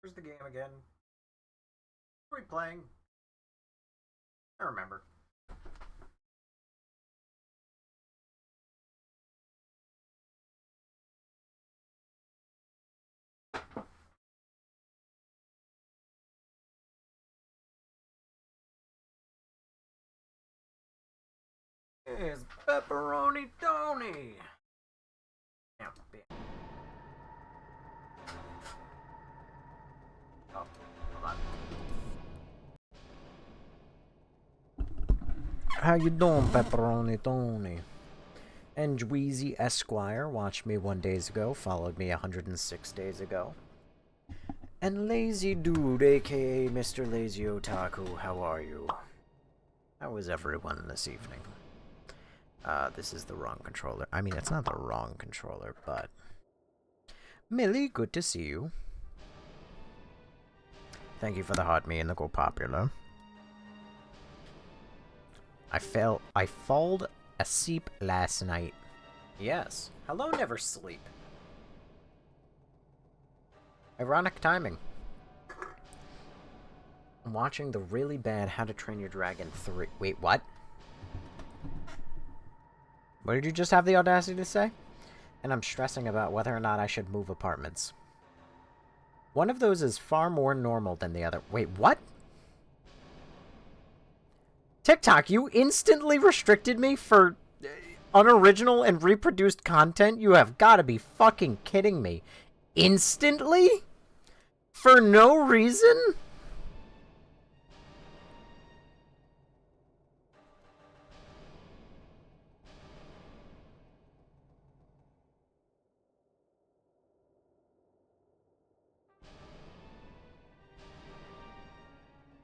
Where's the game again? What are we playing? I remember. It's Pepperoni Tony! Damn, oh, hold on. How you doing, Pepperoni Tony? And Dweezy Esquire watched me 1 days ago, followed me 106 days ago. And Lazy Dude, aka Mr. Lazy Otaku, how are you? How is everyone this evening? This is the wrong controller. I mean, it's not the wrong controller, but... Millie, good to see you. Thank you for the hot me and the go popular. I falled asleep last night. Yes. Hello, never sleep. Ironic timing. I'm watching the really bad How to Train Your Dragon 3. Wait, what? What did you just have the audacity to say? And I'm stressing about whether or not I should move apartments. One of those is far more normal than the other. Wait, what? TikTok, you instantly restricted me for unoriginal and reproduced content? You have got to be fucking kidding me. Instantly? For no reason?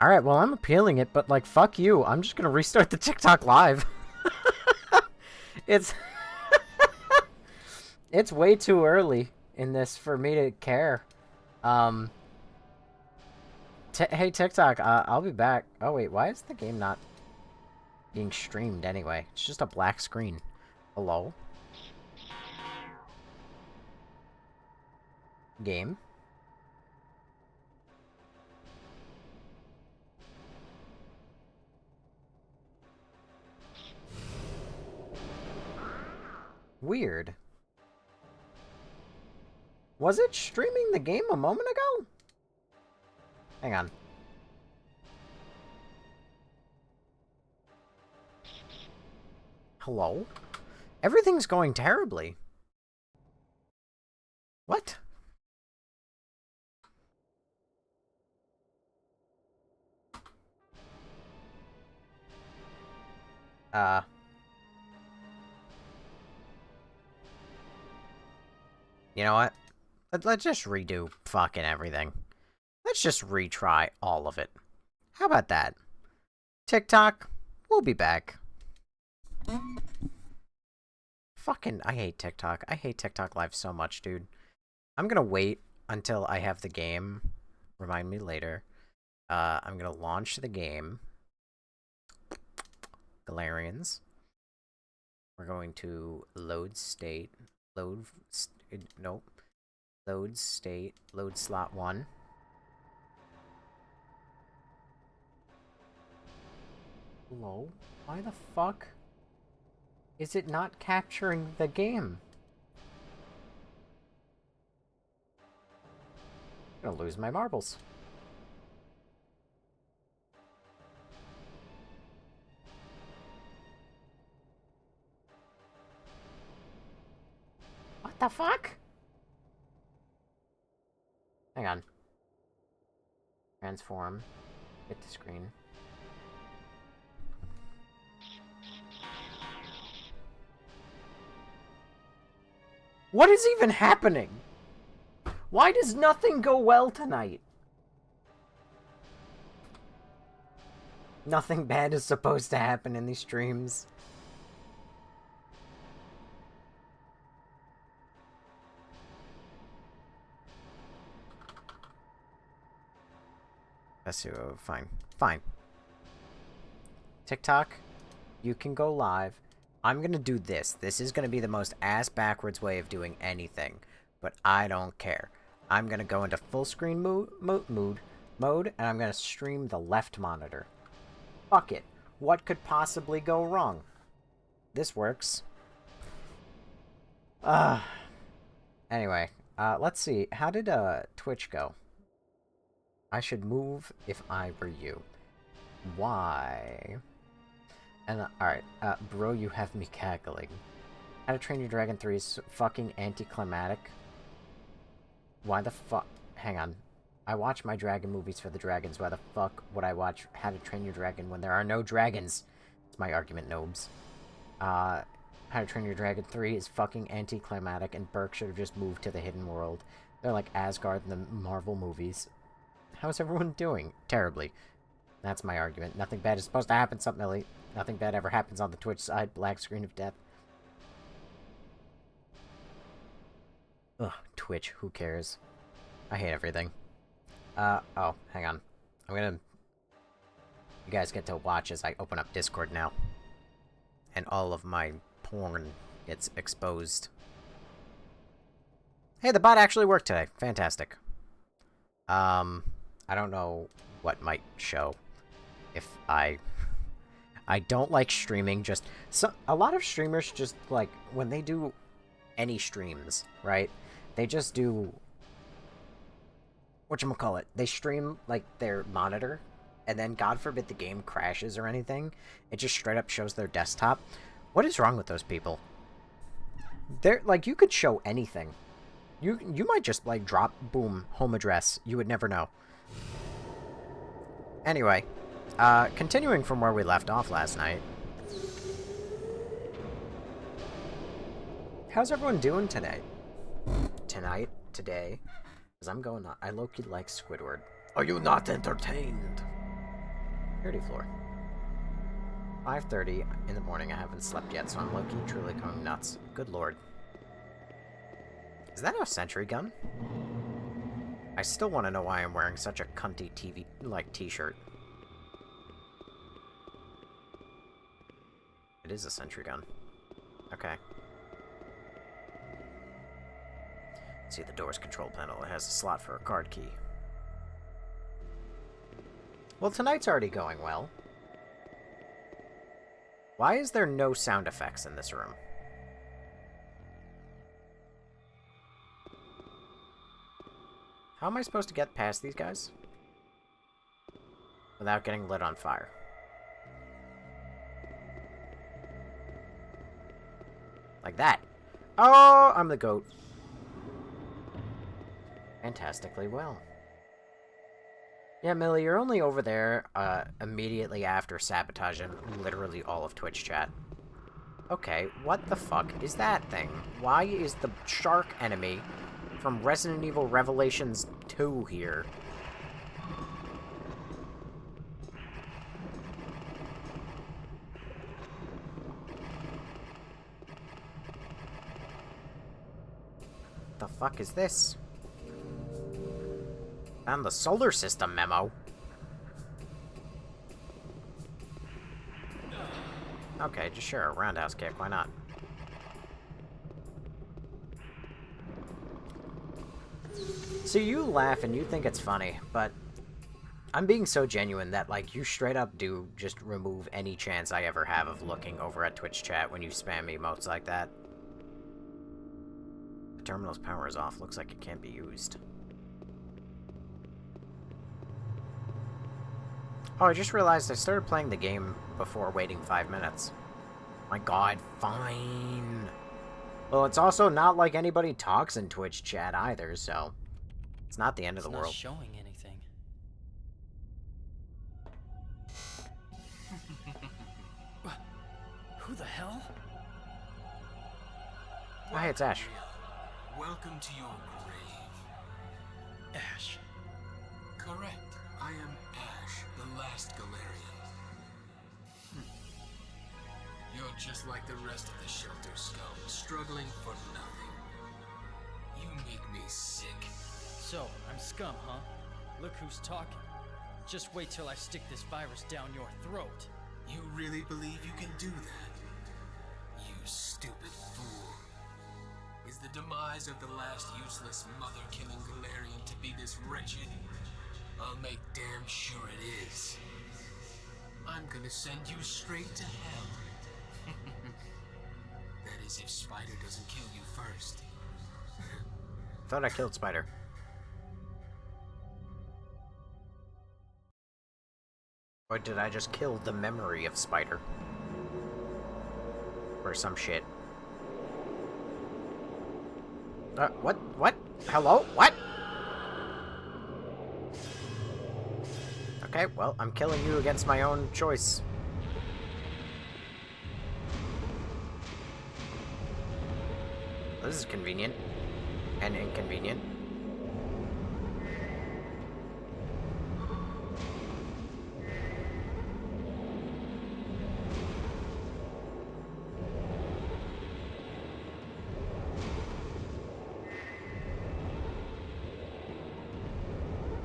Alright, well, I'm appealing it, but, like, fuck you. I'm just gonna restart the TikTok live. It's... it's way too early in this for me to care. Hey, TikTok, I'll be back. Oh, wait, why is the game not being streamed anyway? It's just a black screen. Hello? Game? Weird. Was it streaming the game a moment ago? Hang on. Hello? Everything's going terribly. What? You know what? Let's just redo fucking everything. Let's just retry all of it. How about that? TikTok, we'll be back. Fucking, I hate TikTok. I hate TikTok Live so much, dude. I'm gonna wait until I have the game. Remind me later. I'm gonna launch the game. Galerians. We're going to load state. Load state. Load slot 1. Hello? Why the fuck is it not capturing the game? I'm gonna lose my marbles. What the fuck? Hang on. Transform. Hit the screen. What is even happening? Why does nothing go well tonight? Nothing bad is supposed to happen in these streams. Fine. Fine. TikTok, you can go live. I'm gonna do this. This is gonna be the most ass-backwards way of doing anything. But I don't care. I'm gonna go into full screen mode, and I'm gonna stream the left monitor. Fuck it. What could possibly go wrong? This works. Anyway, let's see. How did Twitch go? I should move if I were you. Why? And alright, bro, you have me cackling. How to Train Your Dragon 3 is fucking anticlimactic. Why the fuck? Hang on. I watch my dragon movies for the dragons. Why the fuck would I watch How to Train Your Dragon when there are no dragons? It's my argument, nobs. How to Train Your Dragon 3 is fucking anticlimactic, and Burke should have just moved to the Hidden World. They're like Asgard in the Marvel movies. How's everyone doing? Terribly. That's my argument. Nothing bad is supposed to happen, Millie. Nothing bad ever happens on the Twitch side. Black screen of death. Ugh, Twitch, who cares? I hate everything. Oh, hang on. You guys get to watch as I open up Discord now. And all of my porn gets exposed. Hey, the bot actually worked today. Fantastic. I don't know what might show. If I don't like streaming, a lot of streamers just, like, when they do any streams, right? They just do... whatchamacallit? They stream, like, their monitor, and then, God forbid, the game crashes or anything. It just straight up shows their desktop. What is wrong with those people? They're, like, you could show anything. You might just, like, drop, boom, home address. You would never know. Anyway, continuing from where we left off last night. How's everyone doing today? Today? Because I'm going on. I low-key like Squidward. Are you not entertained? 30 floor. 5:30 in the morning. I haven't slept yet, so I'm low-key truly going nuts. Good lord. Is that a sentry gun? I still want to know why I'm wearing such a cunty t-shirt. It is a sentry gun. Okay. See the door's control panel. It has a slot for a card key. Well, tonight's already going well. Why is there no sound effects in this room? How am I supposed to get past these guys? Without getting lit on fire. Like that. Oh, I'm the goat. Fantastically well. Yeah, Millie, you're only over there immediately after sabotaging literally all of Twitch chat. Okay, what the fuck is that thing? Why is the shark enemy from Resident Evil Revelations 2 here? The fuck is this? And the solar system memo. Okay, just sure, a roundhouse kick, why not? So you laugh and you think it's funny, but I'm being so genuine that, like, you straight up do just remove any chance I ever have of looking over at Twitch chat when you spam emotes like that. The terminal's power is off. Looks like it can't be used. Oh, I just realized I started playing the game before waiting 5 minutes. My god, fine. Well, it's also not like anybody talks in Twitch chat either, so it's not the end of the world. It's not showing anything. Who the hell? Hi, it's Ash. Welcome to your grave. Ash. Correct. I am Ash, the last Galerian. You're just like the rest of the shelter scum, struggling for nothing. You make me sick. So, I'm scum, huh? Look who's talking. Just wait till I stick this virus down your throat. You really believe you can do that? You stupid fool. Is the demise of the last useless mother-killing Galerian to be this wretched? I'll make damn sure it is. I'm gonna send you straight to hell. That is if Spider doesn't kill you first. Thought I killed Spider. Or did I just kill the memory of Spider? Or some shit. What? What? Hello? What? Okay, well, I'm killing you against my own choice. This is convenient. And inconvenient.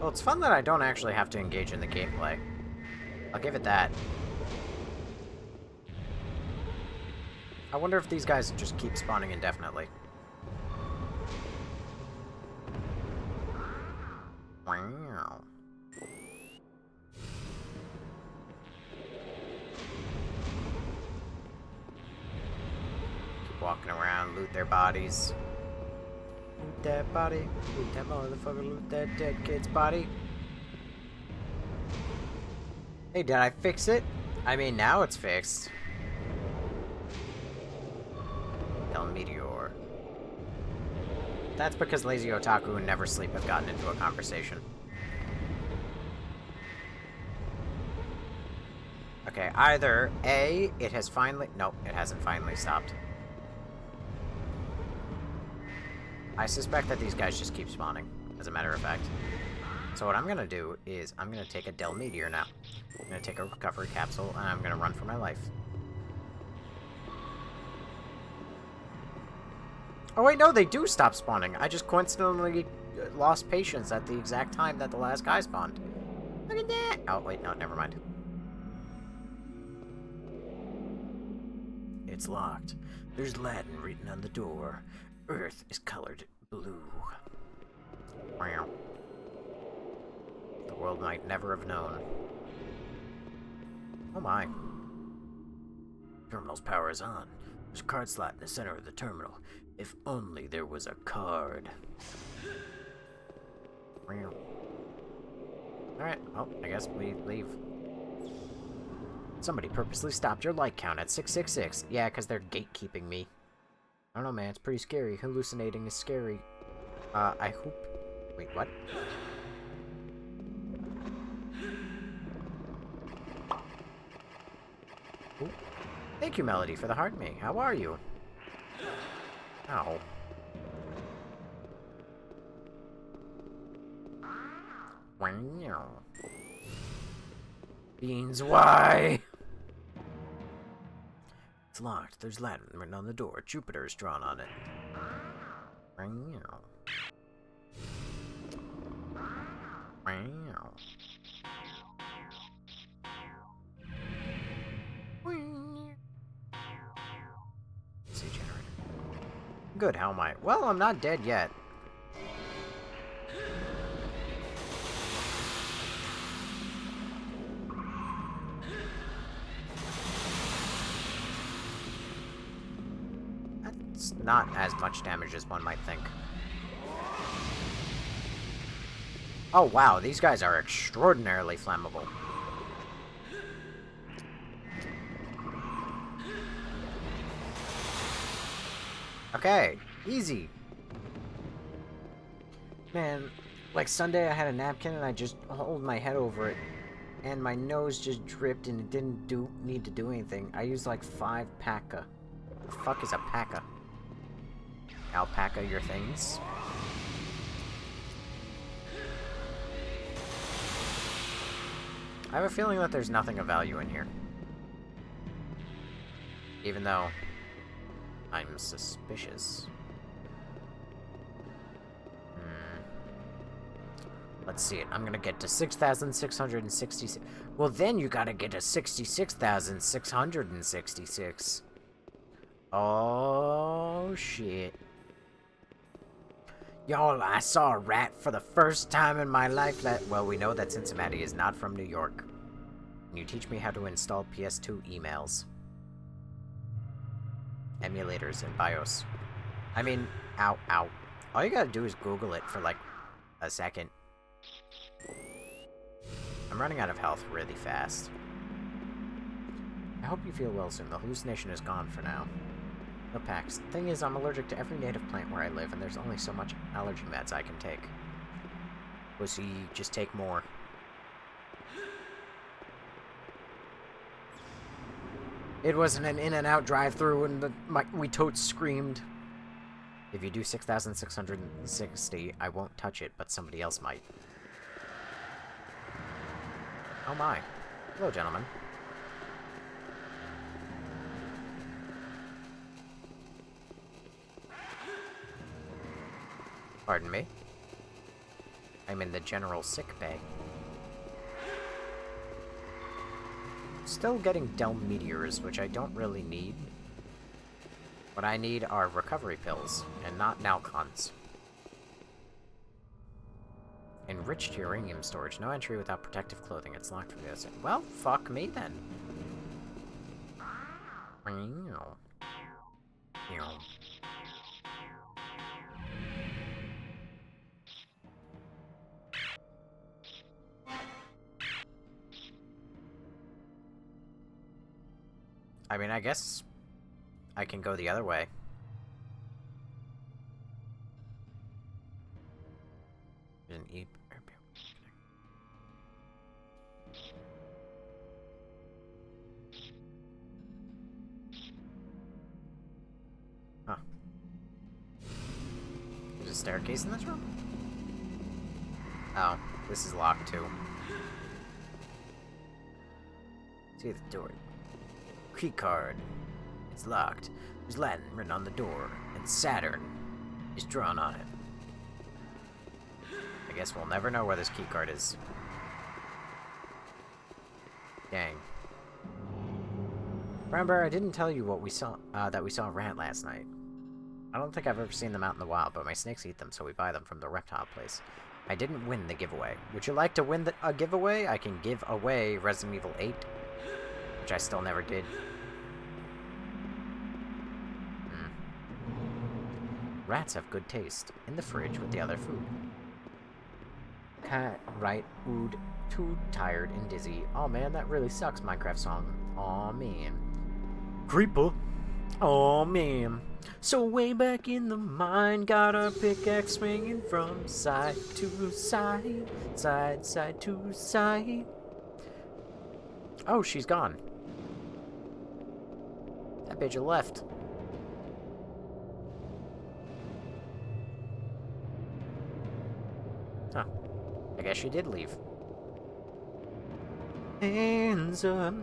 Well, it's fun that I don't actually have to engage in the gameplay. I'll give it that. I wonder if these guys just keep spawning indefinitely. Wow. Keep walking around, loot their bodies. Loot that body. Loot that motherfucker. Loot that dead kid's body. Hey, did I fix it? I mean, now it's fixed. El Meteor. That's because Lazy Otaku and Never Sleep have gotten into a conversation. Okay, either A, it has finally... Nope, it hasn't finally stopped. I suspect that these guys just keep spawning, as a matter of fact. So what I'm gonna do is, I'm gonna take a Del Meteor now. I'm gonna take a recovery capsule, and I'm gonna run for my life. Oh wait, no, they do stop spawning. I just coincidentally lost patience at the exact time that the last guy spawned. Look at that! Oh, wait, no, never mind. It's locked. There's Latin written on the door. Earth is colored blue. Wow. The world might never have known. Oh my. Terminal's power is on. There's a card slot in the center of the terminal. If only there was a card. Wow. Alright, well, I guess we leave. Somebody purposely stopped your light count at 666. Yeah, because they're gatekeeping me. I don't know, man. It's pretty scary. Hallucinating is scary. I hope... Wait, what? Ooh. Thank you, Melody, for the heart me. How are you? Ow. Wow. Beans, why? It's locked. There's Latin written on the door. Jupiter is drawn on it. Wow. Wow. See generator. Good, how am I? Well, I'm not dead yet. That's not as much damage as one might think. Oh wow, these guys are extraordinarily flammable. Okay, easy. Man, like Sunday I had a napkin and I just hold my head over it and my nose just dripped and it didn't need to do anything. I used like 5 paca. The fuck is a paca? Alpaca your things? I have a feeling that there's nothing of value in here. Even though I'm suspicious. Let's see it. I'm gonna get to 6,666. Well, then you gotta get to 66,666. Oh, shit. Y'all, I saw a rat for the first time in my life. Well, we know that Cincinnati is not from New York. Can you teach me how to install PS2 emails? Emulators in BIOS. I mean, ow. All you gotta do is Google it for like a second. I'm running out of health really fast. I hope you feel well soon. The hallucination is gone for now. No packs. Thing is, I'm allergic to every native plant where I live, and there's only so much allergy meds I can take. Pussy, just take more. It wasn't an in-and-out drive-through, and we totes screamed. If you do 6,660, I won't touch it, but somebody else might. Oh my. Hello, gentlemen. Pardon me? I'm in the general sick bay. Still getting Del Meteors, which I don't really need. What I need are recovery pills, and not Nalcons. Enriched uranium storage. No entry without protective clothing. It's locked from the outside. Well, fuck me then. I mean, I guess I can go the other way. There's an E. Huh. There's a staircase in this room? Oh, this is locked too. See the door. Key card. It's locked. There's Latin written on the door, and Saturn is drawn on it. I guess we'll never know where this key card is. Dang. Remember, I didn't tell you what we saw. That we saw a rat last night. I don't think I've ever seen them out in the wild, but my snakes eat them, so we buy them from the reptile place. I didn't win the giveaway. Would you like to win a giveaway? I can give away Resident Evil 8, which I still never did. Rats have good taste. In the fridge with the other food. Cat, right, ood, too tired and dizzy. Oh man, that really sucks, Minecraft song. Aw man. Creeper. Aw man. So way back in the mine, got our pickaxe swinging from side to side. Side to side. Oh, she's gone. That bitch left. Huh. I guess she did leave. Hands up.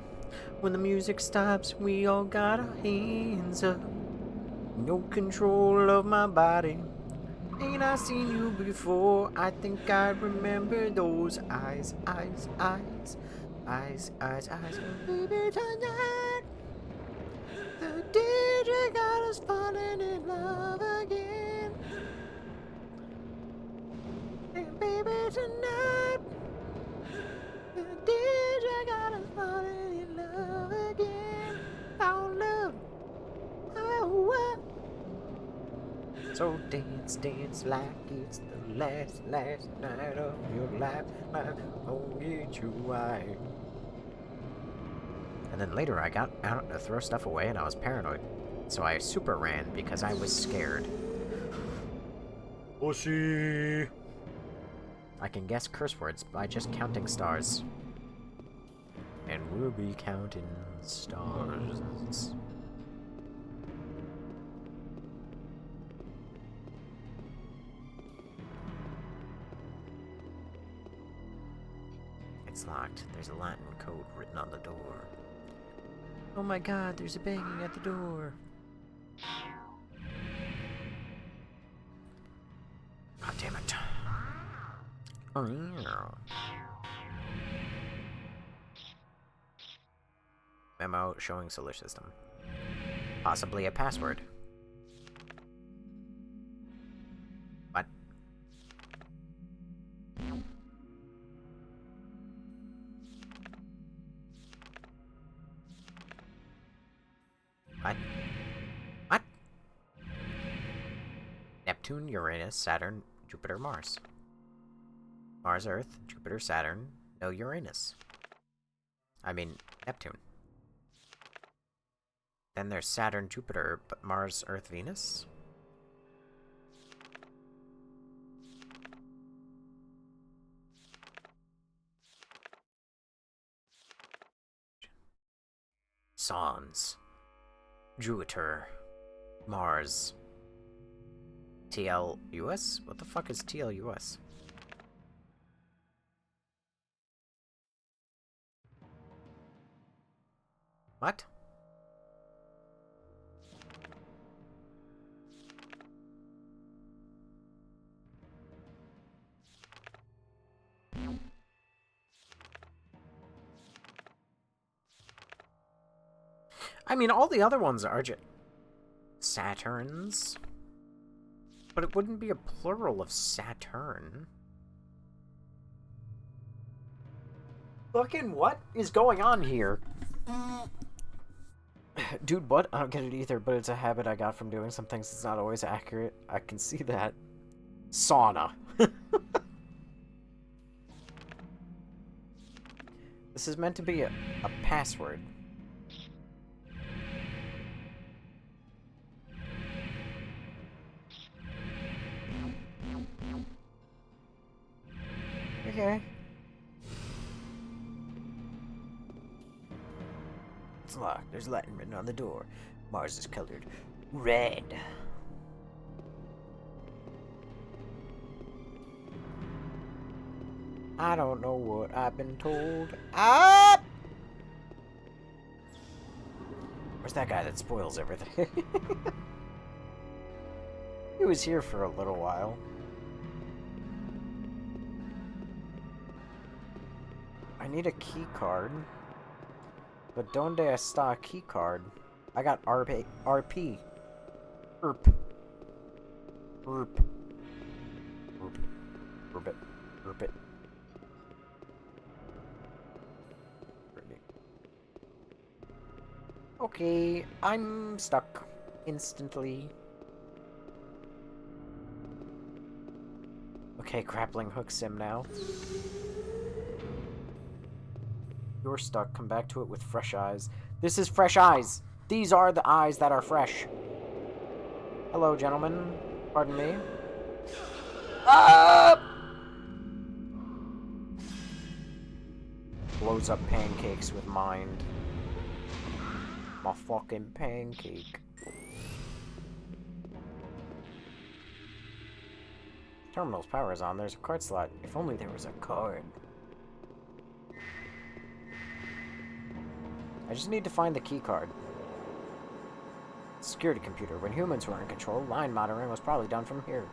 When the music stops, we all got our hands up. No control of my body. Ain't I seen you before? I think I remember those eyes, eyes, eyes. Eyes, eyes, eyes. Baby, tonight, the DJ got us falling in love again. And baby, tonight, the DJ got us falling in love again. Found love. Oh, so dance, dance like it's the last night of your life. I'll get you right. And then later I got out to throw stuff away and I was paranoid. So I super ran because I was scared. Pussy! I can guess curse words by just counting stars. And we'll be counting stars. It's locked. There's a Latin code written on the door. Oh my god, there's a banging at the door. God damn it. Oh, yeah. Memo showing solar system. Possibly a password. What? What? What? Neptune, Uranus, Saturn, Jupiter, Mars. Mars, Earth, Jupiter, Saturn, no Uranus. I mean, Neptune. Then there's Saturn, Jupiter, but Mars, Earth, Venus? Sans. Jupiter. Mars. TLUS? What the fuck is TLUS? What? I mean, all the other ones are just Saturns. But it wouldn't be a plural of Saturn. Fucking what is going on here? Dude, what? I don't get it either, but it's a habit I got from doing some things that's not always accurate. I can see that. Sauna. This is meant to be a password. Okay. It's locked. There's Latin written on the door. Mars is colored red. I don't know what I've been told. Ah! Where's that guy that spoils everything? He was here for a little while. I need a key card. But donde está a key card? I got RP. RP. ERP. ERP. ERP. ERP. ERP. Okay, I'm stuck. Instantly. Okay, grappling hook sim now. You're stuck. Come back to it with fresh eyes. This is fresh eyes. These are the eyes that are fresh. Hello, gentlemen. Pardon me. Ah! Blows up pancakes with mind. My fucking pancake. Terminal's power is on. There's a card slot. If only there was a card. I just need to find the key card. Security computer. When humans were in control, line monitoring was probably done from here.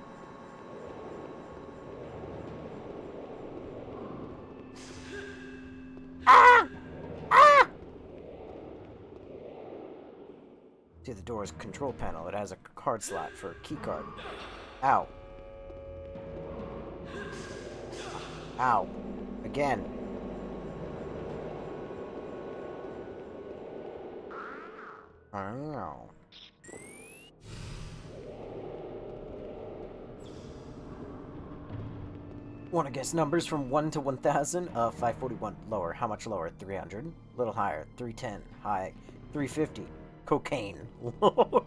Ah! Ah! See the door's control panel. It has a card slot for a key card. Ow. Ow. Again. I don't know. Want to guess numbers from 1 to 1,000? 541. Lower. How much lower? 300. Little higher. 310. High. 350. Cocaine. Lower.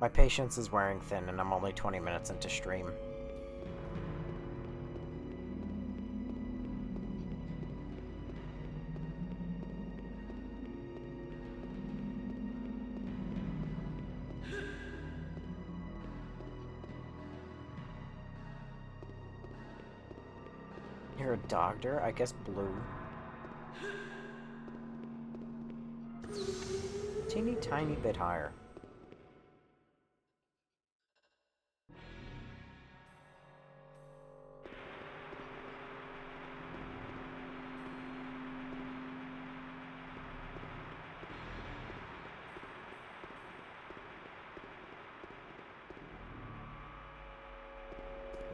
My patience is wearing thin, and I'm only 20 minutes into stream. You're a doctor? I guess blue. Teeny tiny bit higher.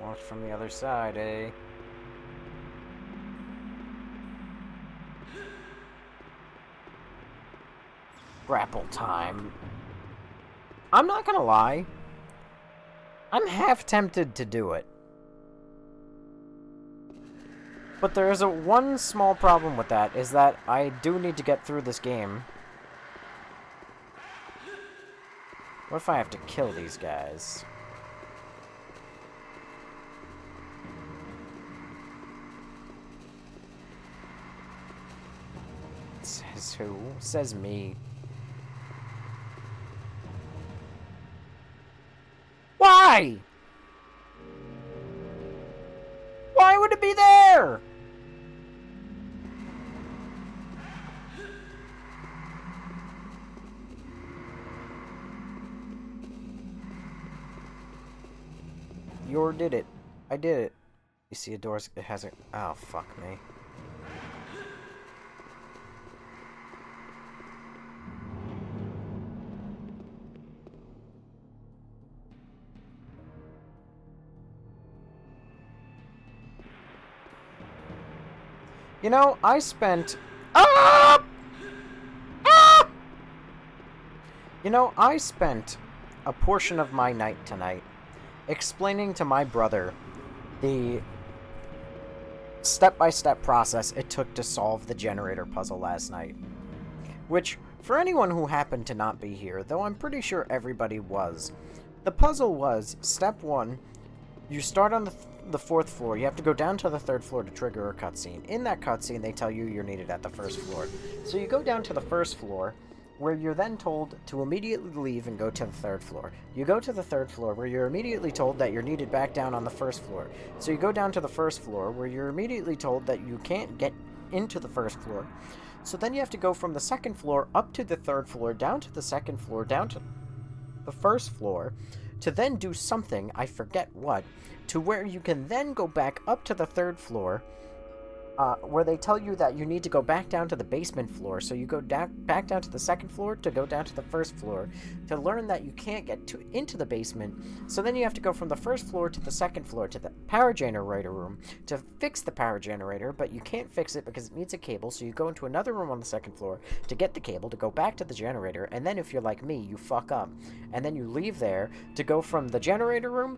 Watch from the other side, eh? Grapple time. I'm not gonna lie. I'm half tempted to do it. But there is one small problem with that, is that I do need to get through this game. What if I have to kill these guys? Says who? Says me. Why? Why would it be there? You did it. I did it. You see a door, it has a... Oh, fuck me. You know, I spent... Ah! Ah! You know, I spent a portion of my night tonight explaining to my brother the step-by-step process it took to solve the generator puzzle last night. Which, for anyone who happened to not be here, though I'm pretty sure everybody was, the puzzle was, step 1, you start on the 4th floor, you have to go down to the 3rd floor to trigger a cutscene. In that cutscene, they tell you you're needed at the 1st floor. So you go down to the 1st floor, where you're then told to immediately leave and go to the 3rd floor. You go to the 3rd floor, where you're immediately told that you're needed back down on the 1st floor. So you go down to the 1st floor, where you're immediately told that you can't get into the 1st floor. So then you have to go from the 2nd floor up to the 3rd floor, down to the 2nd floor, down to the 1st floor, to then do something, I forget what, to where you can then go back up to the 3rd floor, where they tell you that you need to go back down to the basement floor. So you go back down to the 2nd floor to go down to the 1st floor to learn that you can't get into the basement. So then you have to go from the 1st floor to the 2nd floor to the power generator room to fix the power generator, but you can't fix it because it needs a cable. So you go into another room on the 2nd floor to get the cable to go back to the generator. And then if you're like me, you fuck up. And then you leave there to go from the generator room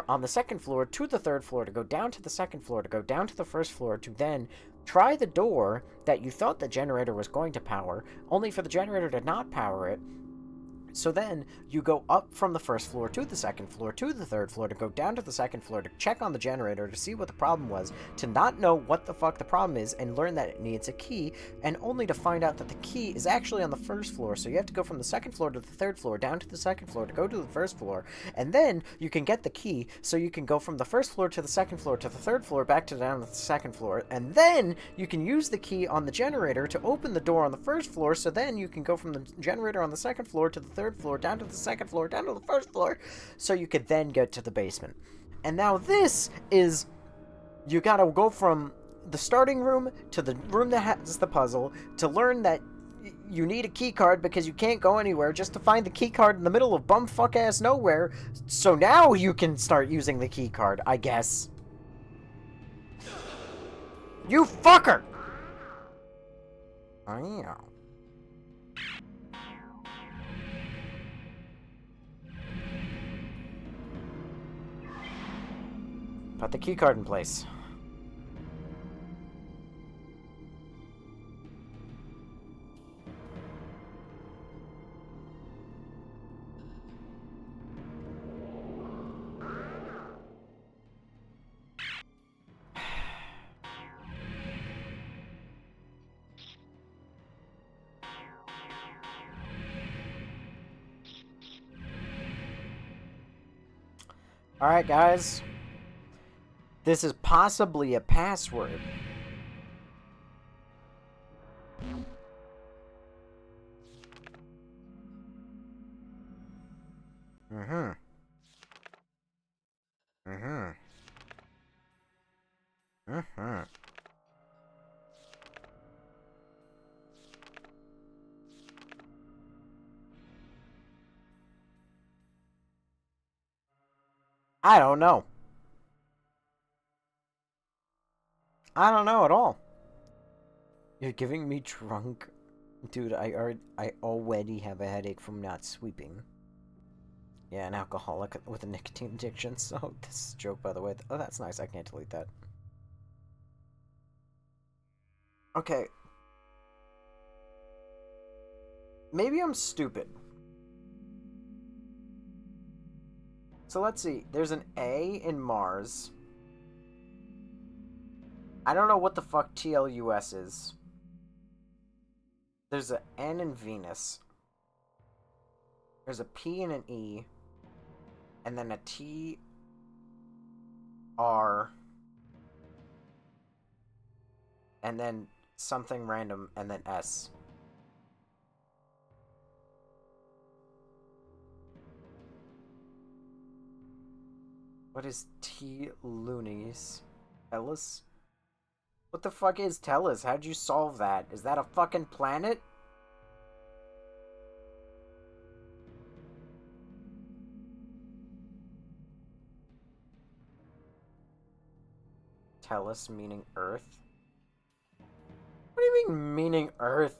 on the 2nd floor to the 3rd floor, to go down to the 2nd floor, to go down to the 1st floor, to then try the door that you thought the generator was going to power, only for the generator to not power it. So then you go up from the 1st floor to the 2nd floor to the 3rd floor to go down to the 2nd floor to check on the generator to see what the problem was, to not know what the fuck the problem is and learn that it needs a key, and only to find out that the key is actually on the 1st floor. So you have to go from the 2nd floor to the 3rd floor down to the 2nd floor to go to the 1st floor, and then you can get the key so you can go from the 1st floor to the 2nd floor to the 3rd floor back to down to the 2nd floor, and then you can use the key on the generator to open the door on the 1st floor, so then you can go from the generator on the 2nd floor to the 3rd floor down to the 2nd floor down to the 1st floor, so you could then get to the basement. And now this is, you gotta go from the starting room to the room that has the puzzle to learn that you need a key card because you can't go anywhere, just to find the key card in the middle of bumfuck ass nowhere. So now you can start using the key card, I guess. You fucker! Oh, yeah. Put the key card in place. Alright, guys. This is possibly a password. Mm-hmm. Mm-hmm. Mm-hmm. I don't know. I don't know at all. You're giving me drunk. Dude, I already have a headache from not sweeping. Yeah, an alcoholic with a nicotine addiction. So, this is a joke, by the way. Oh, that's nice. I can't delete that. Okay. Maybe I'm stupid. So let's see. There's an A in Mars. I don't know what the fuck TLUS is. There's an N in Venus. There's a P and an E. And then a T, R. And then something random, and then S. What is T loonies? Tellus? What the fuck is Tellus? How'd you solve that? Is that a fucking planet? Tellus meaning Earth? What do you mean meaning Earth?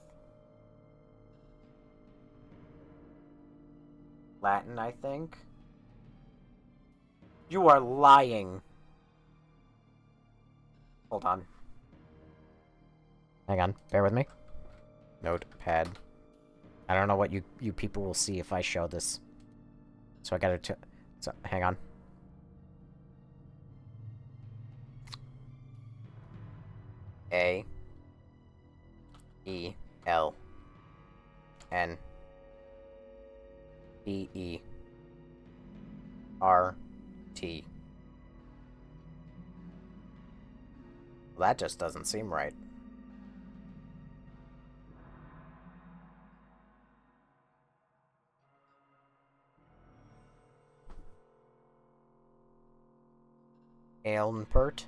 Latin, I think. You are lying. Hold on. Hang on. Bear with me. Notepad. I don't know what you people will see if I show this. So I gotta... So, hang on. A. E. L. N. B. E. R. T. Well, that just doesn't seem right. Ailnpert.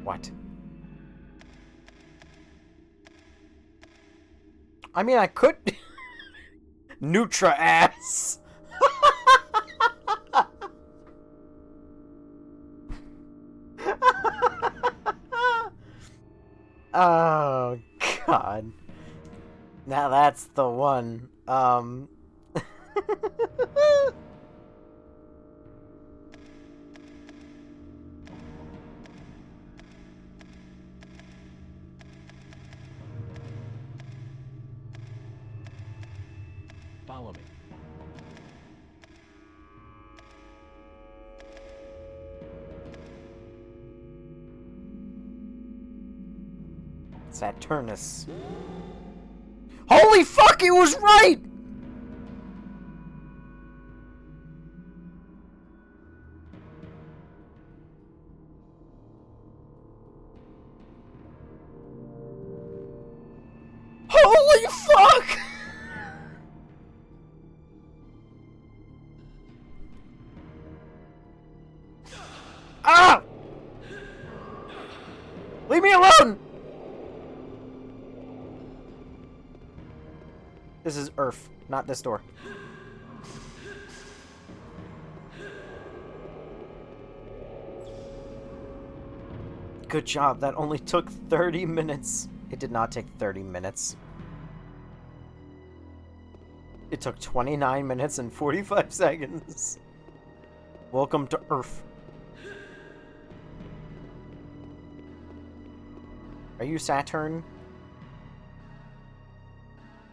What? I mean, I could... Nutra ass! Oh, God. Now that's the one. Follow me. Saturnus. Holy fuck, he was right! Holy fuck! Ah! Leave me alone! This is Earth, not this door. Good job, that only took 30 minutes. It did not take 30 minutes. It took 29 minutes and 45 seconds. Welcome to Earth. Are you Saturn?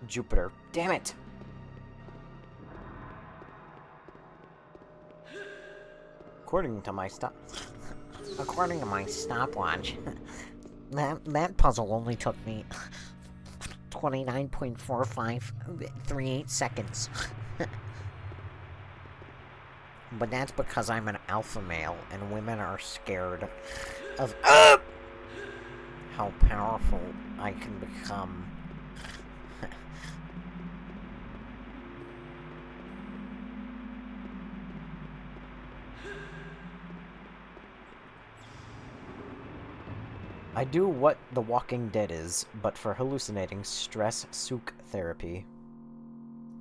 Jupiter. Damn it! According to my stopwatch, that puzzle only took me 29.4538 seconds. But that's because I'm an alpha male and women are scared of how powerful I can become. I do what The Walking Dead is, but for hallucinating stress souk therapy.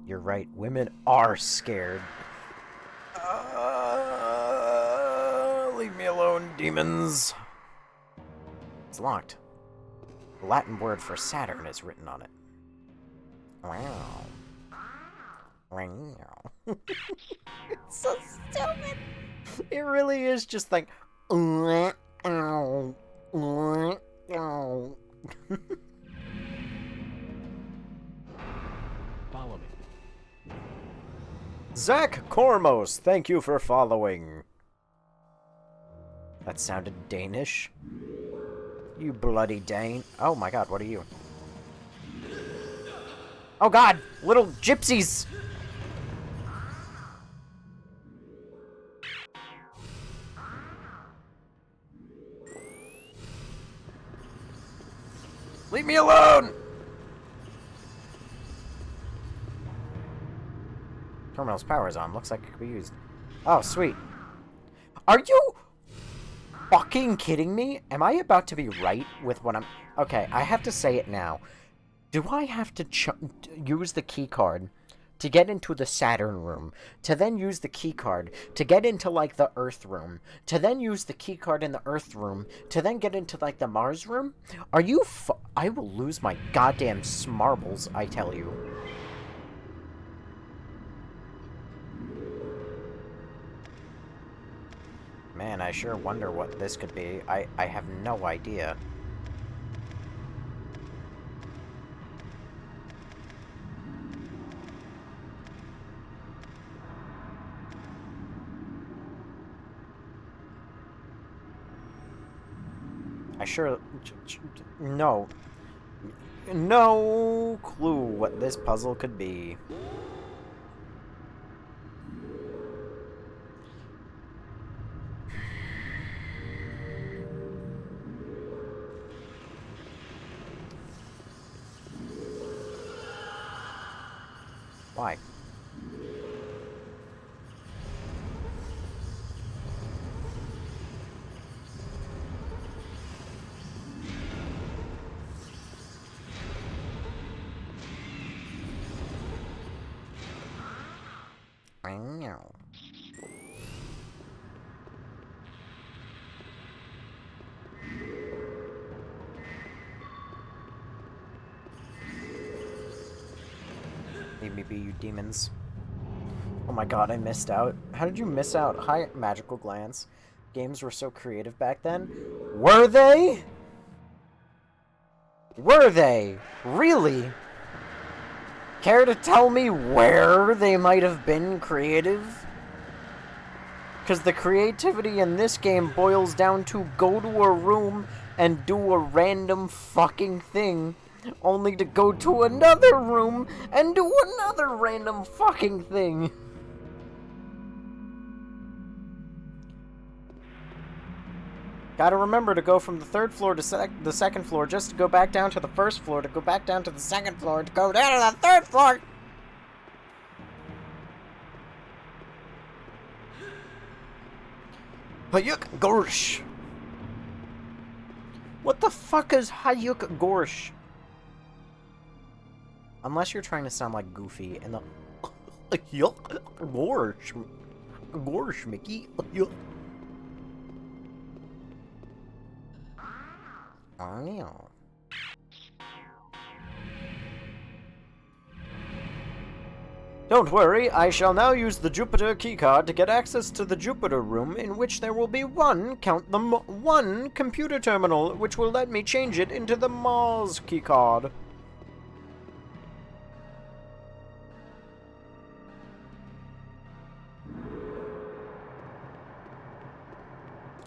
You're right, women are scared. Leave me alone, demons. It's locked. The Latin word for Saturn is written on it. Wow. Wow. It's so stupid. It really is just like... Follow me. Zach Kormos, thank you for following. That sounded Danish. You bloody Dane. Oh my god, what are you? Oh god, little gypsies! Leave me alone! Terminal's power is on. Looks like it could be used. Oh, sweet. Are you fucking kidding me? Am I about to be right with what I'm... Okay, I have to say it now. Do I have to use the key card to get into the Saturn room, to then use the key card to get into, like, the Earth room, to then use the key card in the Earth room, to then get into, like, the Mars room? Are you I will lose my goddamn smarbles, I tell you. Man, I sure wonder what this could be. I have no idea. I sure... No. No clue what this puzzle could be. Why? Leave me be, you demons. Oh my god, I missed out. How did you miss out? Hi, Magical Glance. Games were so creative back then. Were they? Were they? Really? Care to tell me where they might have been creative? Because the creativity in this game boils down to go to a room and do a random fucking thing, only to go to another room and do another random fucking thing. Gotta remember to go from the third floor to the second floor, just to go back down to the first floor, to go back down to the second floor, to go down to the third floor! Hayuk Gorsh! What the fuck is Hayuk Gorsh? Unless you're trying to sound like Goofy in the... Hayuk Gorsh. Gorsh, Mickey. Hayuk. Oh. Don't worry, I shall now use the Jupiter keycard to get access to the Jupiter room, in which there will be count them, one computer terminal, which will let me change it into the Mars keycard.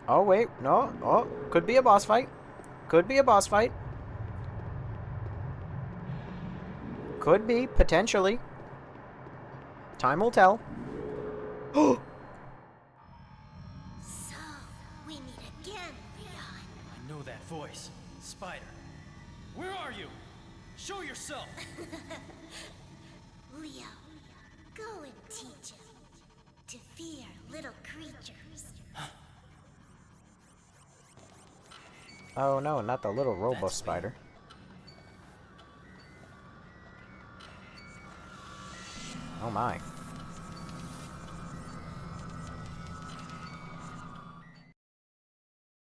Oh, wait, no, oh, could be a boss fight. Could be a boss fight. Could be, potentially. Time will tell. So, we meet again, Leon. I know that voice. Spider. Where are you? Show yourself! Leo, go and teach him to fear little creatures. Oh no, not the little robo That's spider. Oh my.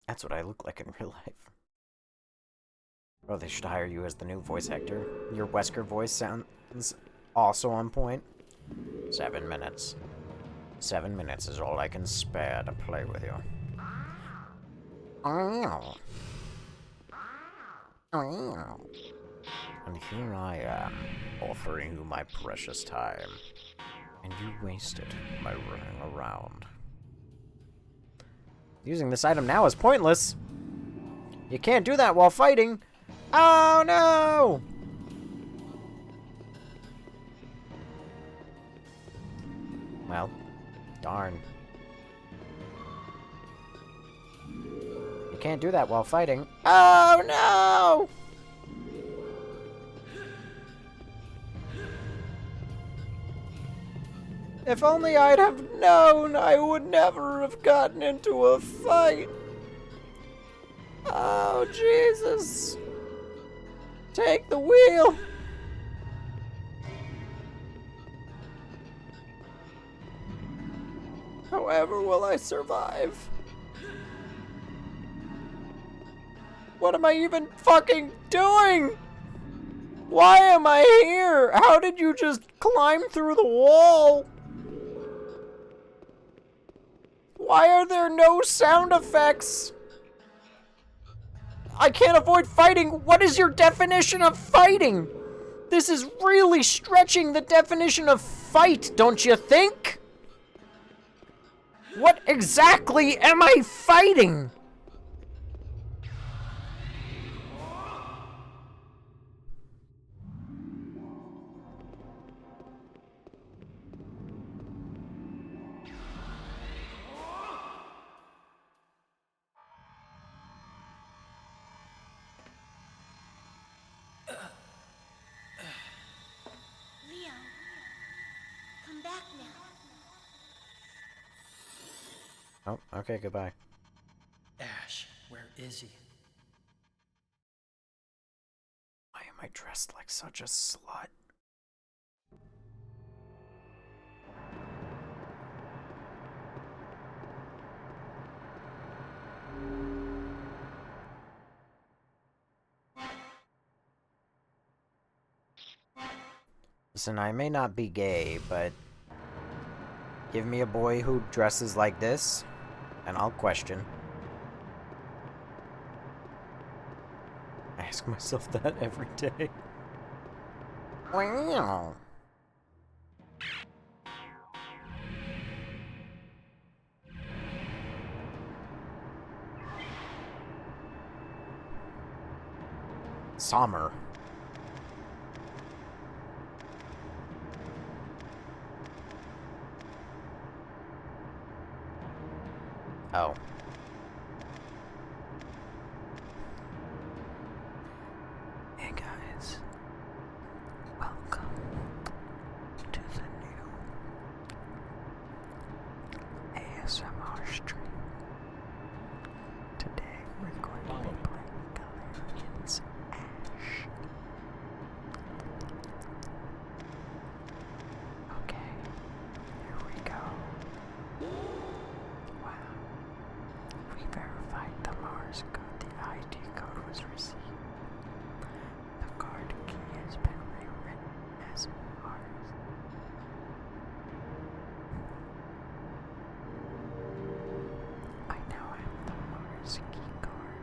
That's what I look like in real life. Oh, they should hire you as the new voice actor. Your Wesker voice sounds also on point. 7 minutes. 7 minutes is all I can spare to play with you. Oh. Oh. And here I am, offering you my precious time. And you waste it by running around. Using this item now is pointless. You can't do that while fighting. Oh no! Well, darn. You can't do that while fighting. Oh no! If only I'd have known, I would never have gotten into a fight. Oh, Jesus. Take the wheel. However will I survive? What am I even fucking doing? Why am I here? How did you just climb through the wall? Why are there no sound effects? I can't avoid fighting. What is your definition of fighting? This is really stretching the definition of fight, don't you think? What exactly am I fighting? Leo, come back now. Oh, okay, goodbye. Ash, where is he? Why am I dressed like such a slut? Listen, I may not be gay, but give me a boy who dresses like this, and I'll question. I ask myself that every day. Wow. Sommer. Oh. Hey guys. Welcome to the new ASMR stream. Today we're going to be playing Galerians Ash. Okay, here we go. Wow. We verified the Mars code. The ID code was received. The card key has been rewritten as Mars. I now have the Mars key card.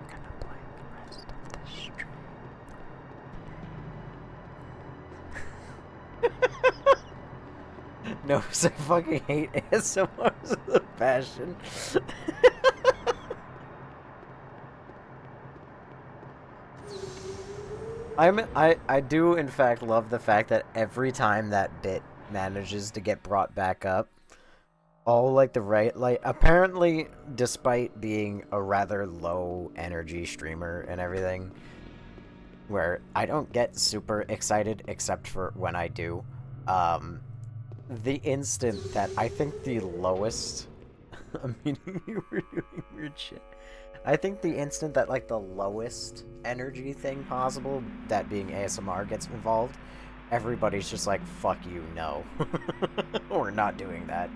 I'm gonna play the rest of the stream. No, because I fucking hate ASMR with a passion. I do in fact love the fact that every time that bit manages to get brought back up, all like the right, like apparently despite being a rather low energy streamer and everything, where I don't get super excited except for when I do, the instant that I think the lowest I'm meaning you were doing weird shit. I think the instant that like the lowest energy thing possible, that being ASMR, gets involved, everybody's just like, fuck you, no. We're not doing that.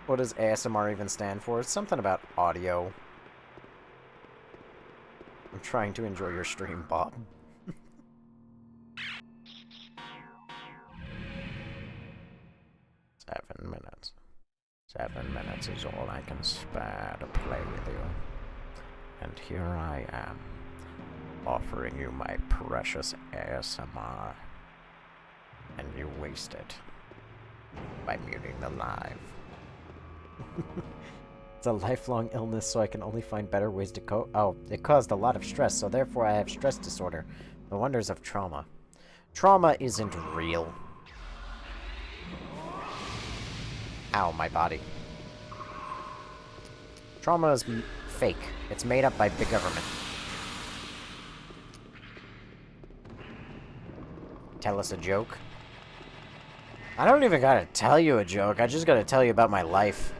What does ASMR even stand for? It's something about audio. I'm trying to enjoy your stream, Bob. 7 minutes. 7 minutes is all I can spare to play with you. And here I am, offering you my precious ASMR. And you waste it by muting the live. It's a lifelong illness, so I can only find better ways to cope. Oh, it caused a lot of stress, so therefore I have stress disorder. The wonders of trauma. Trauma isn't real. Ow, my body. Trauma is fake. It's made up by big government. Tell us a joke? I don't even gotta tell you a joke. I just gotta tell you about my life.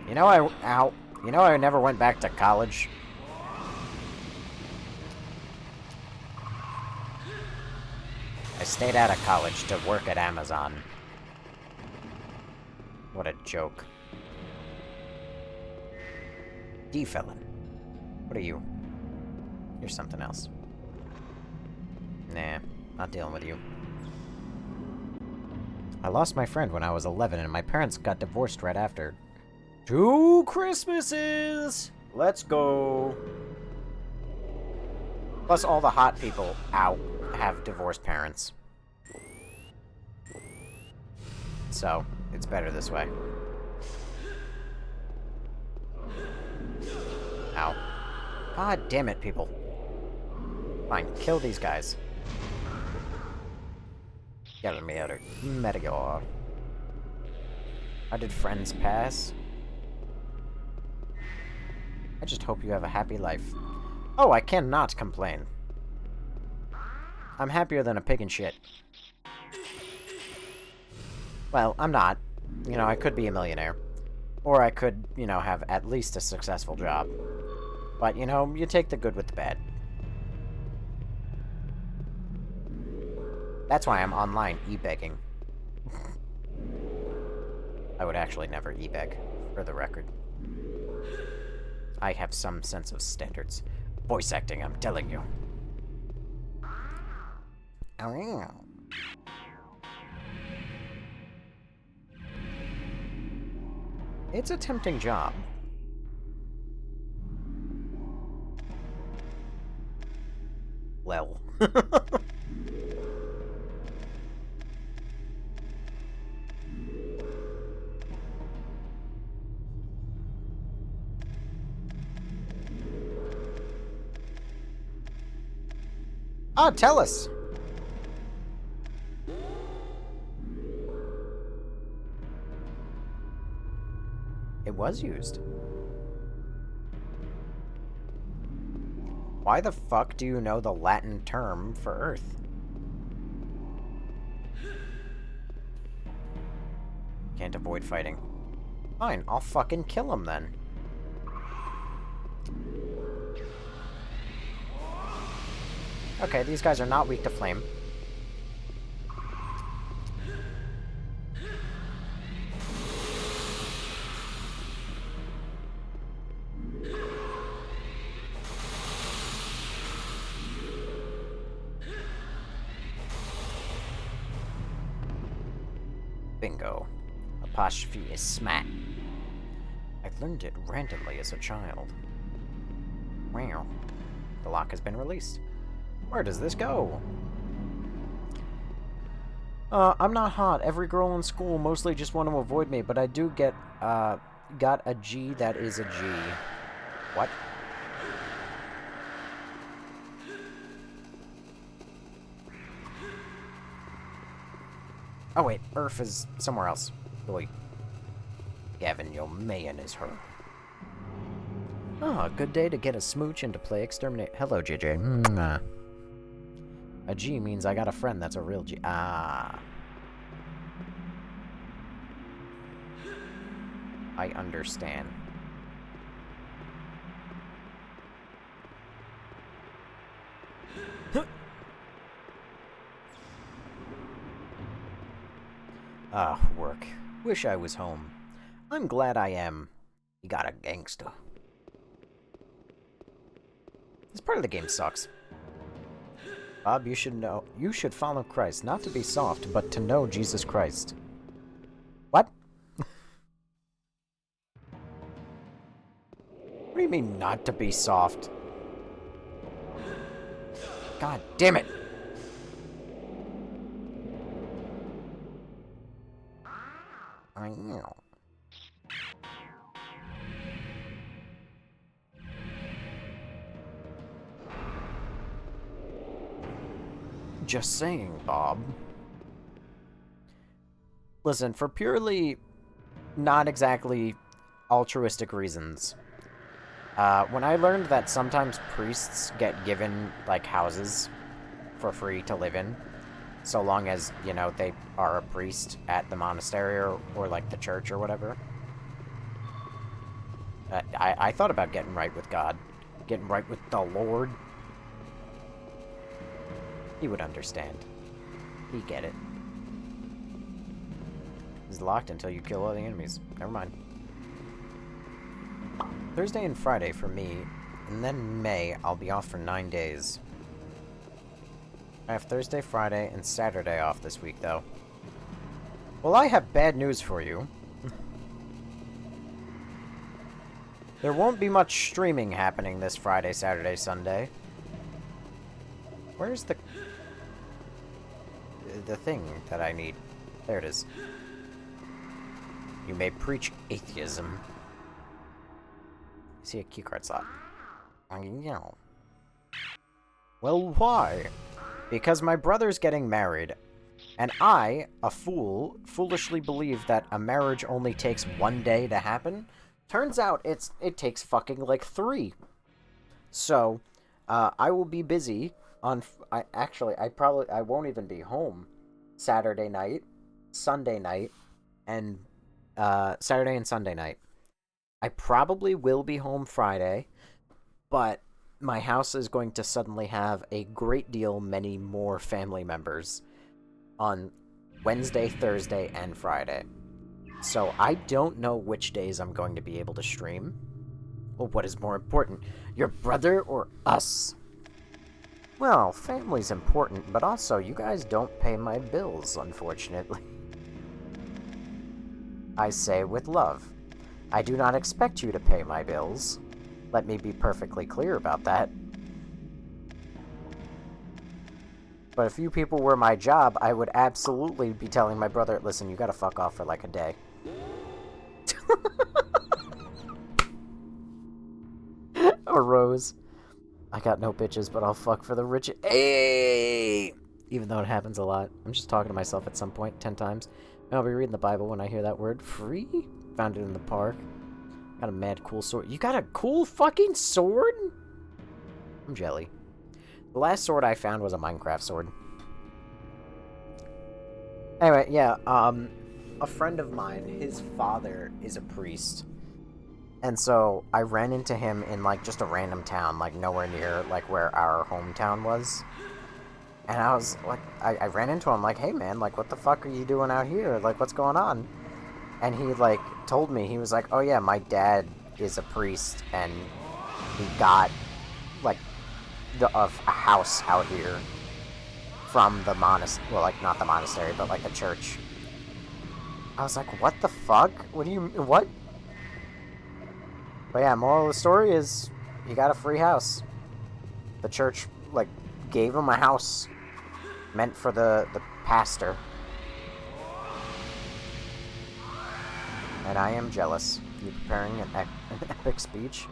You know I never went back to college. I stayed out of college to work at Amazon. What a joke. D-felon. What are you? You're something else. Nah, not dealing with you. I lost my friend when I was 11, and my parents got divorced right after. 2 Christmases! Let's go! Plus all the hot people out have divorced parents. So, it's better this way. Ow. God damn it, people. Fine, kill these guys. Get me out of Meteor. How did friends pass? I just hope you have a happy life. Oh, I cannot complain. I'm happier than a pig in shit. Well, I'm not. You know, I could be a millionaire. Or I could, you know, have at least a successful job. But, you know, you take the good with the bad. That's why I'm online e-begging. I would actually never e-beg, for the record. I have some sense of standards. Voice acting, I'm telling you. It's a tempting job. Well. Ah, tell us! It was used. Why the fuck do you know the Latin term for Earth? Can't avoid fighting. Fine, I'll fucking kill him then. Okay, these guys are not weak to flame. Bingo. Apostrophe is smack. I learned it randomly as a child. Wow. The lock has been released. Where does this go? I'm not hot. Every girl in school mostly just want to avoid me, but I do got a G that is a G. What? Oh wait, Earth is somewhere else. Boy. Gavin, your man is her. Oh, a good day to get a smooch and to play Exterminate. Hello, JJ. Mwah. A G means I got a friend that's a real G. Ah. I understand. Ah, work. Wish I was home. I'm glad I am. You got a gangster. This part of the game sucks. Bob, you should follow Christ, not to be soft, but to know Jesus Christ. What? What do you mean, not to be soft? God damn it! I know. Just saying, Bob. Listen, for purely not exactly altruistic reasons, when I learned that sometimes priests get given, like, houses for free to live in, so long as, you know, they are a priest at the monastery or like, the church or whatever, I thought about getting right with God. Getting right with the Lord. He would understand. He'd get it. It's locked until you kill all the enemies. Never mind. Thursday and Friday for me, and then May, I'll be off for 9 days. I have Thursday, Friday, and Saturday off this week, though. Well, I have bad news for you. There won't be much streaming happening this Friday, Saturday, Sunday. Where's the thing that I need? There it is. You may preach atheism. I see a keycard slot. Well, why? Because my brother's getting married, and I, a fool, foolishly believe that a marriage only takes 1 day to happen. Turns out it takes fucking like 3. So, I will be busy on. I won't even be home Saturday night, Sunday night, and Saturday and Sunday night. I probably will be home Friday, but my house is going to suddenly have a great deal many more family members on Wednesday, Thursday, and Friday. So I don't know which days I'm going to be able to stream. Well, what is more important, your brother or us? Well, family's important, but also you guys don't pay my bills, unfortunately. I say with love. I do not expect you to pay my bills. Let me be perfectly clear about that. But if you people were my job, I would absolutely be telling my brother, listen, you gotta fuck off for like a day. Or Rose. I got no bitches, but I'll fuck for the rich. Hey! Even though it happens a lot. I'm just talking to myself at some point 10 times. And I'll be reading the Bible when I hear that word. Free? Found it in the park. Got a mad cool sword. You got a cool fucking sword? I'm jelly. The last sword I found was a Minecraft sword. Anyway, yeah, a friend of mine, his father is a priest. And so I ran into him in, like, just a random town, like, nowhere near, like, where our hometown was. And I was, like, I ran into him, like, hey, man, like, what the fuck are you doing out here? Like, what's going on? And he, like, told me, he was like, oh, yeah, my dad is a priest, and he got, like, a house out here from the monastery. Well, like, not the monastery, but, like, a church. I was like, what the fuck? What do you... What? But yeah, moral of the story is, he got a free house. The church, like, gave him a house meant for the pastor. And I am jealous. You preparing an epic speech?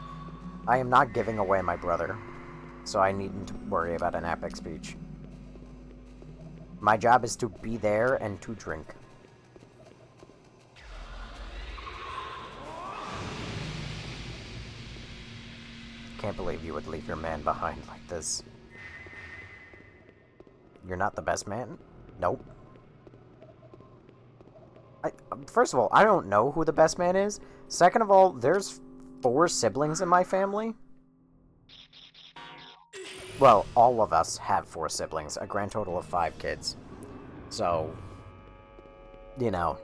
I am not giving away my brother, so I needn't worry about an epic speech. My job is to be there and to drink. Can't believe you would leave your man behind like this. You're not the best man? Nope. First of all, I don't know who the best man is. Second of all, there's 4 siblings in my family. Well, all of us have 4 siblings, a grand total of 5 kids. So, you know,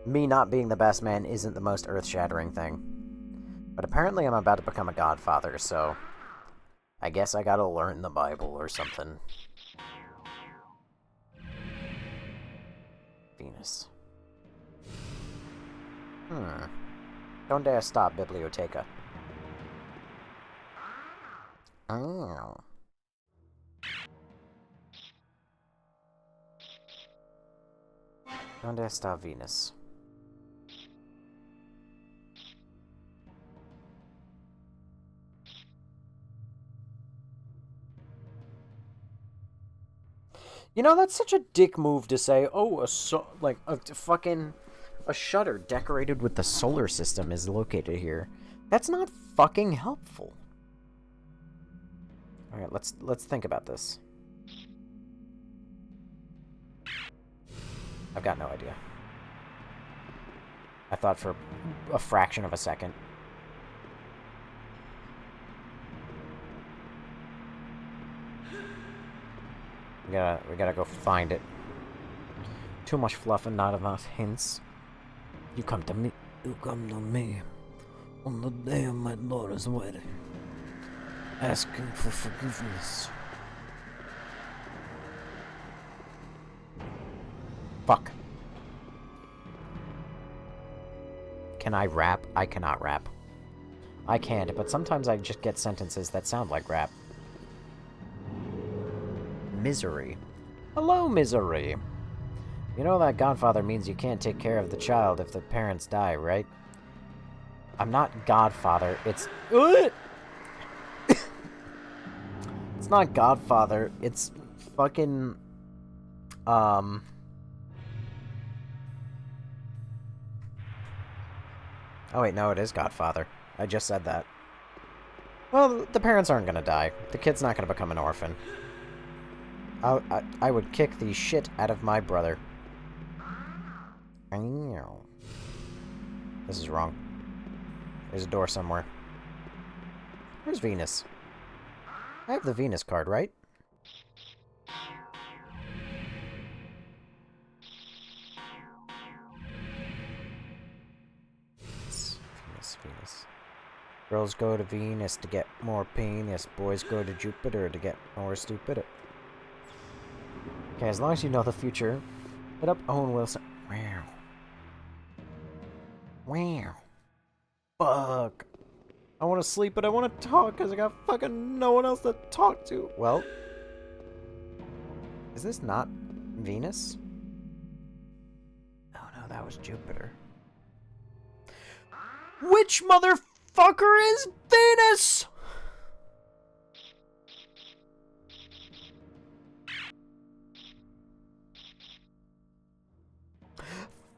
me not being the best man isn't the most earth-shattering thing. But apparently I'm about to become a godfather, so I guess I gotta learn the Bible or something. Venus. Donde está biblioteca? Oh. Donde está Venus? You know, that's such a dick move to say, oh, a shutter decorated with the solar system is located here. That's not fucking helpful. Alright, let's think about this. I've got no idea. I thought for a fraction of a second. We gotta go find it. Too much fluff and not enough hints. You come to me on the day of my daughter's wedding, asking for forgiveness. Fuck. Can I rap? I cannot rap. I can't, but sometimes I just get sentences that sound like rap. Misery. Hello, Misery. You know that godfather means you can't take care of the child if the parents die, right? I'm not godfather, it's... It's not godfather, it's fucking... Oh wait, no, it is godfather. I just said that. Well, the parents aren't gonna die. The kid's not gonna become an orphan. I would kick the shit out of my brother. This is wrong. There's a door somewhere. Where's Venus? I have the Venus card, right? Venus. Girls go to Venus to get more penis. Boys go to Jupiter to get more stupid. Okay, as long as you know the future. What up, Owen Wilson? Wow. Wow. Fuck. I want to sleep, but I want to talk because I got fucking no one else to talk to. Well. Is this not Venus? Oh no, that was Jupiter. Which motherfucker is Venus?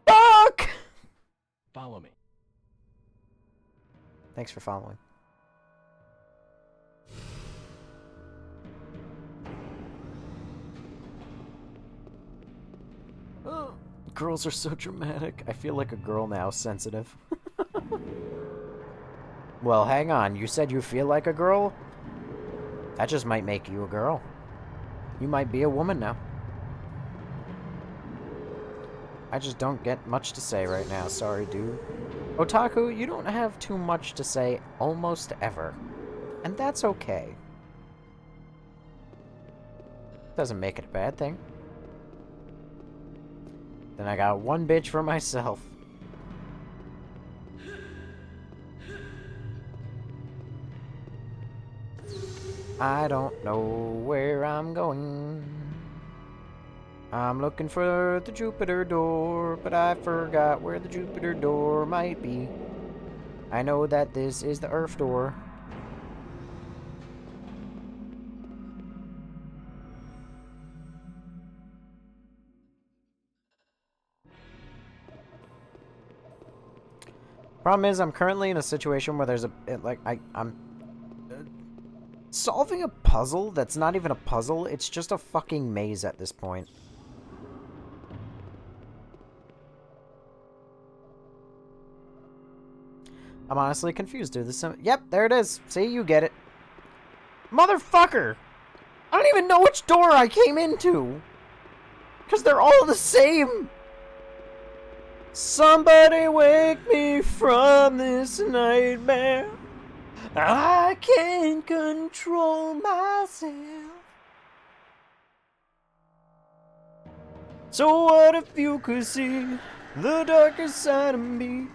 Fuck! Follow me. Thanks for following. Oh, girls are so dramatic. I feel like a girl now, sensitive. Well, hang on. You said you feel like a girl? That just might make you a girl. You might be a woman now. I just don't get much to say right now. Sorry, dude. Otaku, you don't have too much to say almost ever. And that's okay. Doesn't make it a bad thing. Then I got one bitch for myself. I don't know where I'm going. I'm looking for the Jupiter door, but I forgot where the Jupiter door might be. I know that this is the Earth door. Problem is, I'm currently in a situation where there's I'm solving a puzzle that's not even a puzzle. It's just a fucking maze at this point. I'm honestly confused, dude. Yep, there it is. See, you get it. Motherfucker! I don't even know which door I came into! Because they're all the same! Somebody wake me from this nightmare. I can't control myself. So what if you could see the darker side of me?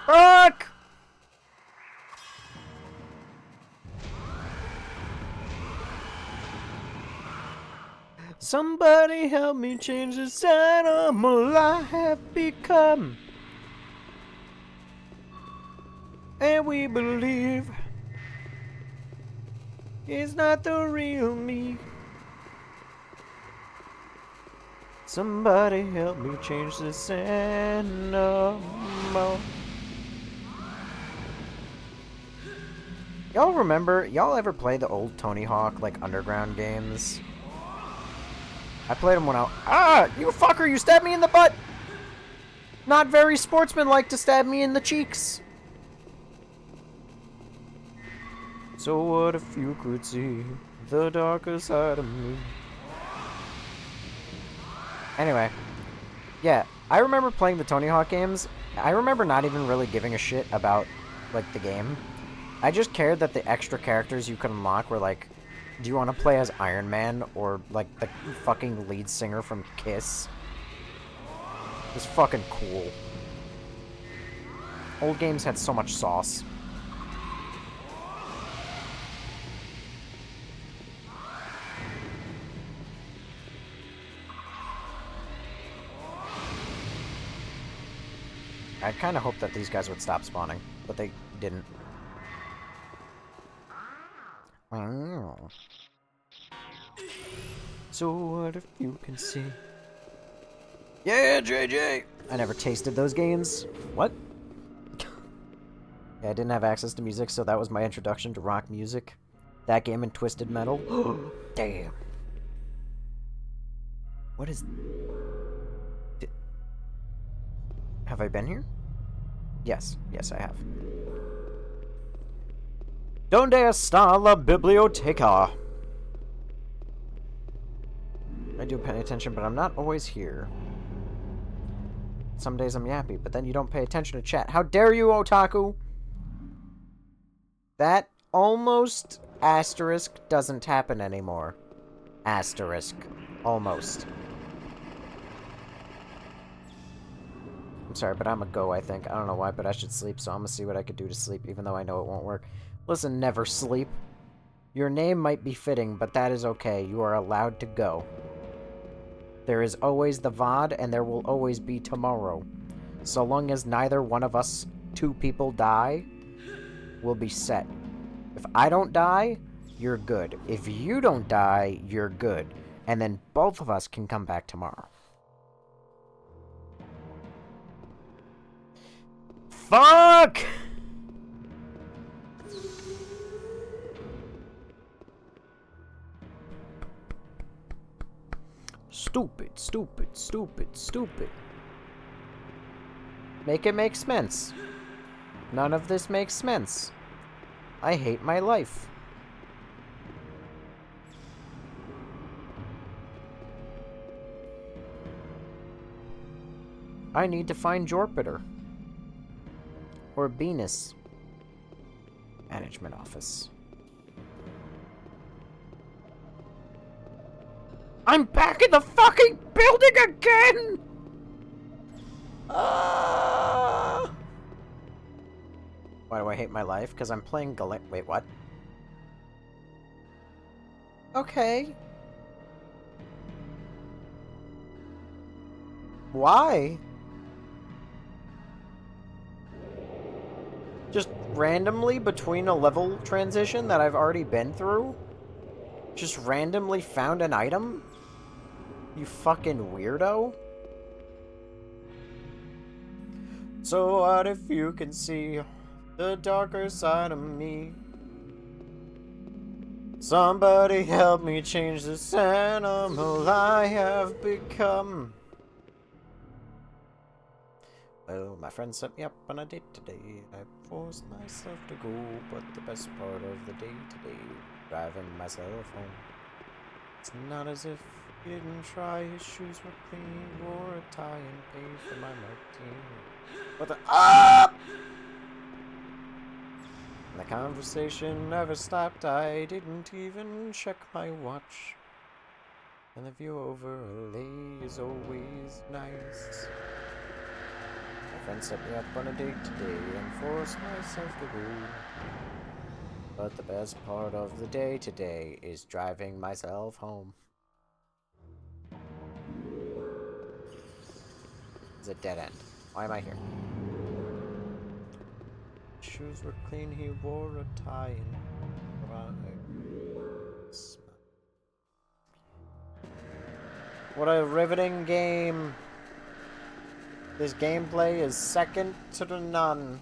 Fuck! Somebody help me change this animal I have become. And we believe it's not the real me. Somebody help me change this animal. Y'all remember, y'all ever play the old Tony Hawk, like, underground games? I played them when you fucker, you stabbed me in the butt! Not very sportsmanlike to stab me in the cheeks. So what if you could see the darker side of me? Anyway. Yeah, I remember playing the Tony Hawk games. I remember not even really giving a shit about, like, the game. I just cared that the extra characters you could unlock were like, do you want to play as Iron Man or like the fucking lead singer from Kiss? It was fucking cool. Old games had so much sauce. I kind of hoped that these guys would stop spawning, but they didn't. So what if you can see? Yeah, JJ! I never tasted those games. What? Yeah, I didn't have access to music, so that was my introduction to rock music. That game and Twisted Metal. Damn. What is... Have I been here? Yes. Yes, I have. Donde está la biblioteca? I do pay attention, but I'm not always here. Some days I'm yappy, but then you don't pay attention to chat. How dare you, otaku? That almost asterisk doesn't happen anymore. Asterisk. Almost. I'm sorry, but I'm a go, I think. I don't know why, but I should sleep, so I'm gonna see what I could do to sleep, even though I know it won't work. Listen, never sleep. Your name might be fitting, but that is okay. You are allowed to go. There is always the VOD, and there will always be tomorrow. So long as neither one of us two people die, we'll be set. If I don't die, you're good. If you don't die, you're good. And then both of us can come back tomorrow. Fuck! Stupid, stupid, stupid, stupid. Make it make sense. None of this makes sense. I hate my life. I need to find Jupiter. Or Venus. Management office. I'm back in the fucking building again! Why do I hate my life? Because I'm playing Wait, what? Okay. Why? Just randomly between a level transition that I've already been through? Just randomly found an item? You fucking weirdo? So what if you can see the darker side of me? Somebody help me change this animal I have become. Well, my friend set me up on a date today. I forced myself to go, but the best part of the day today, driving myself home. It's not as if he didn't try, his shoes were clean, wore a tie and paid for my martini. But the And the conversation never stopped, I didn't even check my watch. And the view over a lake is always nice. My friend set me up on a date today and forced myself to go. But the best part of the day today is driving myself home. It's a dead end. Why am I here? Shoes were clean, he wore a tie and what a riveting game. This gameplay is second to none.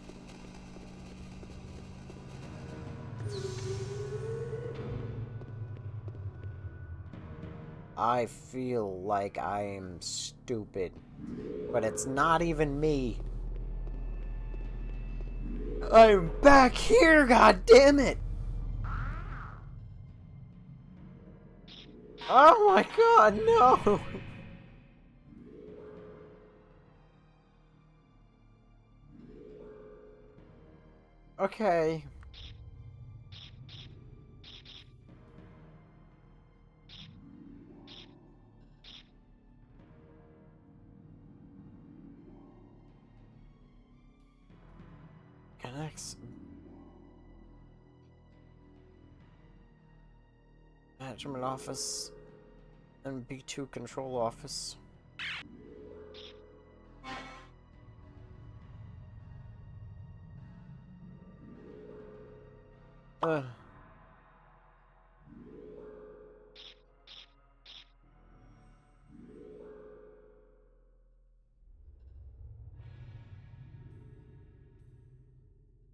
I feel like I am stupid, but it's not even me. I'm back here, god damn it! Oh my god, no! Okay. Connects. Management office and B2 control office.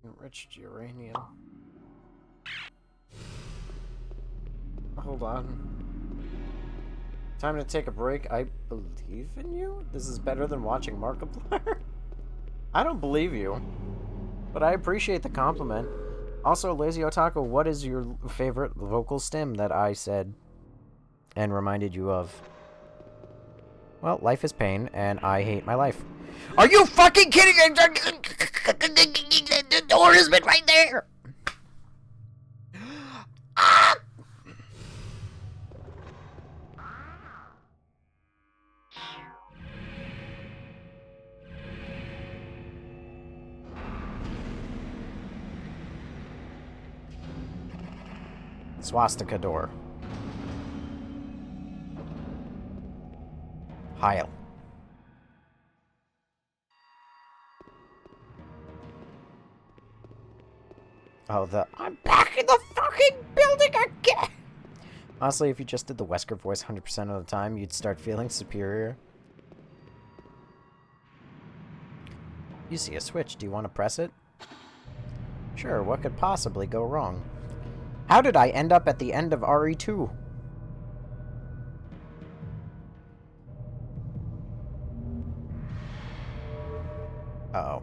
Enriched uranium. Hold on. Time to take a break. I believe in you? This is better than watching Markiplier? I don't believe you. But I appreciate the compliment. Also, Lazy Otaku, what is your favorite vocal stem that I said and reminded you of? Well, life is pain, and I hate my life. Are you fucking kidding? The door has been right there! Ah! Swastika door. Heil. Oh, I'm back in the fucking building again! Honestly, if you just did the Wesker voice 100% of the time, you'd start feeling superior. You see a switch. Do you want to press it? Sure, what could possibly go wrong? How did I end up at the end of RE2? Uh-oh.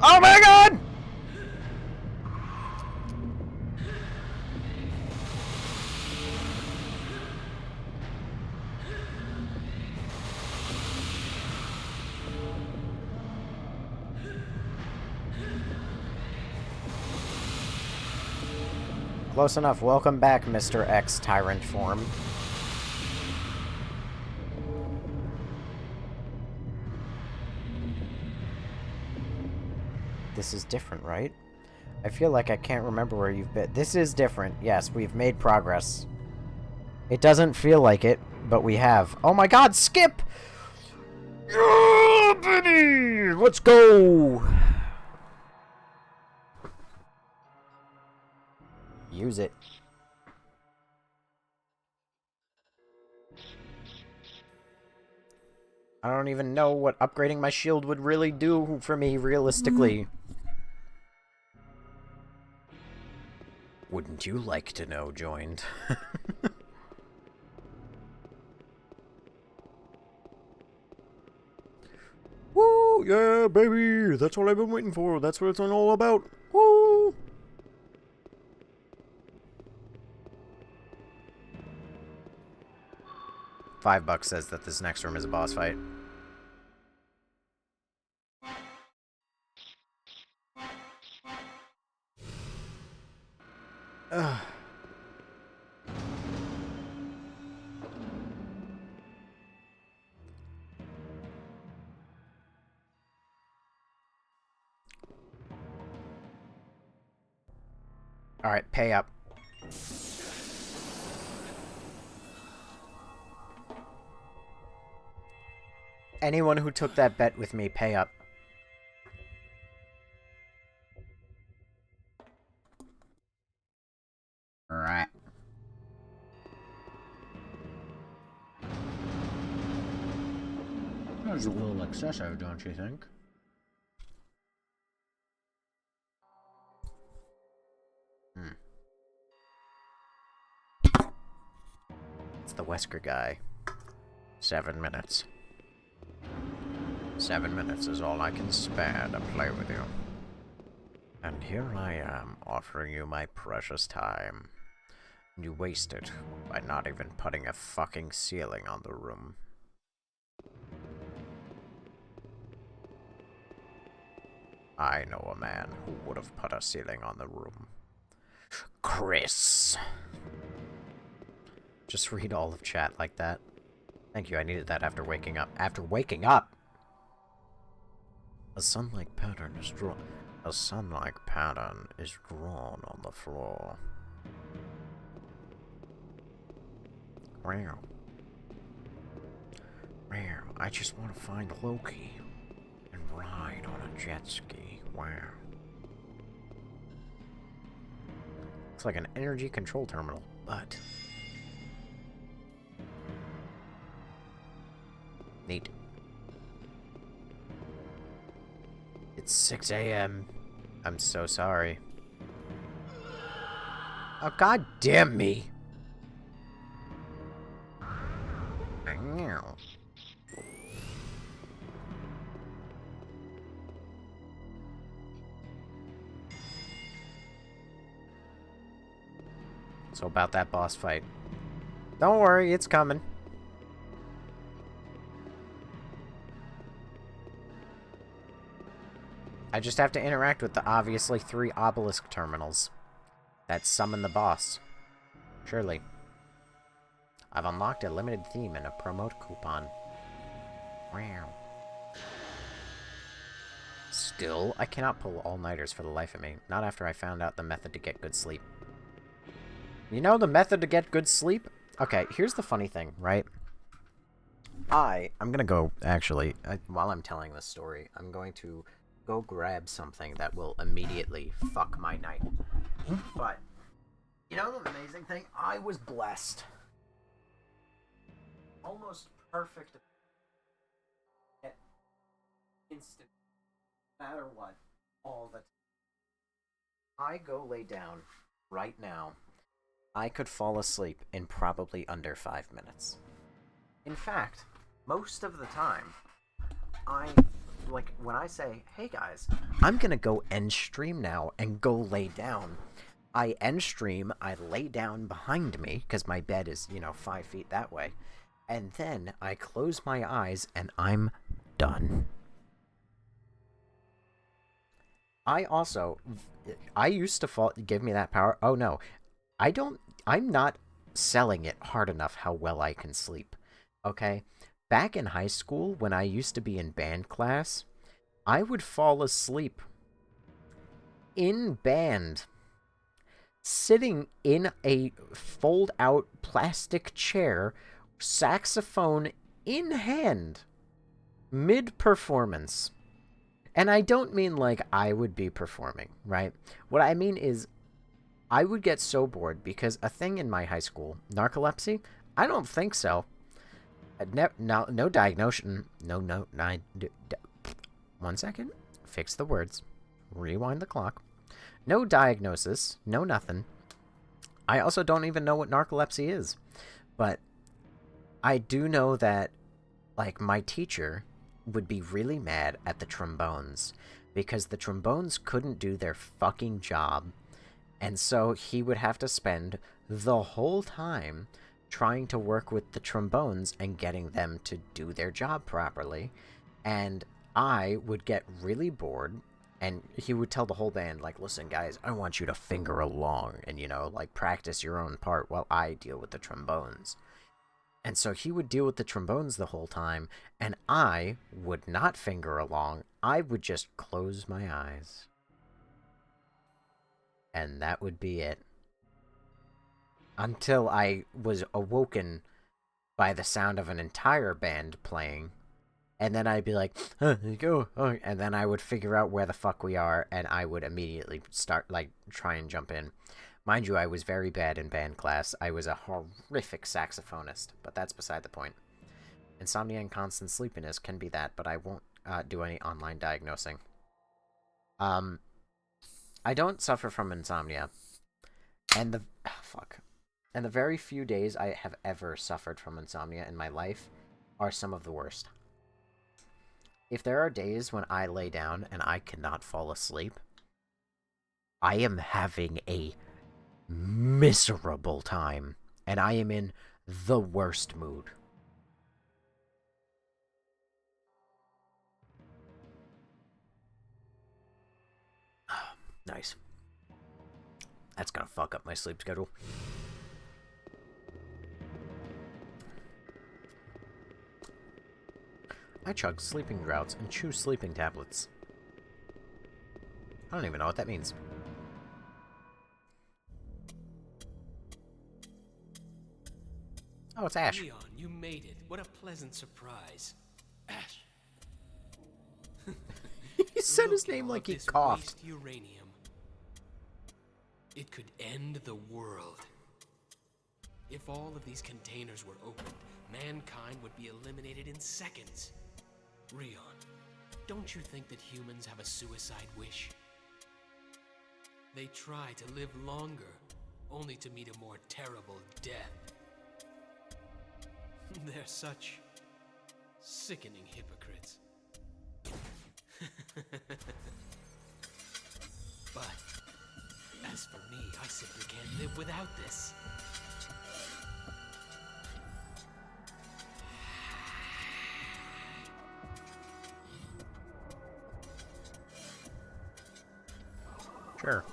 Oh my god! Close enough. Welcome back, Mr. X Tyrant form. This is different, right? I feel like I can't remember where you've been. This is different. Yes, we've made progress. It doesn't feel like it, but we have. Oh my god, Skip! Yeah, Benny! Let's go! Use it. I don't even know what upgrading my shield would really do for me, realistically. Wouldn't you like to know, joined? Woo! Yeah, baby! That's what I've been waiting for. That's what it's all about. Woo! $5 says that this next room is a boss fight. Ugh. Alright, pay up. Anyone who took that bet with me, pay up. Alright. That was a little excessive, don't you think? It's the Wesker guy. 7 minutes. 7 minutes is all I can spare to play with you. And here I am, offering you my precious time. You waste it by not even putting a fucking ceiling on the room. I know a man who would have put a ceiling on the room. Chris! Just read all of chat like that. Thank you, I needed that after waking up. After waking up! A sun-like pattern is drawn. A sun-like pattern is drawn on the floor. Wow. Wow, I just want to find Loki and ride on a jet ski. Wow. Looks like an energy control terminal, but... neat. It's 6 a.m. I'm so sorry. Oh, god damn me! So about that boss fight. Don't worry, it's coming. I just have to interact with the obviously 3 obelisk terminals that summon the boss. Surely. I've unlocked a limited theme and a promote coupon. Wow. Still, I cannot pull all-nighters for the life of me. Not after I found out the method to get good sleep. You know the method to get good sleep? Okay, here's the funny thing, right? I'm gonna go, actually, while I'm telling this story, I'm going to go grab something that will immediately fuck my night. But, you know the amazing thing? I was blessed. Almost perfect. Instant. No matter what. All the time. I go lay down right now. I could fall asleep in probably under 5 minutes. In fact, most of the time, like, when I say, hey guys, I'm gonna go end stream now and go lay down, I end stream, I lay down behind me, because my bed is, 5 feet that way, and then I close my eyes and I'm done. I used to give me that power. Oh no, I'm not selling it hard enough how well I can sleep, okay? Back in high school, when I used to be in band class, I would fall asleep in band, sitting in a fold-out plastic chair, saxophone in hand, mid-performance. And I don't mean like I would be performing, right? What I mean is I would get so bored because a thing in my high school, narcolepsy, I don't think so. No diagnosis. No. 1 second. Fix the words. Rewind the clock. No diagnosis. No nothing. I also don't even know what narcolepsy is. But I do know that, like, my teacher would be really mad at the trombones because the trombones couldn't do their fucking job. And so he would have to spend the whole time trying to work with the trombones and getting them to do their job properly. And I would get really bored, and he would tell the whole band, like, listen, guys, I want you to finger along and, like, practice your own part while I deal with the trombones. And so he would deal with the trombones the whole time, and I would not finger along. I would just close my eyes. And that would be it. Until I was awoken by the sound of an entire band playing. And then I'd be like, go. And then I would figure out where the fuck we are, and I would immediately start, like, try and jump in. Mind you, I was very bad in band class. I was a horrific saxophonist, but that's beside the point. Insomnia and constant sleepiness can be that, but I won't do any online diagnosing. I don't suffer from insomnia. And the very few days I have ever suffered from insomnia in my life are some of the worst. If there are days when I lay down and I cannot fall asleep, I am having a miserable time, and I am in the worst mood. Nice. That's gonna fuck up my sleep schedule. I chug sleeping draughts and chew sleeping tablets. I don't even know what that means. Oh, it's Ash. Leon, you made it. What a pleasant surprise. Ash. He said his name like he coughed. Uranium. It could end the world. If all of these containers were opened, mankind would be eliminated in seconds. Rion, don't you think that humans have a suicide wish? They try to live longer, only to meet a more terrible death. They're such sickening hypocrites. But as for me, I simply can't live without this. Sure.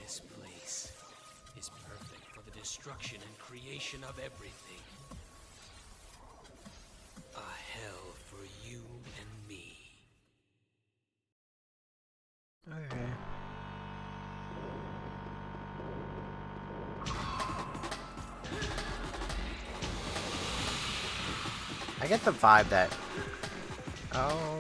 This place is perfect for the destruction and creation of everything. A hell for you and me. Okay. I get the vibe that... Oh...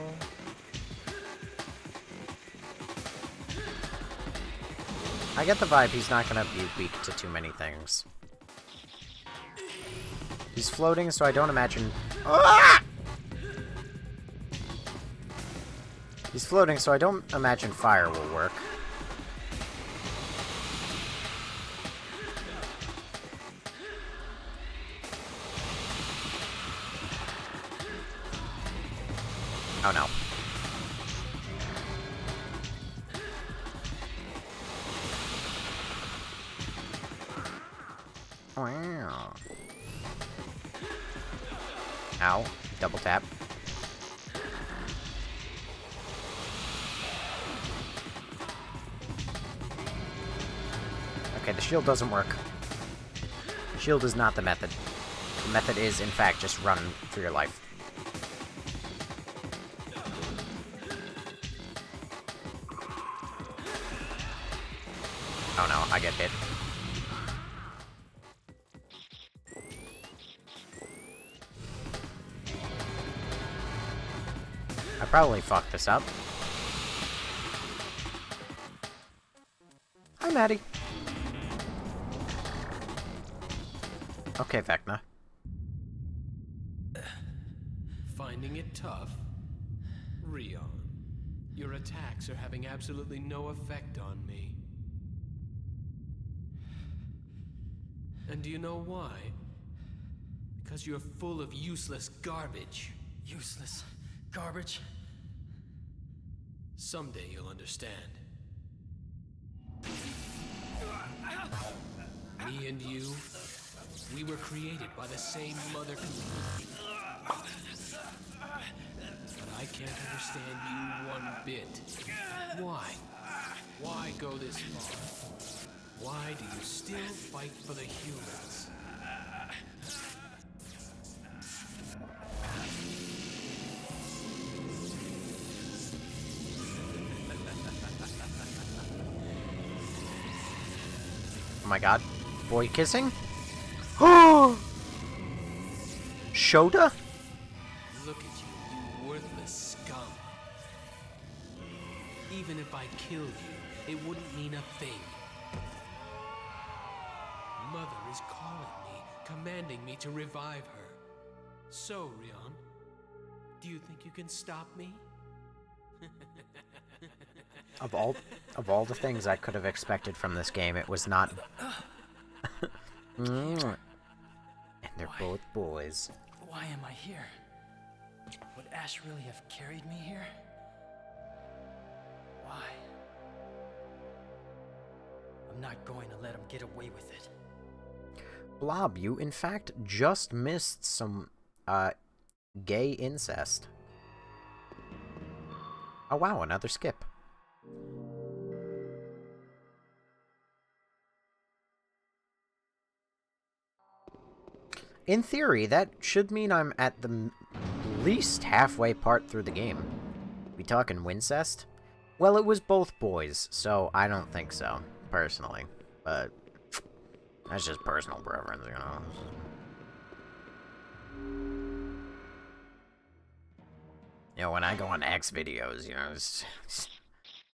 I get the vibe he's not gonna be weak to too many things. He's floating, so I don't imagine... Ah! He's floating, so I don't imagine fire will work. Oh no. Wow. Ow. Double tap. Okay, the shield doesn't work. Shield is not the method. The method is, in fact, just run for your life. Oh no, I get hit. I probably fucked this up. Hi, Maddie. Okay, Vecna. Finding it tough? Rion, your attacks are having absolutely no effect on me. And do you know why? Because you're full of useless garbage. Useless garbage. Someday you'll understand. Me and you, we were created by the same mother. But I can't understand you one bit. Why? Why go this far? Why do you still fight for the humans? Oh my god. Boy kissing? Oh! Shota? Look at you, you worthless scum. Even if I killed you, it wouldn't mean a thing. Mother is calling me, commanding me to revive her. So, Rion, do you think you can stop me? Of all the things I could have expected from this game, it was not. And they're both boys. Why am I here? Would Ash really have carried me here? Why? I'm not going to let him get away with it. Blob, you in fact just missed some gay incest. Oh wow, another skip. In theory, that should mean I'm at the least halfway part through the game. We talking Wincest? Well, it was both boys, so I don't think so, personally. But that's just personal preference, you know. You know, when I go on X videos, you know,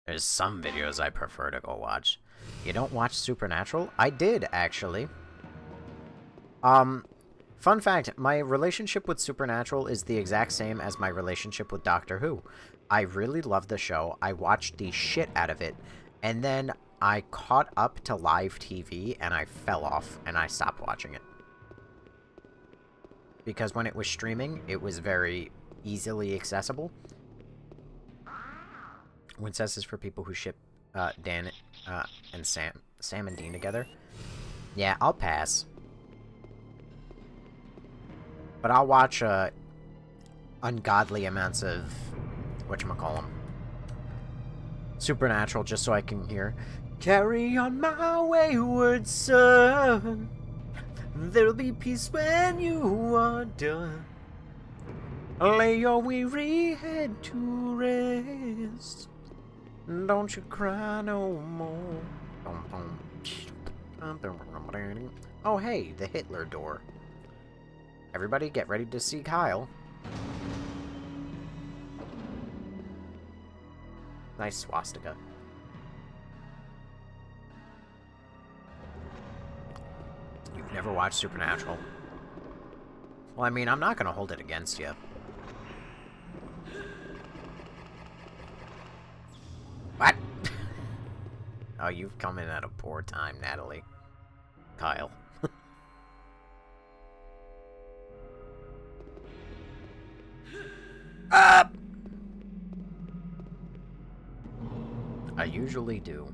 there's some videos I prefer to go watch. You don't watch Supernatural? I did, actually. Fun fact, my relationship with Supernatural is the exact same as my relationship with Doctor Who. I really love the show, I watched the shit out of it, and then I caught up to live TV, and I fell off, and I stopped watching it. Because when it was streaming, it was very easily accessible. Wincest is for people who ship Dan and Sam and Dean together. Yeah, I'll pass. But I'll watch ungodly amounts of whatchamacallem, Supernatural, just so I can hear, "Carry on my wayward son, there'll be peace when you are done. Lay your weary head to rest. Don't you cry no more." Oh hey, the Hitler door. Everybody get ready to see Kyle. Nice swastika. You've never watched Supernatural? Well, I mean, I'm not gonna hold it against you. What? Oh, you've come in at a poor time, Natalie. Kyle. Up! I usually do.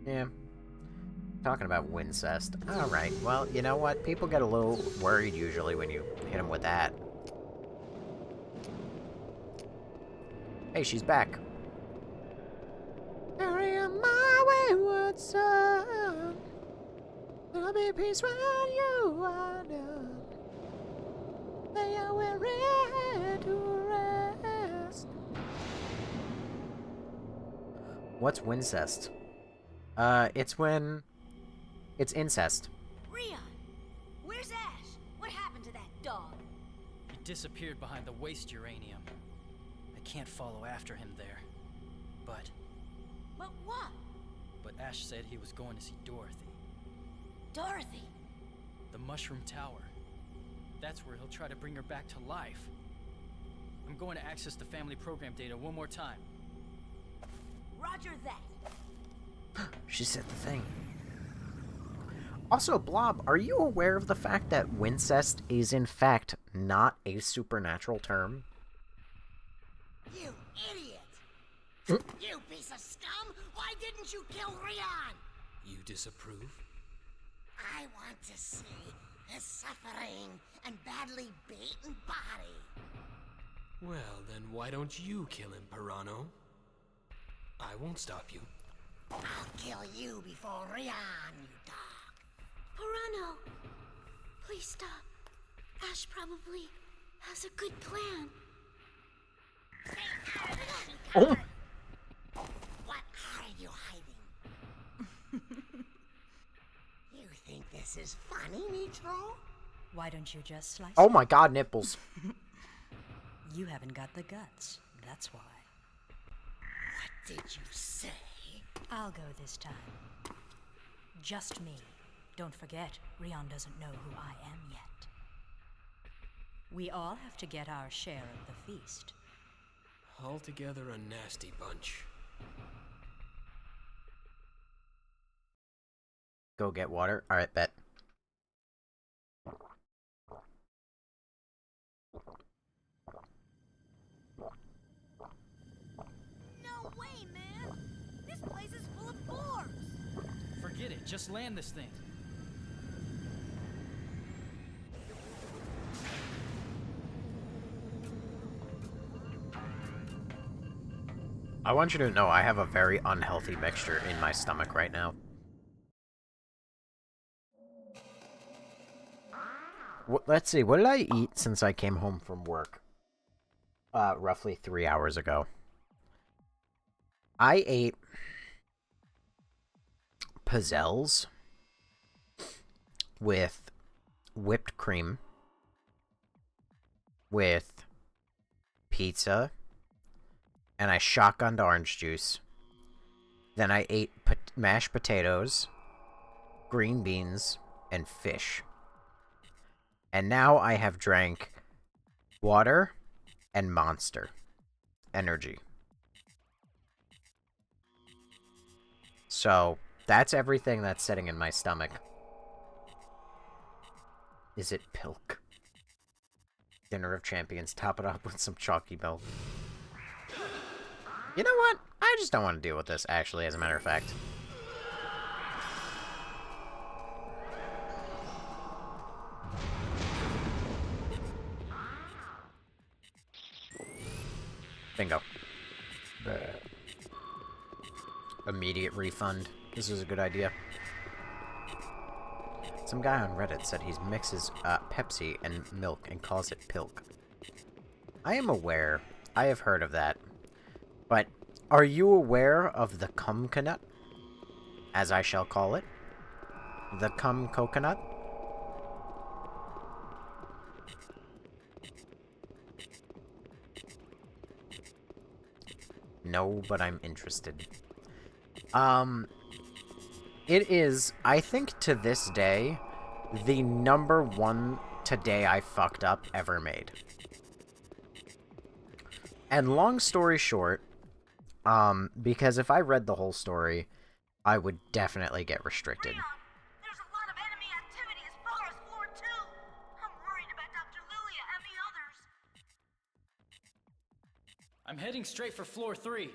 Yeah. Talking about Wincest. Alright, well, you know what? People get a little worried usually when you hit them with that. Hey, she's back. Carry on my wayward son. There'll be peace when you are done. Lay your weary head to rest. What's Wincest? It's when... It's incest. Rion, where's Ash? What happened to that dog? He disappeared behind the waste uranium. I can't follow after him there. But But what? but Ash said he was going to see Dorothy. Dorothy! The Mushroom Tower. That's where he'll try to bring her back to life. I'm going to access the family program data one more time. Roger that. She said the thing. Also, Blob, are you aware of the fact that Wincest is in fact not a supernatural term? You idiot! You piece of scum! Why didn't you kill Rion? You disapprove? I want to see his suffering and badly beaten body. Well, then why don't you kill him, Pirano? I won't stop you. I'll kill you before Rion, you dog. Pirano, please stop. Ash probably has a good plan. Oh! What are you hiding? You think this is funny, Nitro? Why don't you just slice Oh it? my god, nipples. You haven't got the guts. That's why. What did you say? I'll go this time. Just me. Don't forget, Rion doesn't know who I am yet. We all have to get our share of the feast. Altogether a nasty bunch. Go get water? Alright, bet. No way, man! This place is full of boars! Forget it, just land this thing. I want you to know I have a very unhealthy mixture in my stomach right now. Let's see, what did I eat since I came home from work? Roughly 3 hours ago. I ate pizzelles with whipped cream, with pizza, and I shotgunned orange juice. Then I ate mashed potatoes, green beans, and fish. And now I have drank water and Monster Energy. So, that's everything that's sitting in my stomach. Is it pilk? Dinner of Champions. Top it up with some chalky milk. You know what? I just don't want to deal with this, actually, as a matter of fact. Bingo. Immediate refund. This is a good idea. Some guy on Reddit said he mixes Pepsi and milk and calls it pilk. I am aware. I have heard of that. But are you aware of the cum coconut? As I shall call it. The cum coconut? No, but I'm interested. It is, I think to this day, the #1 Today I Fucked Up ever made. And long story short, because if I read the whole story, I would definitely get restricted. Rion, there's a lot of enemy activity as far as floor 2. I'm worried about Dr. Lilia and the others. I'm heading straight for floor 3.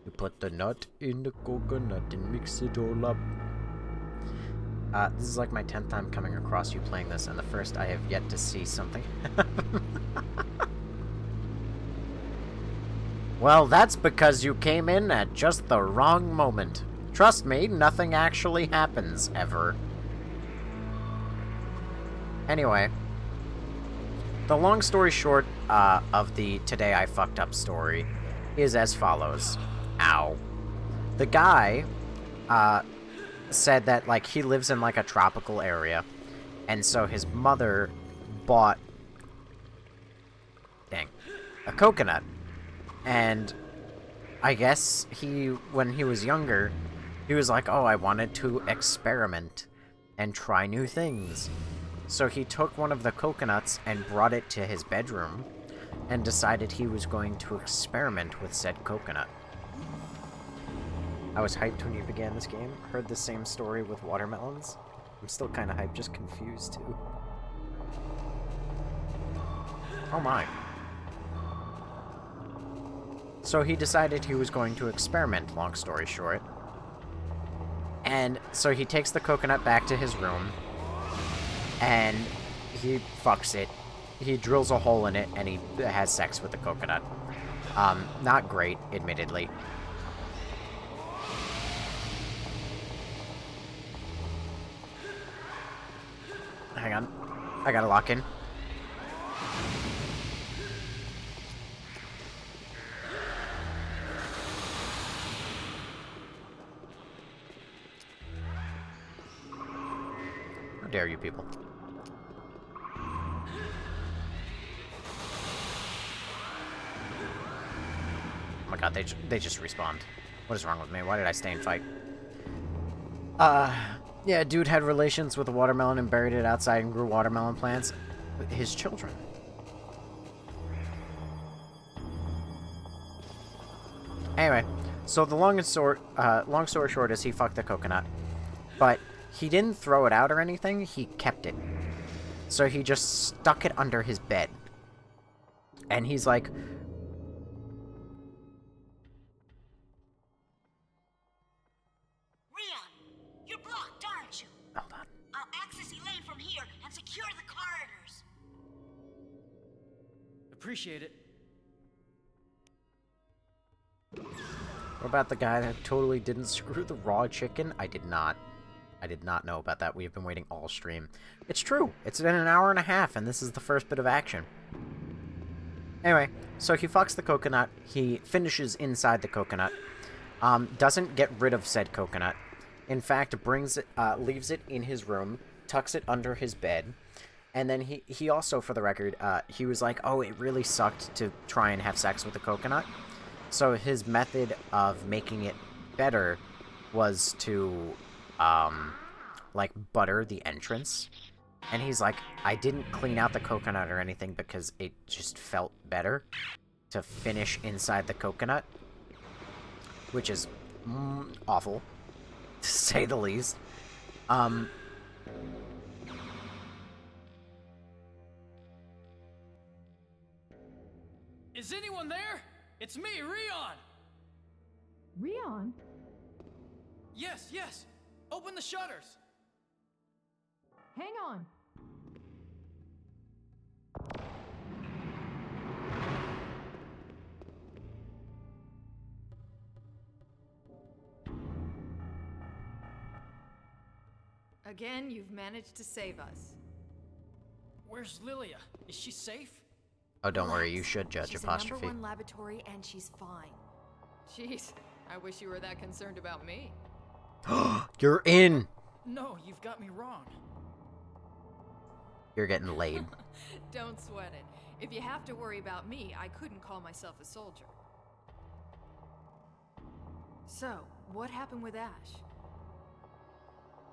You put the nut in the coconut and mix it all up. This is like my 10th time coming across you playing this, and the first I have yet to see something. Well, that's because you came in at just the wrong moment. Trust me, nothing actually happens, ever. Anyway. The long story short of the Today I Fucked Up story is as follows. Ow. The guy said that, like, he lives in, like, a tropical area, and so his mother bought, a coconut, and I guess when he was younger, he was like, oh, I wanted to experiment and try new things. So he took one of the coconuts and brought it to his bedroom and decided he was going to experiment with said coconut. I was hyped when you began this game. Heard the same story with watermelons. I'm still kind of hyped, just confused too. Oh my. So he decided he was going to experiment, long story short. And so he takes the coconut back to his room, and he fucks it. He drills a hole in it, and he has sex with the coconut. Not great, admittedly. Hang on. I gotta lock in. How dare you people? Oh my god, they just respawned. What is wrong with me? Why did I stay and fight? Yeah, dude had relations with a watermelon and buried it outside and grew watermelon plants. His children. Anyway, so the long story short is he fucked the coconut. But he didn't throw it out or anything, he kept it. So he just stuck it under his bed. And he's like... Rion, you're blocked, aren't you? Hold on. I'll access Elaine from here and secure the corridors. Appreciate it. What about the guy that totally didn't screw the raw chicken? I did not. I did not know about that. We have been waiting all stream. It's true. It's been an hour and a half, and this is the first bit of action. Anyway, so he fucks the coconut. He finishes inside the coconut. Doesn't get rid of said coconut. In fact, brings it, leaves it in his room, tucks it under his bed, and then he also, for the record, he was like, oh, it really sucked to try and have sex with the coconut. So his method of making it better was to, like, butter the entrance. And he's like, I didn't clean out the coconut or anything because it just felt better to finish inside the coconut. Which is awful, to say the least. Is anyone there? It's me, Rion! Rion? Yes, yes! Open the shutters! Hang on. Again, you've managed to save us. Where's Lilia? Is she safe? Oh, don't worry, you should judge She's apostrophe. a #1 laboratory and she's fine. Jeez, I wish you were that concerned about me. You're in! No, you've got me wrong. You're getting laid. Don't sweat it. If you have to worry about me, I couldn't call myself a soldier. So, what happened with Ash?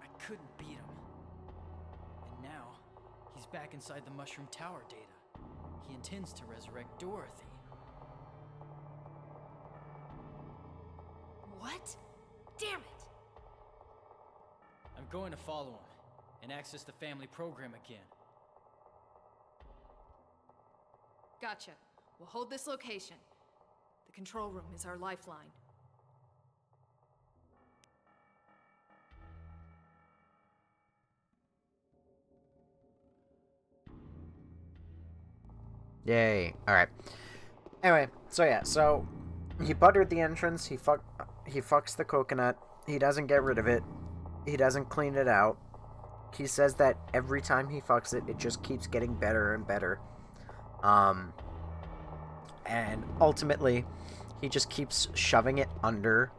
I couldn't beat him. And now, he's back inside the Mushroom Tower data. He intends to resurrect Dorothy. What? Damn it! I'm going to follow him and access the family program again. Gotcha. We'll hold this location. The control room is our lifeline. Yay. Alright. Anyway, so yeah, so he buttered the entrance, he fucks the coconut, he doesn't get rid of it, he doesn't clean it out. He says that every time he fucks it, it just keeps getting better and better. And ultimately, he just keeps shoving it under,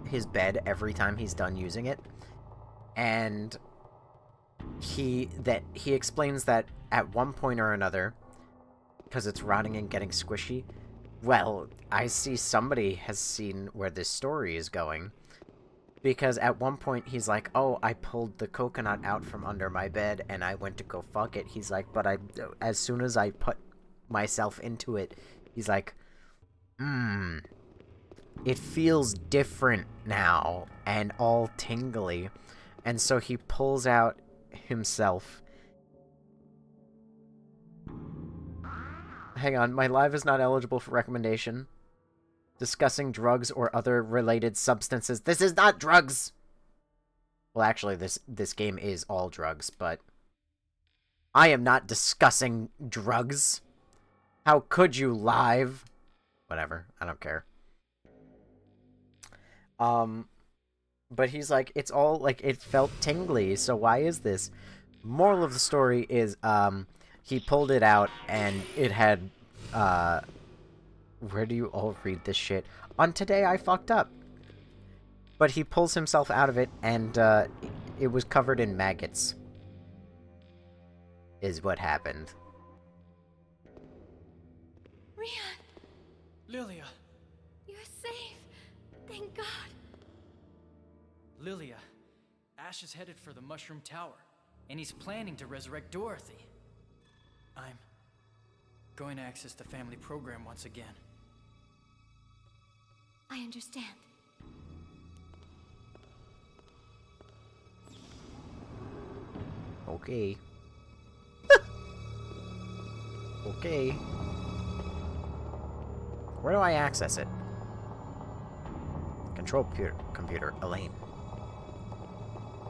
his bed every time he's done using it. And he explains that at one point or another, because it's rotting and getting squishy, Well, I see somebody has seen where this story is going. Because at one point he's like, oh, I pulled the coconut out from under my bed and I went to go fuck it. He's like, but as soon as I put myself into it, he's like, it feels different now and all tingly. And so he pulls out himself. Hang on, my live is not eligible for recommendation. Discussing drugs or other related substances. This is not drugs! Well, actually, this game is all drugs, but I am not discussing drugs. How could you, live? Whatever, I don't care. But he's like, it's all, like, it felt tingly, so why is this? Moral of the story is, he pulled it out, and it had, where do you all read this shit? On Today I Fucked Up. But he pulls himself out of it, and, it was covered in maggots. Is what happened. Rian, Lilia! you're safe. Thank God. Lilia, Ash is headed for the Mushroom Tower, and he's planning to resurrect Dorothy. I'm going to access the family program once again. I understand. Okay. Okay. Where do I access it? Control computer, Elaine.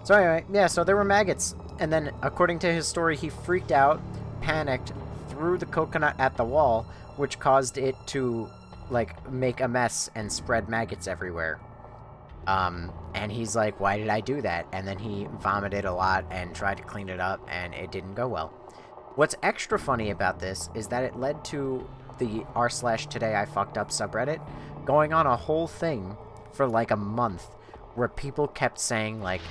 So anyway, yeah, so there were maggots. And then, according to his story, he freaked out, panicked, threw the coconut at the wall, which caused it to, like, make a mess and spread maggots everywhere. And he's like, why did I do that? And then he vomited a lot and tried to clean it up, and it didn't go well. What's extra funny about this is that it led to the r/Today I Fucked Up subreddit going on a whole thing for like a month where people kept saying, like,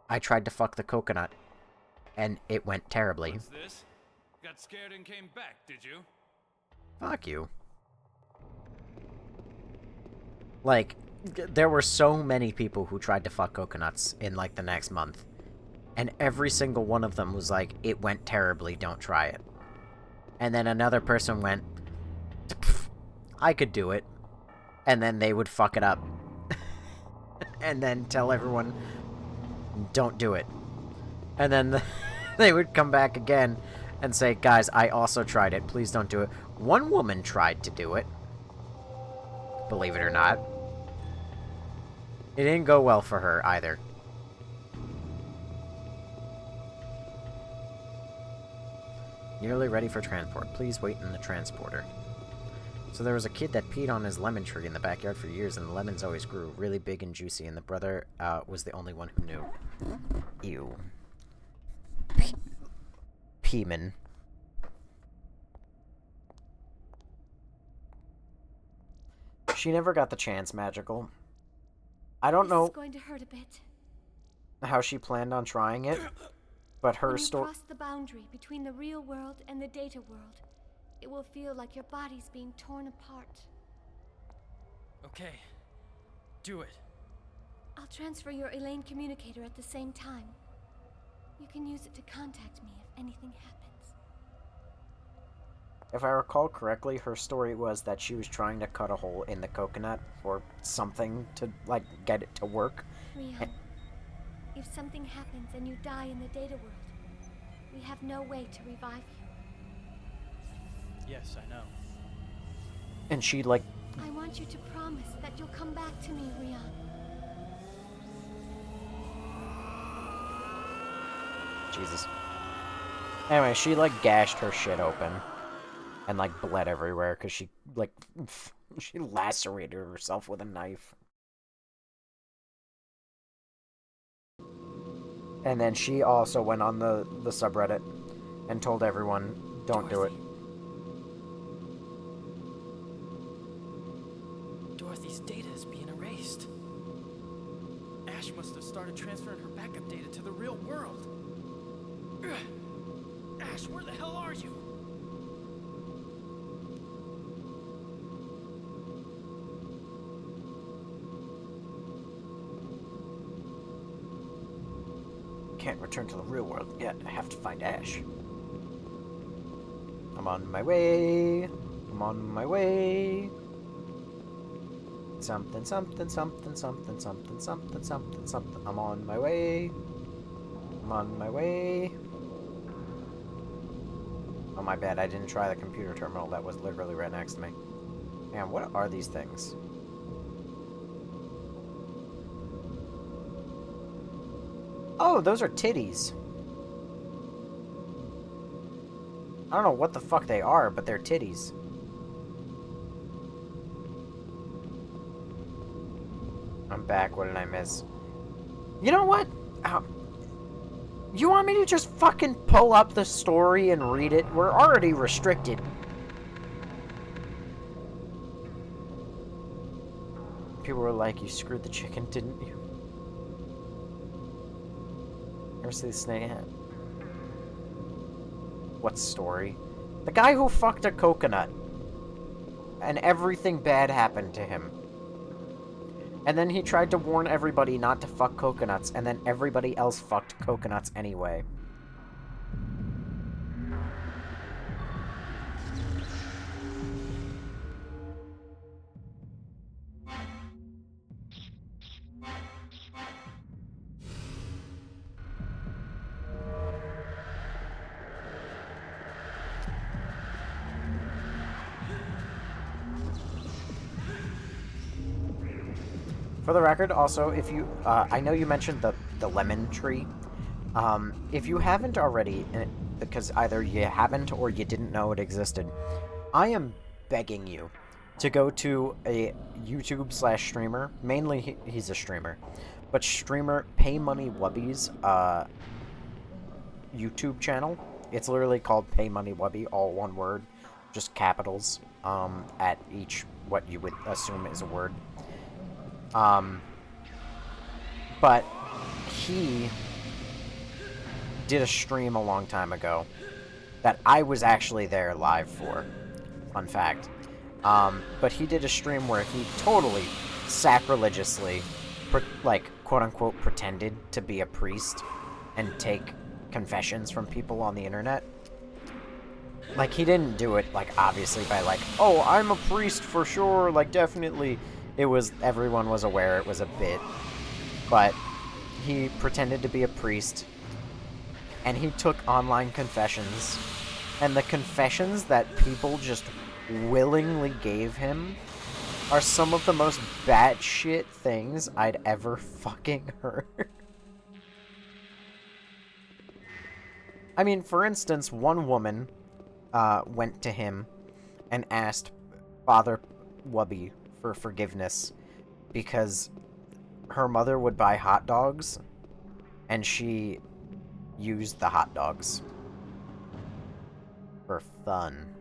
I tried to fuck the coconut, and it went terribly. What's this? Got scared and came back, did you? Fuck you. Like, there were so many people who tried to fuck coconuts in, like, the next month. And every single one of them was like, it went terribly, don't try it. And then another person went, I could do it. And then they would fuck it up. And then tell everyone, don't do it. And then they would come back again and say, guys, I also tried it, please don't do it. One woman tried to do it. Believe it or not. It didn't go well for her either. Nearly ready for transport. Please wait in the transporter. So there was a kid that peed on his lemon tree in the backyard for years, and the lemons always grew really big and juicy, and the brother was the only one who knew. Ew. Peeman. She never got the chance, Magical. I don't know This is going to hurt a bit. how she planned on trying it, but her When you story... cross the boundary between the real world and the data world, it will feel like your body's being torn apart. Okay, do it. I'll transfer your Elaine communicator at the same time. You can use it to contact me if anything happens. If I recall correctly, her story was that she was trying to cut a hole in the coconut or something to, like, get it to work. Rian, if something happens and you die in the data world, we have no way to revive you. Yes, I know. And she, like... I want you to promise that you'll come back to me, Rian. Jesus. Anyway, she, like, gashed her shit open. And, like, bled everywhere, because she, like, she lacerated herself with a knife. And then she also went on the subreddit and told everyone, don't do it. Dorothy's data is being erased. Ash must have started transferring her backup data to the real world. Ugh. Ash, where the hell are you? can't return to the real world yet. I have to find Ash. I'm on my way. I'm on my way. Something, something, something, something, something, something, something, something. I'm on my way. I'm on my way. Oh, my bad. I didn't try the computer terminal that was literally right next to me. Man, what are these things? Oh, those are titties. I don't know what the fuck they are, but they're titties. I'm back. What did I miss? You know what? You want me to just fucking pull up the story and read it? We're already restricted. People were like, you screwed the chicken, didn't you? Ever see the snake hat? What story? The guy who fucked a coconut. And everything bad happened to him. And then he tried to warn everybody not to fuck coconuts, and then everybody else fucked coconuts anyway. For the record, also, if you, I know you mentioned the lemon tree. If you haven't already, because either you haven't or you didn't know it existed, I am begging you to go to a YouTube/streamer. Mainly, he's a streamer, but streamer Pay Money Wubby's YouTube channel. It's literally called Pay Money Wubby, all one word, just capitals at each what you would assume is a word. But he did a stream a long time ago that I was actually there live for. Fun fact. But he did a stream where he totally sacrilegiously, like, quote-unquote, pretended to be a priest and take confessions from people on the internet. Like, he didn't do it, like, obviously by, like, oh, I'm a priest for sure, like, definitely. It was, everyone was aware it was a bit. But he pretended to be a priest, and he took online confessions, and the confessions that people just willingly gave him are some of the most batshit things I'd ever fucking heard. I mean, for instance, one woman went to him and asked Father Wubby for forgiveness because her mother would buy hot dogs and she used the hot dogs for fun.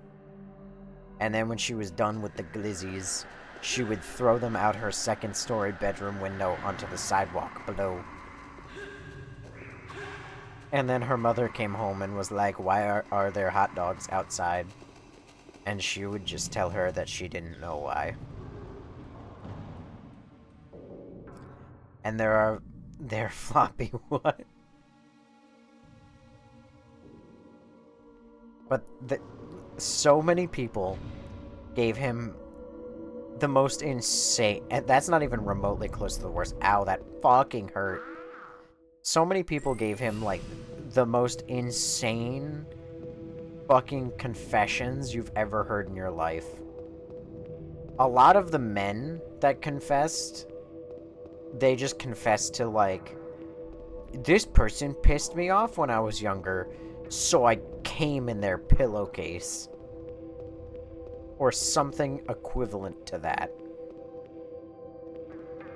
And then when she was done with the glizzies, she would throw them out her second-story bedroom window onto the sidewalk below. And then her mother came home and was like, why are there hot dogs outside? And she would just tell her that she didn't know why. And they're floppy what? But so many people gave him the most insane, and that's not even remotely close to the worst. Ow, that fucking hurt. So many people gave him, like, the most insane fucking confessions you've ever heard in your life. A lot of the men that confessed, they just confessed to, like, this person pissed me off when I was younger, so I came in their pillowcase. Or something equivalent to that.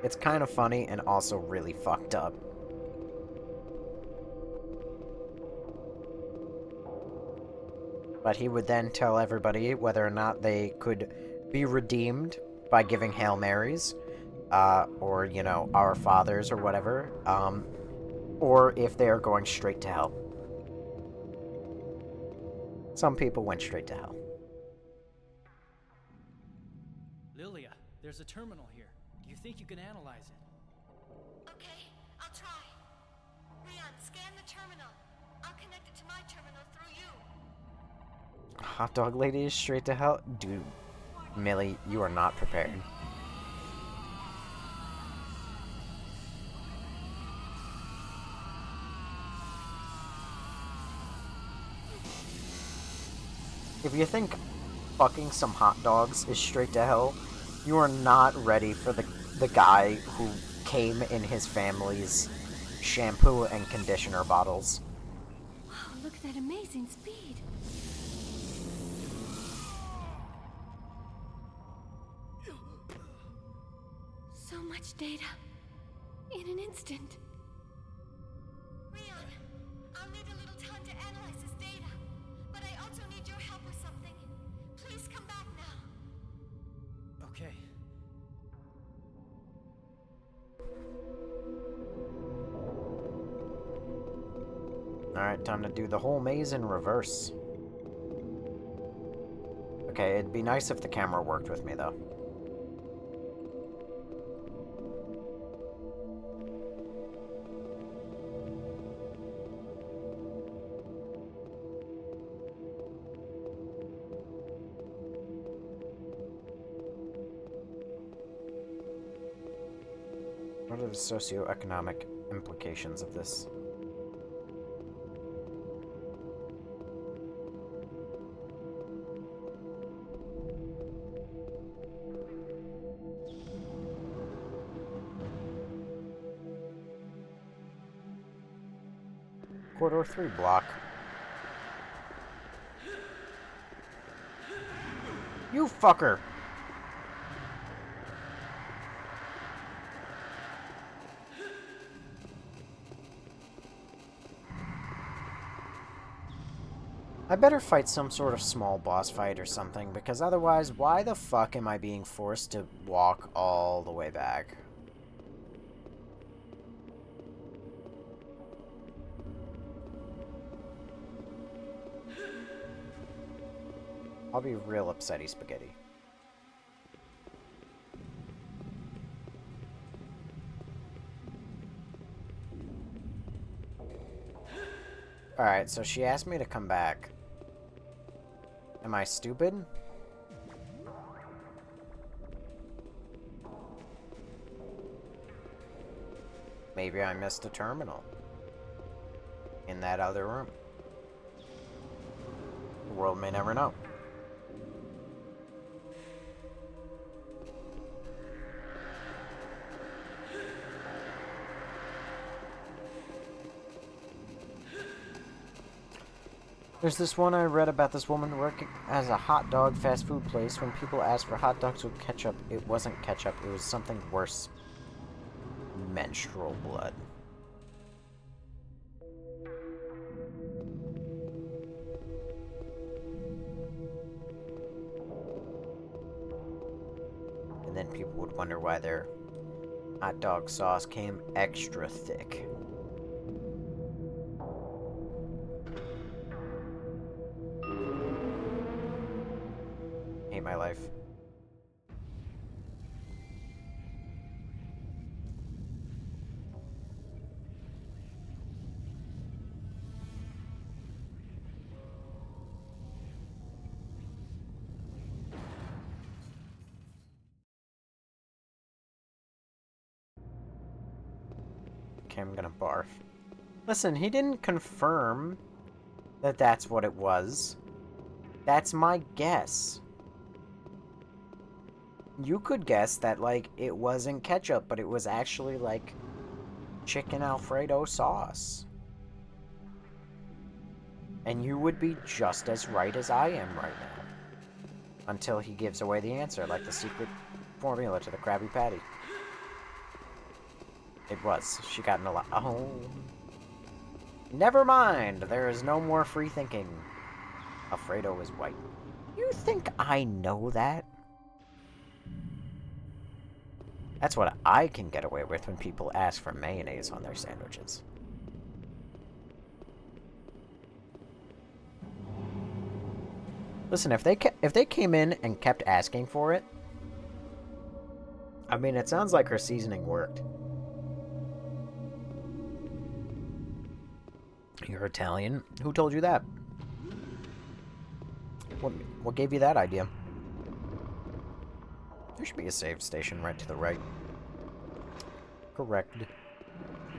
It's kind of funny and also really fucked up. But he would then tell everybody whether or not they could be redeemed by giving Hail Marys, or, you know, Our Fathers or whatever, or if they are going straight to hell. Some people went straight to hell. Lilia, there's a terminal here. Do you think you can analyze it? Okay, I'll try. Rion, scan the Hot dog lady is straight to hell? Dude, Millie, you are not prepared. If you think fucking some hot dogs is straight to hell, you are not ready for the guy who came in his family's shampoo and conditioner bottles. Wow, look at that amazing speed. So much data. In an instant. Rion, I'll need a little time to analyze this data. But I also need your help with something. Please come back now. Okay. Alright, time to do the whole maze in reverse. Okay, it'd be nice if the camera worked with me, though. What are the socioeconomic implications of this? Corridor 3 block. You fucker! I better fight some sort of small boss fight or something, because otherwise, why the fuck am I being forced to walk all the way back? I'll be real upsetty spaghetti. Alright, so she asked me to come back. Am I stupid? Maybe I missed a terminal. In that other room. The world may never know. There's this one I read about this woman working as a hot dog fast food place. When people asked for hot dogs with ketchup, it wasn't ketchup, it was something worse. Menstrual blood. And then people would wonder why their hot dog sauce came extra thick. Hate my life. Okay, I'm gonna barf. Listen, he didn't confirm that that's what it was. That's my guess. You could guess that, like, it wasn't ketchup, but it was actually, like, chicken Alfredo sauce. And you would be just as right as I am right now. Until he gives away the answer, like the secret formula to the Krabby Patty. It was. She got in a lot. Oh. Never mind. There is no more free thinking. Alfredo is white. You think I know that? That's what I can get away with when people ask for mayonnaise on their sandwiches. Listen, if they came in and kept asking for it, I mean, it sounds like her seasoning worked. You're Italian? Who told you that? What gave you that idea? There should be a save station right to the right. Correct.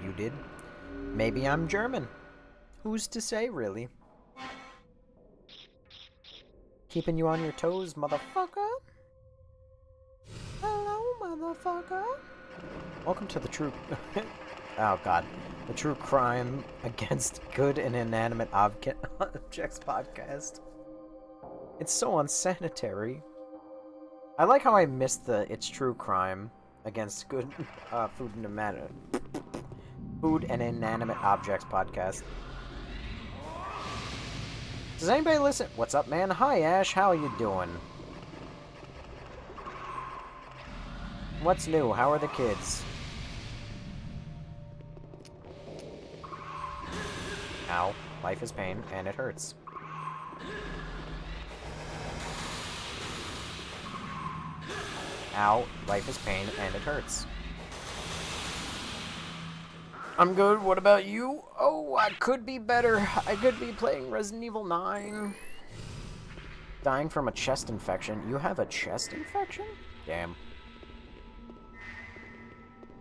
You did? Maybe I'm German. Who's to say, really? Keeping you on your toes, motherfucker. Hello, motherfucker. Welcome to the true... oh, God. The True Crime Against Good and Inanimate Objects podcast. It's so unsanitary. I like how I missed the It's True Crime Against Good Food and Inanimate Objects podcast. Does anybody listen? What's up, man? Hi, Ash. How you doing? What's new? How are the kids? Ow. Life is pain, and it hurts. Ow. Life is pain, and it hurts. I'm good. What about you? Oh, I could be better. I could be playing Resident Evil 9. Dying from a chest infection. You have a chest infection? Damn.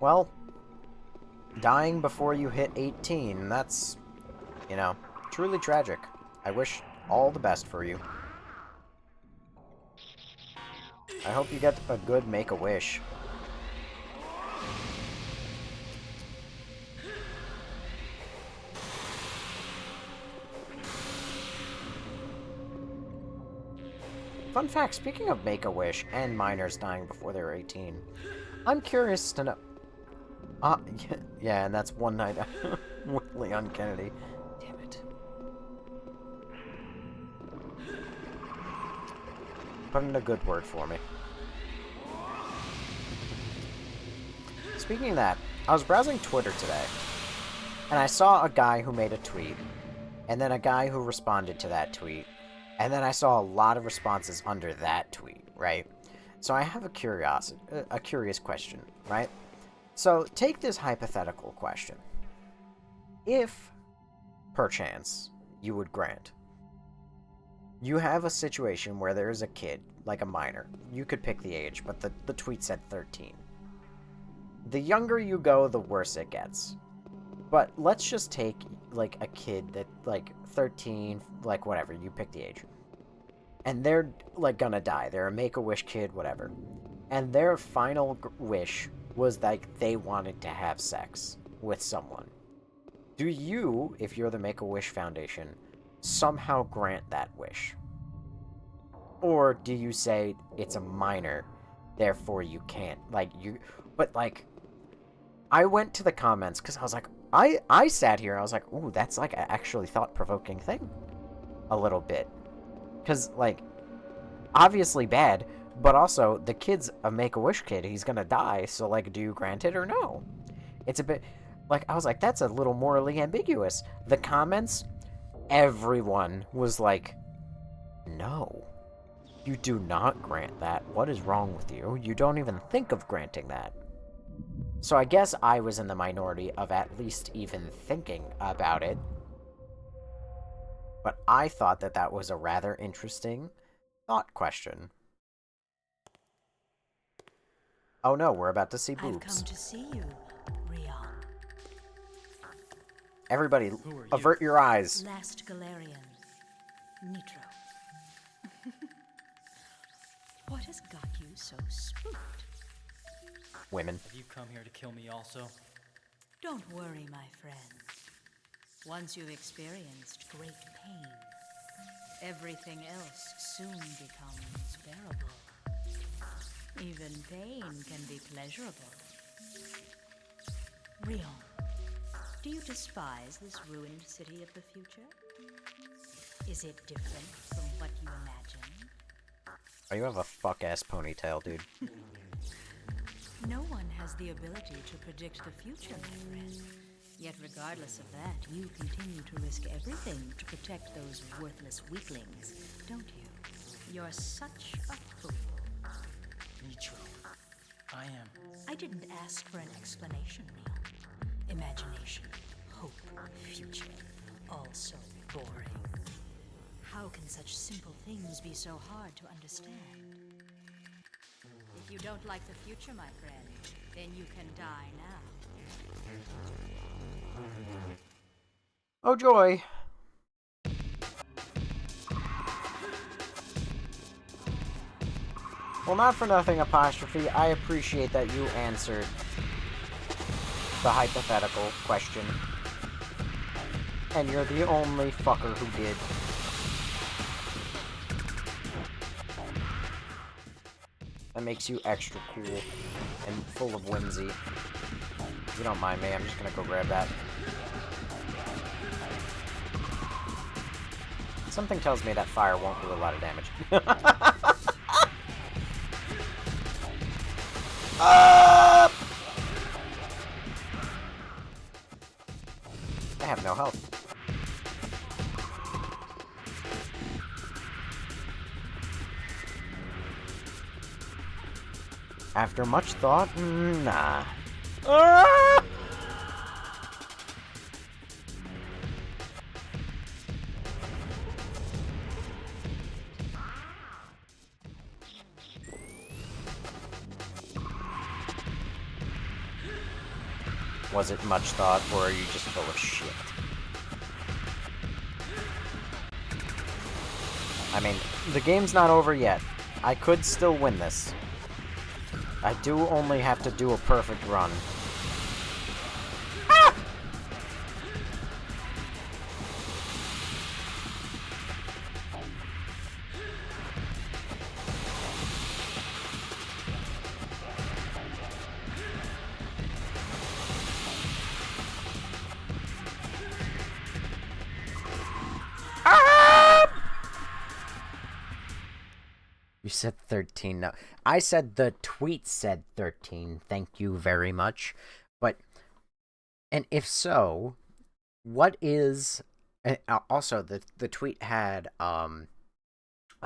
Well, dying before you hit 18, that's, you know, truly tragic. I wish all the best for you. I hope you get a good Make-A-Wish. Fun fact, speaking of Make-A-Wish and minors dying before they were 18, I'm curious to know... yeah, and that's One Night with Leon Kennedy. Damn it. Put in a good word for me. Speaking of that, I was browsing Twitter today, and I saw a guy who made a tweet, and then a guy who responded to that tweet, and then I saw a lot of responses under that tweet, right? So I have a curious question, right? So take this hypothetical question. If, perchance, you would grant, you have a situation where there is a kid, like a minor. You could pick the age, but the tweet said 13. The younger you go, the worse it gets. But let's just take, like, a kid that, like, 13, like, whatever, you pick the age. And they're, like, gonna die. They're a Make-A-Wish kid, whatever. And their final wish was, like, they wanted to have sex with someone. Do you, if you're the Make-A-Wish Foundation, somehow grant that wish? Or do you say it's a minor, therefore you can't? Like, you... But, like... I went to the comments, because I was like... I sat here, I was like, ooh, that's, like, an actually thought-provoking thing. A little bit. Because, like... Obviously bad, but also, the kid's a Make-A-Wish kid, he's gonna die, so, like, do you grant it or no? It's a bit... Like, I was like, that's a little morally ambiguous. The comments, everyone was like, no. You do not grant that. What is wrong with you? You don't even think of granting that. So I guess I was in the minority of at least even thinking about it. But I thought that that was a rather interesting thought question. Oh no, we're about to see boobs. I've come to see you, Rion. Everybody, avert your eyes. Last Galerian, Nitro. What has got you so spooked? Women. Have you come here to kill me also? Don't worry, my friend. Once you've experienced great pain, everything else soon becomes bearable. Even pain can be pleasurable. Rion, do you despise this ruined city of the future? Is it different from what you imagined? Oh, you have a fuck-ass ponytail, dude. No one has the ability to predict the future, my friend. Yet regardless of that, you continue to risk everything to protect those worthless weaklings, don't you? You're such a fool. Nitro. I am. I didn't ask for an explanation, Neil. Imagination, hope, future, all so boring. How can such simple things be so hard to understand? If you don't like the future, my friend, then you can die now. Oh joy. Well, not for nothing, Apostrophe. I appreciate that you answered the hypothetical question. And you're the only fucker who did. That makes you extra cool and full of whimsy. If you don't mind me, I'm just gonna go grab that. Something tells me that fire won't do a lot of damage. I have no health. After much thought, nah. Was it much thought, or are you just full of shit? I mean, the game's not over yet. I could still win this. I do only have to do a perfect run. Ah! You said 13. No, I said the tweet said 13. Thank you very much. But, and if so, what is... Also, the tweet had a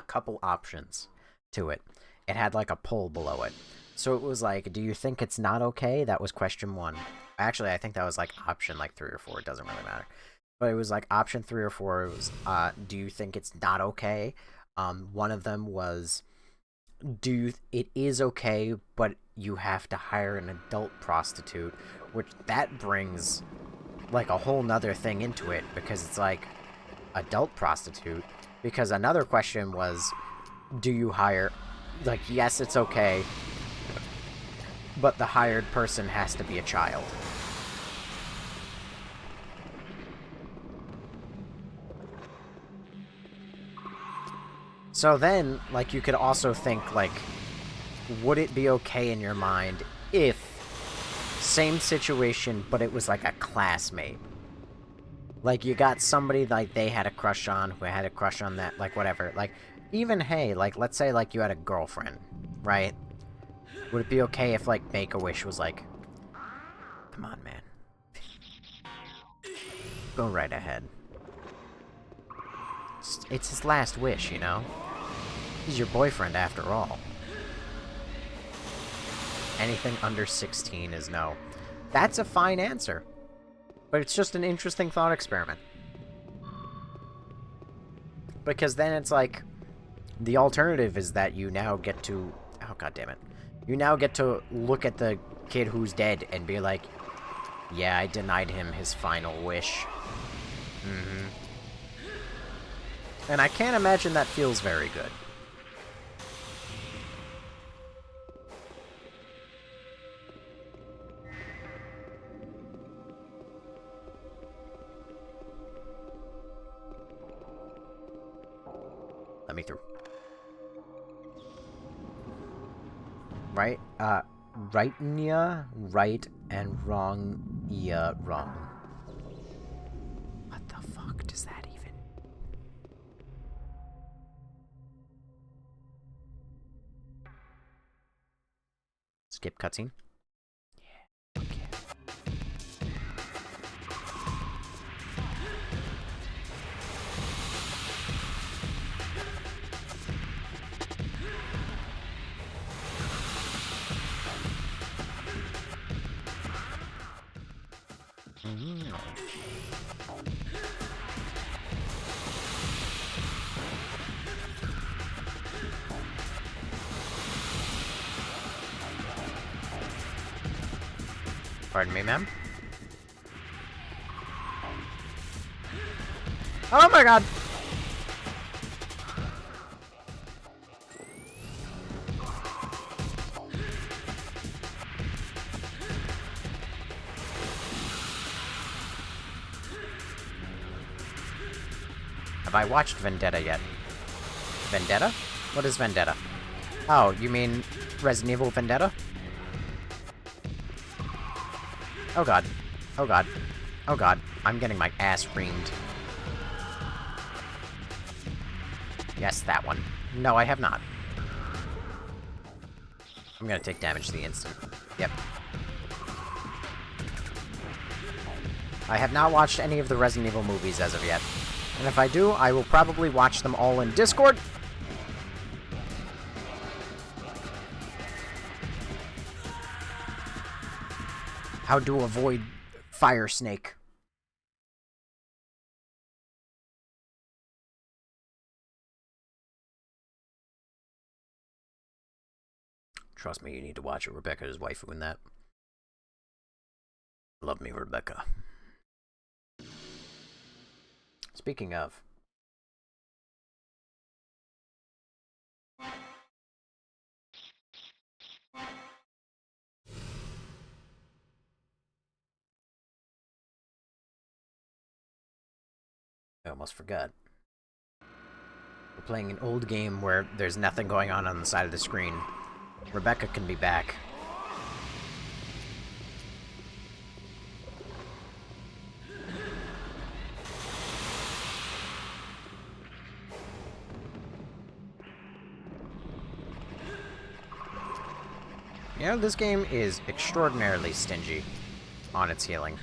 couple options to it. It had like a poll below it. So it was like, do you think it's not okay? That was question 1. Actually, I think that was like option like 3 or 4. It doesn't really matter. But it was like option 3 or 4. It was, do you think it's not okay? One of them was, it is okay, but you have to hire an adult prostitute, which that brings like a whole nother thing into it, because it's like, adult prostitute? Because another question was, do you hire, like, yes, it's okay, but the hired person has to be a child. So then, like, you could also think, like, would it be okay in your mind if, same situation, but it was like a classmate? Like, you got somebody, like, they had a crush on, who had a crush on that, like, whatever. Like, even, hey, like, let's say, like, you had a girlfriend, right? Would it be okay if, like, Make-A-Wish was like, come on, man. Go right ahead. It's his last wish, you know? He's your boyfriend, after all. Anything under 16 is no. That's a fine answer. But it's just an interesting thought experiment. Because then it's like, the alternative is that you now get to... Oh, goddammit. You now get to look at the kid who's dead and be like, yeah, I denied him his final wish. And I can't imagine that feels very good. Let me through. Right? Right-nya, right, and wrong-ya, wrong. What the fuck does that even... Skip cutscene? Yeah, okay. Pardon me, ma'am. Oh my god! Have I watched Vendetta yet? Vendetta? What is Vendetta? Oh, you mean Resident Evil Vendetta? Oh god. Oh god. Oh god. I'm getting my ass reamed. Yes, that one. No, I have not. I'm gonna take damage the instant. Yep. I have not watched any of the Resident Evil movies as of yet. And if I do, I will probably watch them all in Discord. How to avoid Fire Snake. Trust me, you need to watch it. Rebecca is waifu in that. Love me, Rebecca. Speaking of. I almost forgot. We're playing an old game where there's nothing going on the side of the screen. Rebecca can be back. You know, this game is extraordinarily stingy on its healing.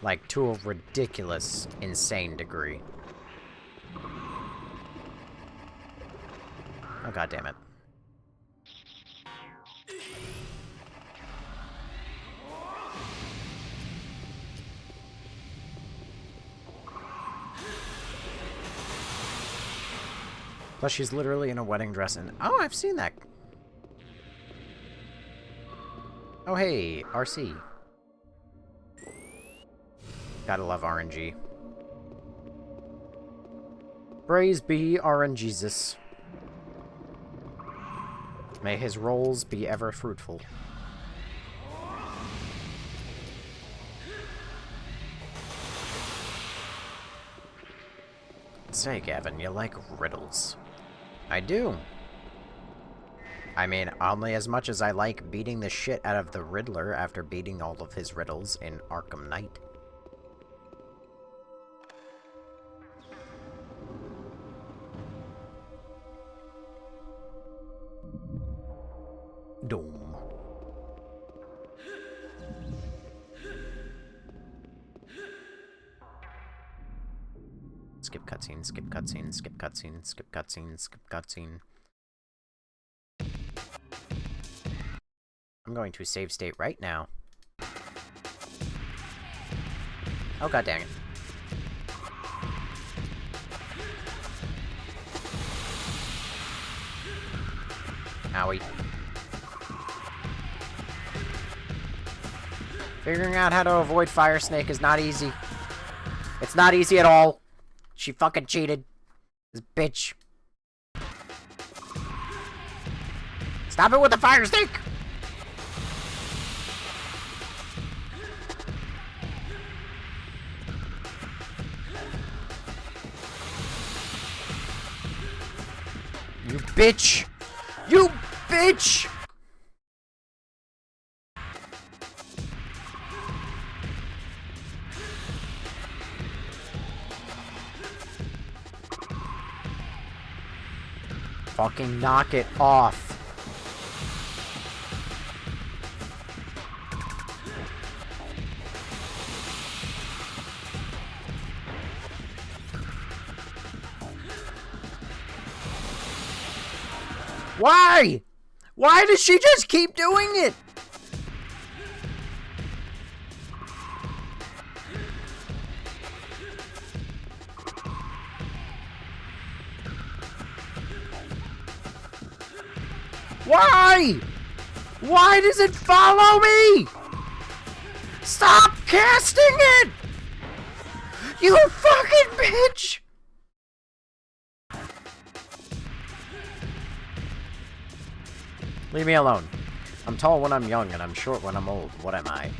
Like, to a ridiculous, insane degree. Oh, god damn it. Plus, she's literally in a wedding dress and... Oh, I've seen that! Oh, hey, RC. Gotta love RNG. Praise be RNGesus. May his rolls be ever fruitful. Say, Gavin, you like riddles. I do. I mean, only as much as I like beating the shit out of the Riddler after beating all of his riddles in Arkham Knight. Doom. Skip cutscene, skip cutscene, skip cutscene, skip cutscene, skip cutscene. I'm going to save state right now. Oh god dang it. Owie. Figuring out how to avoid Fire Snake is not easy. It's not easy at all. She fucking cheated. This bitch. Stop it with the Fire Snake! You bitch! You bitch! Fucking knock it off. Why? Why does she just keep doing it? Why? Why does it follow me? Stop casting it! You fucking bitch! Leave me alone. I'm tall when I'm young, and I'm short when I'm old. What am I?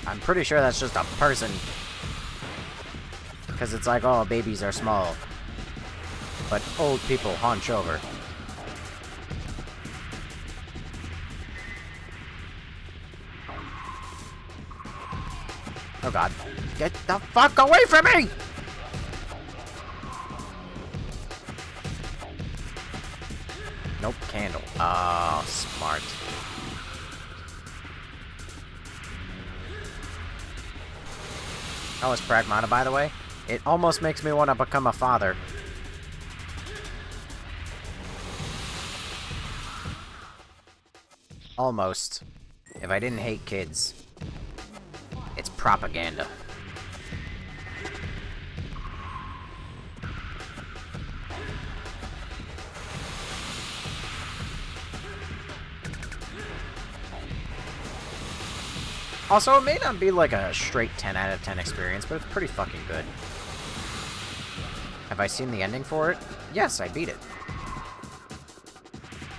I'm pretty sure that's just a person. Because it's like, oh, babies are small. But old people hunch over. Oh god. Get the fuck away from me! Nope, candle. Oh, smart. That was Pragmata, by the way. It almost makes me want to become a father. Almost. If I didn't hate kids. It's propaganda. Also, it may not be like a straight 10 out of 10 experience, but it's pretty fucking good. Have I seen the ending for it? Yes, I beat it.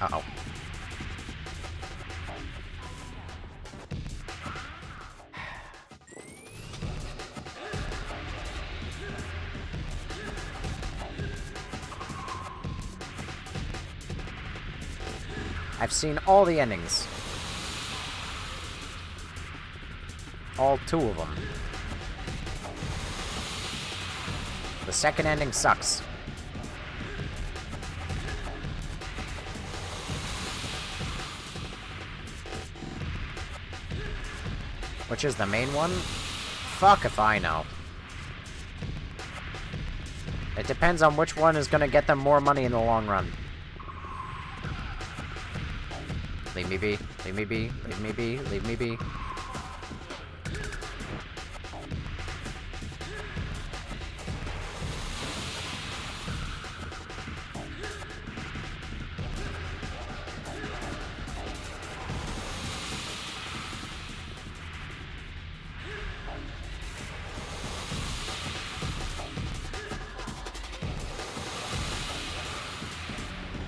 Uh-oh. I've seen all the endings. All 2 of them. The second ending sucks. Which is the main one? Fuck if I know. It depends on which one is gonna get them more money in the long run. Leave me be. Leave me be. Leave me be. Leave me be.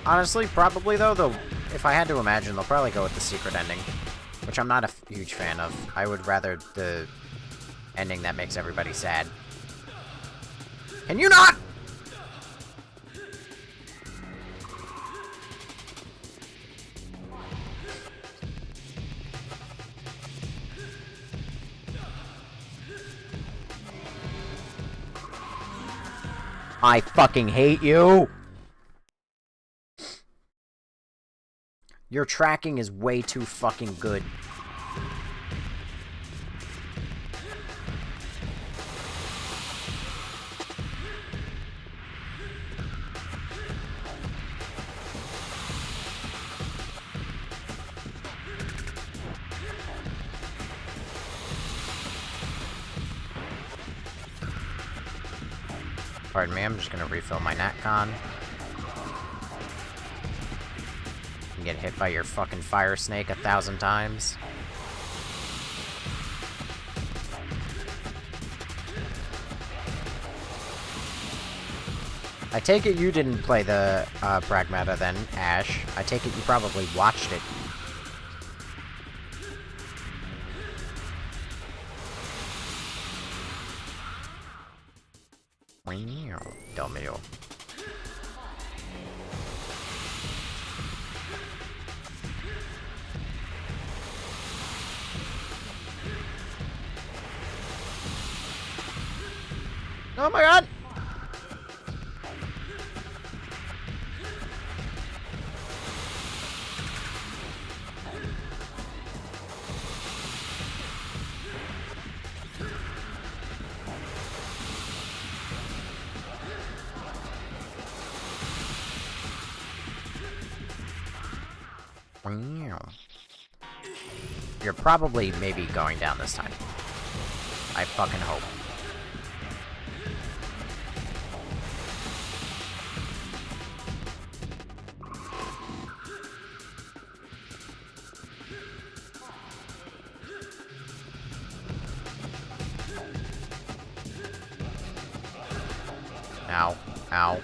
Honestly, probably though, if I had to imagine, they'll probably go with the secret ending. Which I'm not a huge fan of. I would rather the ending that makes everybody sad. Can you not? I fucking hate you! Your tracking is way too fucking good. Pardon me, I'm just gonna refill my NatCon. Get hit by your fucking fire snake 1,000 times. I take it you didn't play the Pragmata then, Ash. I take it you probably watched it. Domino. Oh my god! You're probably maybe going down this time. I fucking hope. Ow. Ow.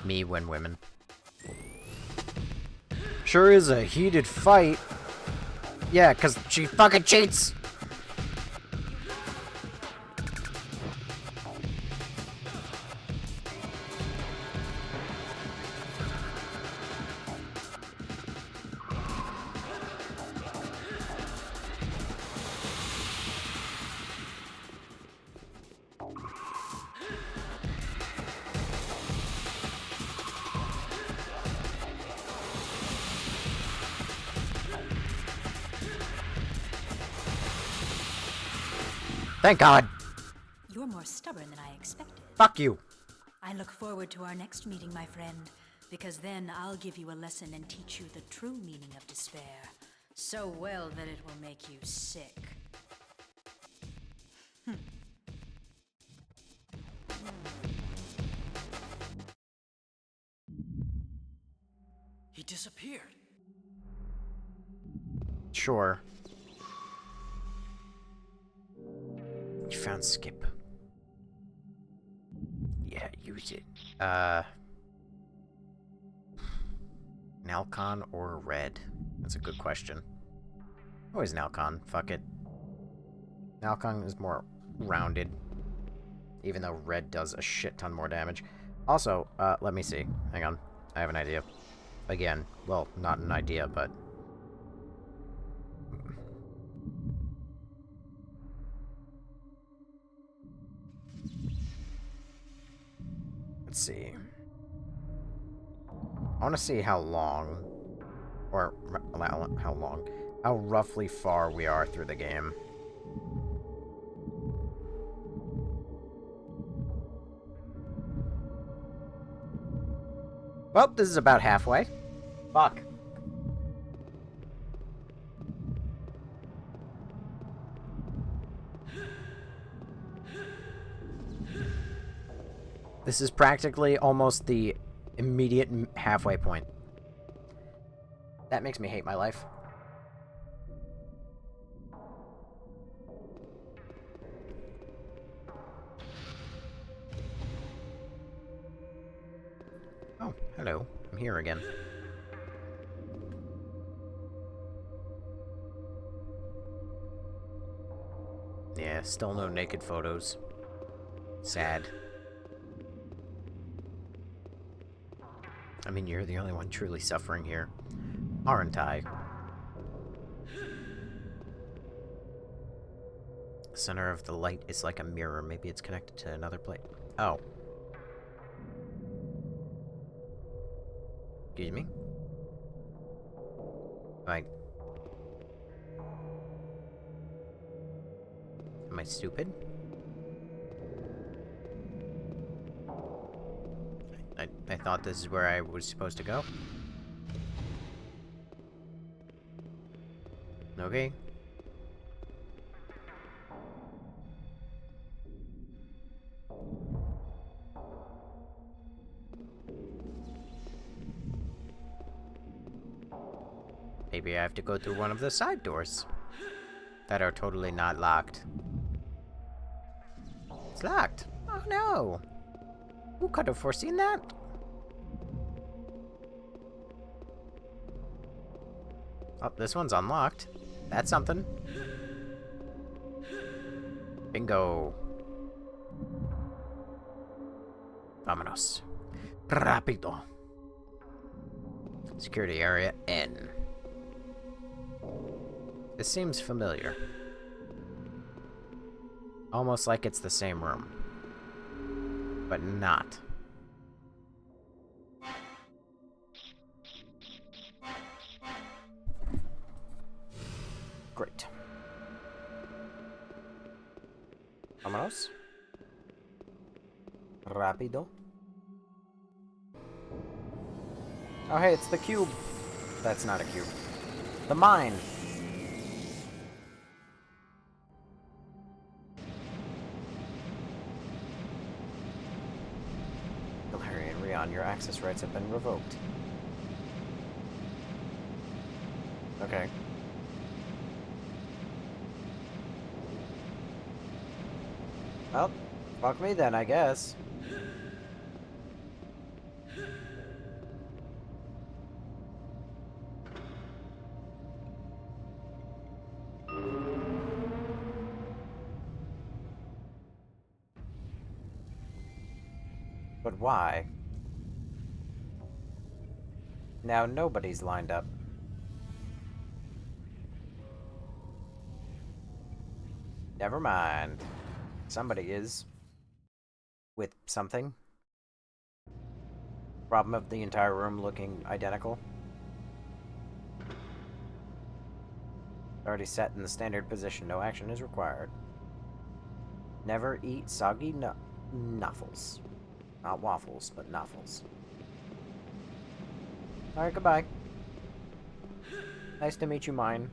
Me when women. Sure is a heated fight. Yeah, 'cause she fucking cheats! Thank God! You're more stubborn than I expected. Fuck you! I look forward to our next meeting, my friend, because then I'll give you a lesson and teach you the true meaning of despair. So well that it will make you sick. He disappeared. Sure. You found Skip. Yeah, use it. Nalcon or Red? That's a good question. Always Nalcon. Fuck it. Nalcon is more rounded. Even though Red does a shit ton more damage. Also, let me see. Hang on. I have an idea. Again, well, not an idea, but... Let's see. I want to see how long, or how long, how roughly far we are through the game. Well, this is about halfway. Fuck. This is practically almost the immediate halfway point. That makes me hate my life. Oh, hello. I'm here again. Yeah, still no naked photos. Sad. I mean, you're the only one truly suffering here. Aren't I? The center of the light is like a mirror. Maybe it's connected to another plate. Oh. Excuse me? Like... Am I stupid? I thought this is where I was supposed to go. Okay. Maybe I have to go through one of the side doors that are totally not locked. It's locked. Oh no. Who could have foreseen that? Oh, this one's unlocked. That's something. Bingo. Vámonos. Rápido. Security area N. This seems familiar. Almost like it's the same room. But not. Great. Vámonos. Rápido. Oh, hey, it's the cube. That's not a cube. The mine. Galerian Rion. Your access rights have been revoked. Okay. Well, fuck me then, I guess. But why? Now nobody's lined up. Never mind. Somebody is. With something. Problem of the entire room looking identical. Already set in the standard position. No action is required. Never eat soggy nuffles. Not waffles, but nuffles. Alright, goodbye. Nice to meet you, mine.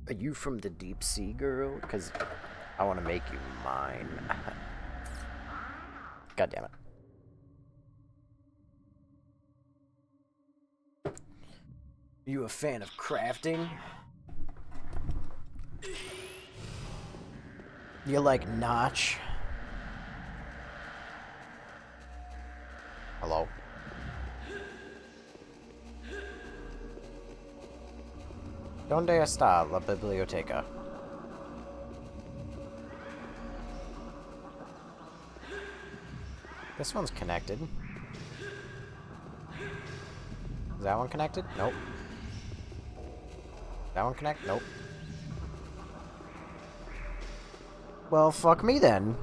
Are you from the deep sea, girl? Because I want to make you mine. God damn it. You a fan of crafting? You like Notch? Hello? ¿Dónde está la biblioteca? This one's connected. Is that one connected? Nope. That one connect? Nope. Well, fuck me then.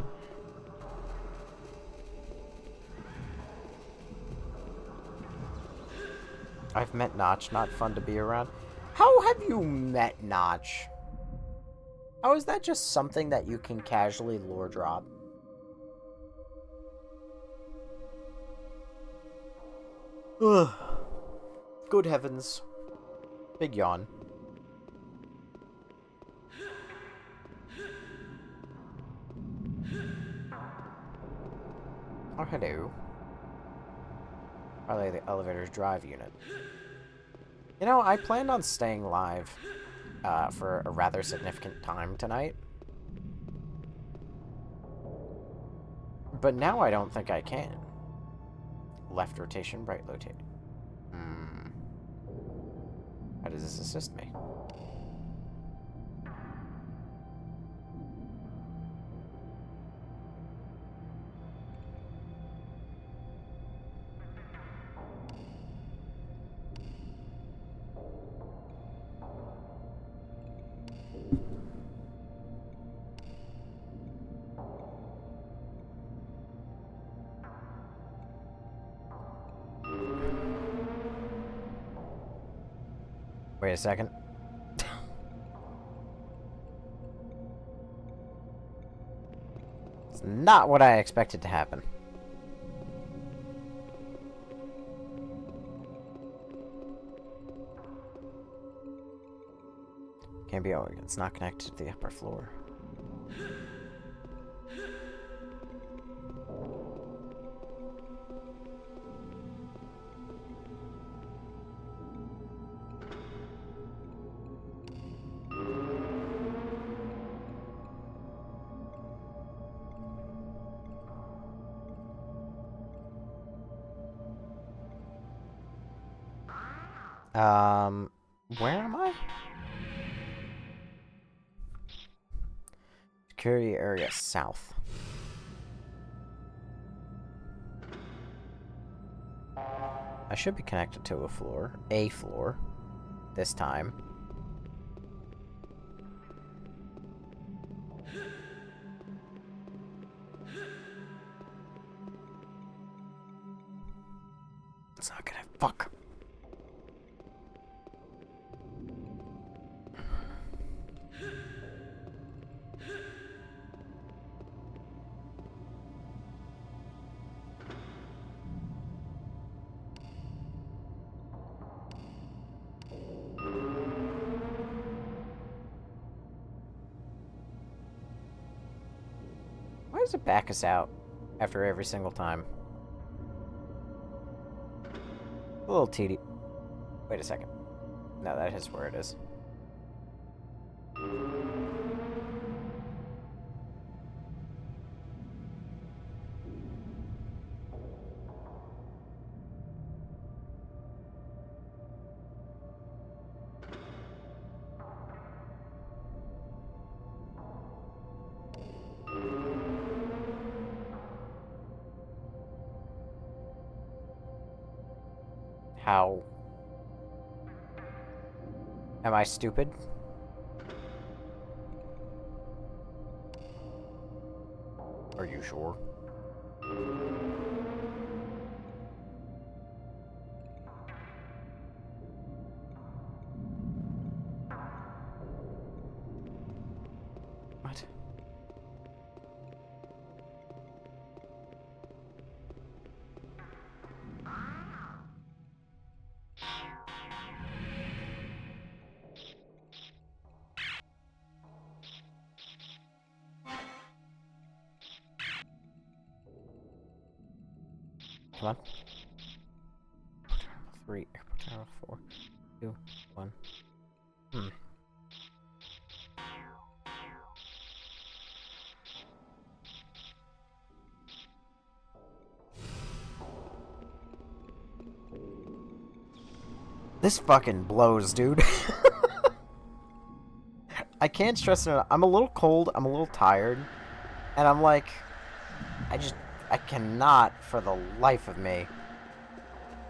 I've met Notch, not fun to be around. How have you met Notch? How is that just something that you can casually lore drop? Ugh. Good heavens. Big yawn. Oh, hello. Probably the elevator's drive unit. You know, I planned on staying live for a rather significant time tonight. But now I don't think I can. Left rotation, right rotate. How does this assist me? Wait a second. It's not what I expected to happen. Can't be. Oh, it's not connected to the upper floor. Where am I? Security area south. I should be connected to a floor. A floor. This time. It's not gonna. Fuck. does it back us out after every single time? A little tedious. Wait a second. No, that is where it is. How? Am I stupid? Are you sure? What? Come on. Terminal 3, airport terminal 4, 2, 1. This fucking blows, dude. I can't stress it enough. I'm a little cold, I'm a little tired, and I'm like, I cannot, for the life of me,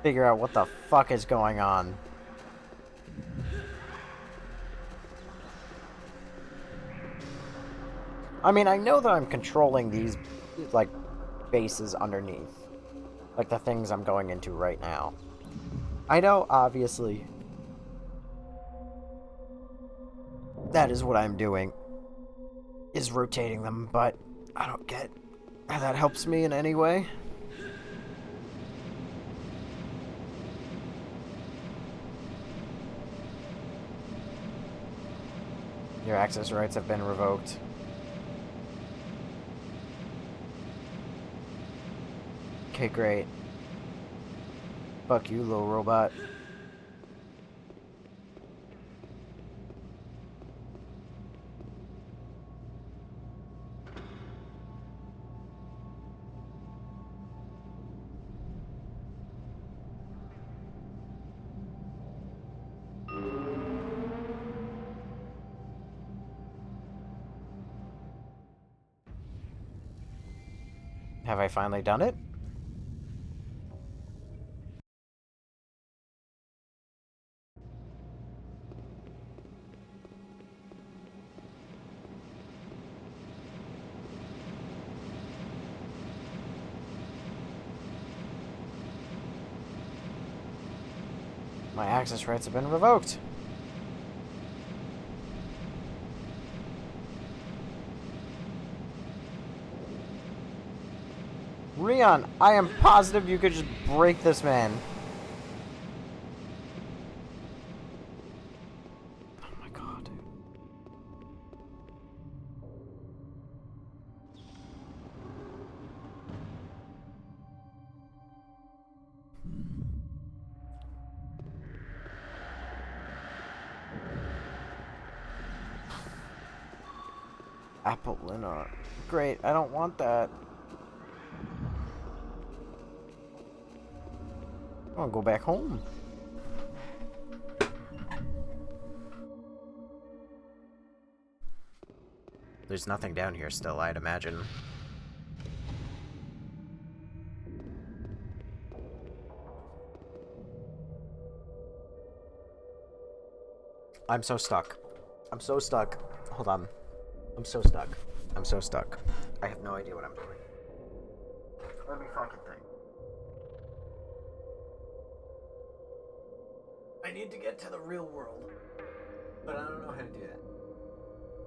figure out what the fuck is going on. I mean, I know that I'm controlling these, like, bases underneath. Like the things I'm going into right now. I know, obviously, that is what I'm doing, is rotating them, but I don't get how that helps me in any way. Your access rights have been revoked. Okay, great. Fuck you, little robot. Have I finally done it? My access rights have been revoked. Rion, I am positive you could just break this man. Oh my god, dude. Apollina. Great, I don't want that. I want to go back home. There's nothing down here still, I'd imagine. I'm so stuck. I'm so stuck. Hold on. I'm so stuck. I'm so stuck. I have no idea what I'm doing. Let me fucking think. I need to get to the real world, but I don't know how to do that.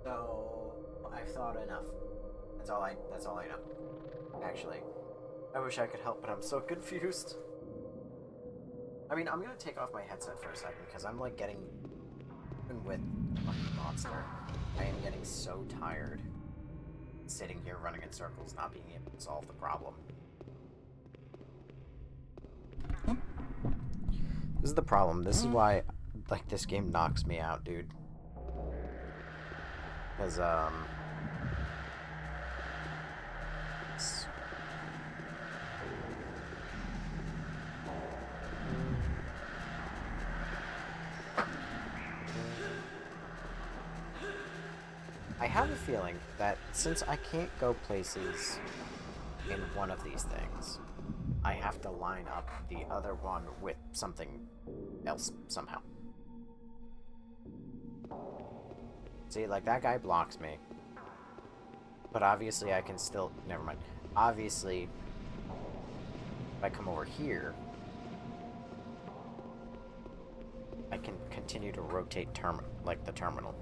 So I've thought enough. That's all I know. Actually, I wish I could help, but I'm so confused. I mean, I'm gonna take off my headset for a second because I'm like getting, even with the fucking monster, I am getting so tired. sitting here running in circles, not being able to solve the problem. This is the problem. This is why, like, this game knocks me out, dude. Because, I have a feeling that since I can't go places in one of these things, I have to line up the other one with something else somehow. See, like, that guy blocks me. But obviously I can still... Never mind. Obviously, if I come over here, I can continue to rotate the terminal.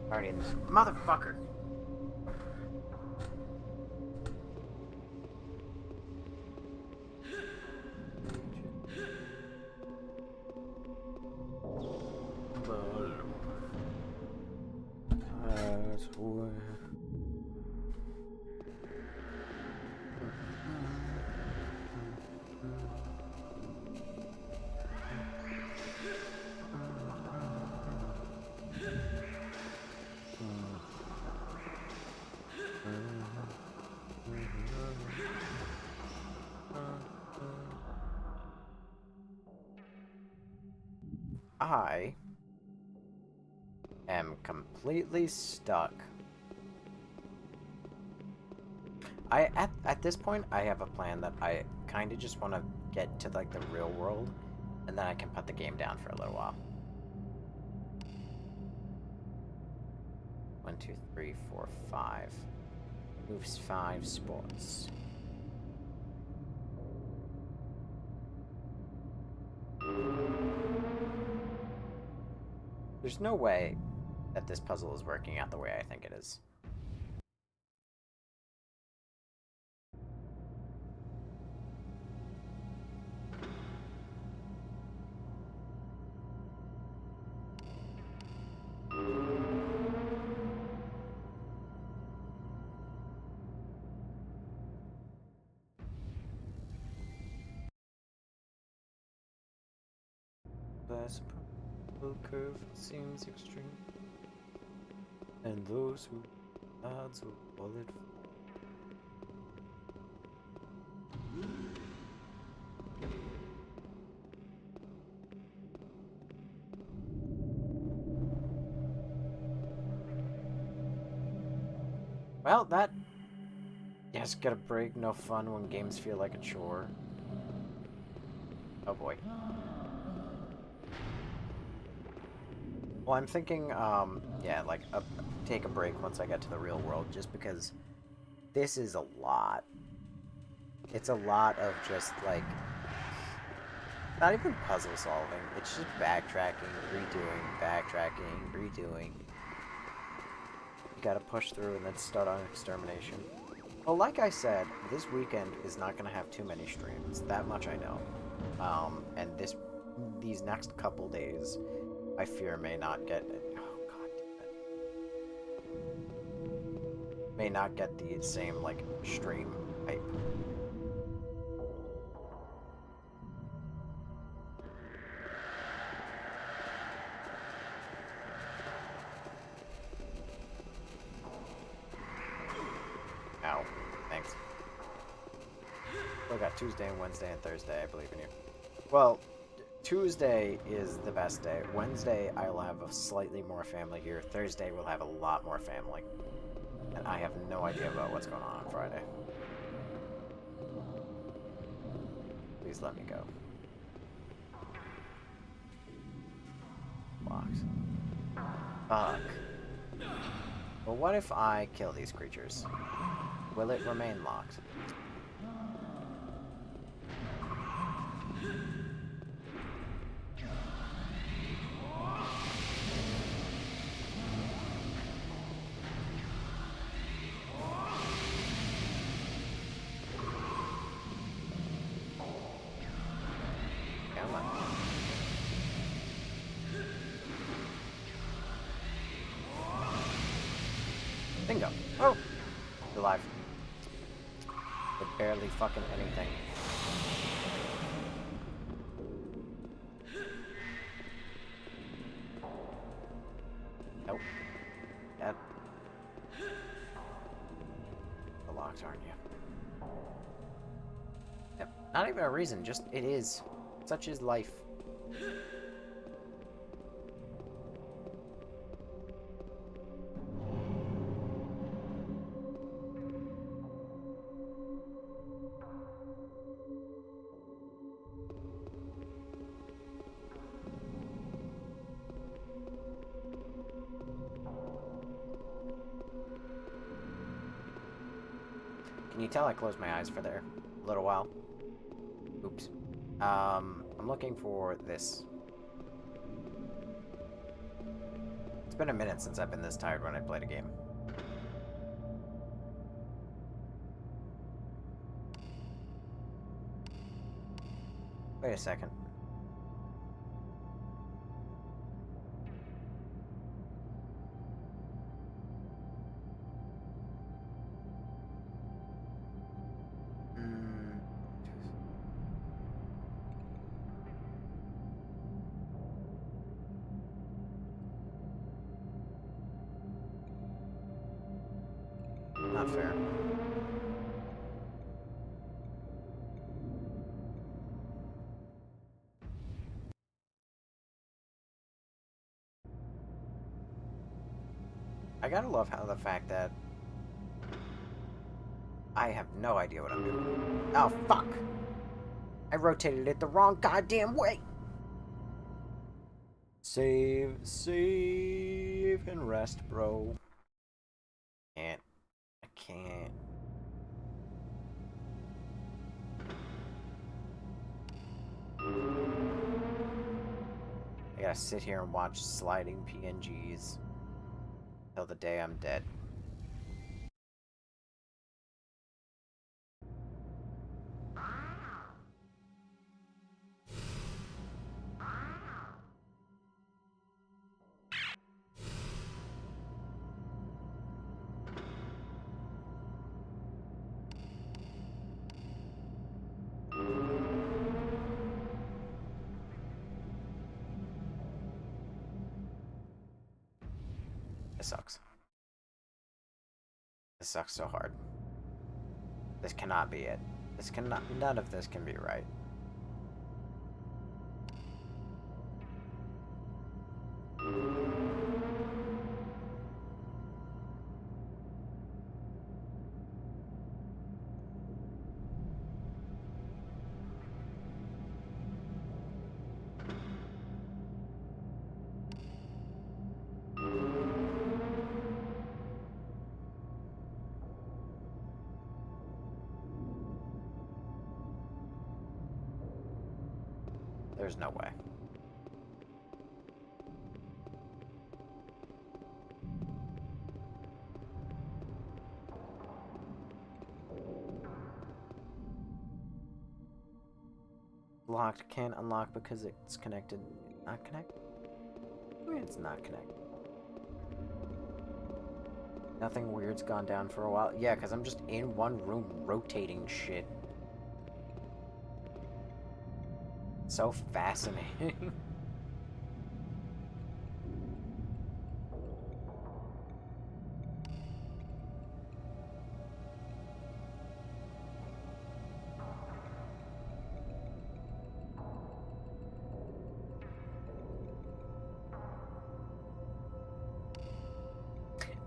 Already in this... Motherfucker! I am completely stuck. At this point, I have a plan that I kind of just want to get to, like, the real world, and then I can put the game down for a little while. 1, 2, 3, 4, 5. Moves 5 spots. There's no way that this puzzle is working out the way I think it is. This curve seems extreme, and those who odds will call it. Well, that... Yes, get a break, no fun when games feel like a chore. Oh boy. Well, I'm thinking, yeah, like, take a break once I get to the real world, just because this is a lot. It's a lot of just, like, not even puzzle solving, it's just backtracking, redoing. You gotta push through and then start on extermination. Well, like I said, this weekend is not gonna have too many streams, that much I know. And these next couple days, I fear may not get... Oh, god damn it. May not get the same, like, stream hype. Ow. Thanks. Still got Tuesday and Wednesday and Thursday, I believe in you. Well... Tuesday is the best day. Wednesday, I will have a slightly more family here. Thursday, we'll have a lot more family. And I have no idea about what's going on Friday. Please let me go. Locked. Fuck. Well, what if I kill these creatures? Will it remain locked? Oh! You're alive. Did barely fucking anything. Nope. Yep. You're locked, aren't you? Yep. Not even a reason, just it is. Such is life. Can you tell I closed my eyes for there a little while? Oops. I'm looking for this. It's been a minute since I've been this tired when I played a game. Wait a second. Not fair. I gotta love how the fact that I have no idea what I'm doing. Oh, fuck! I rotated it the wrong goddamn way! Save, save, and rest, bro. I can't. I gotta sit here and watch sliding PNGs till the day I'm dead. This sucks. This sucks so hard. This cannot be it. This cannot. None of this can be right. There's no way. Locked, can't unlock because it's connected. Not connected? I mean, it's not connected. Nothing weird's gone down for a while. Yeah, because I'm just in one room rotating shit. So fascinating.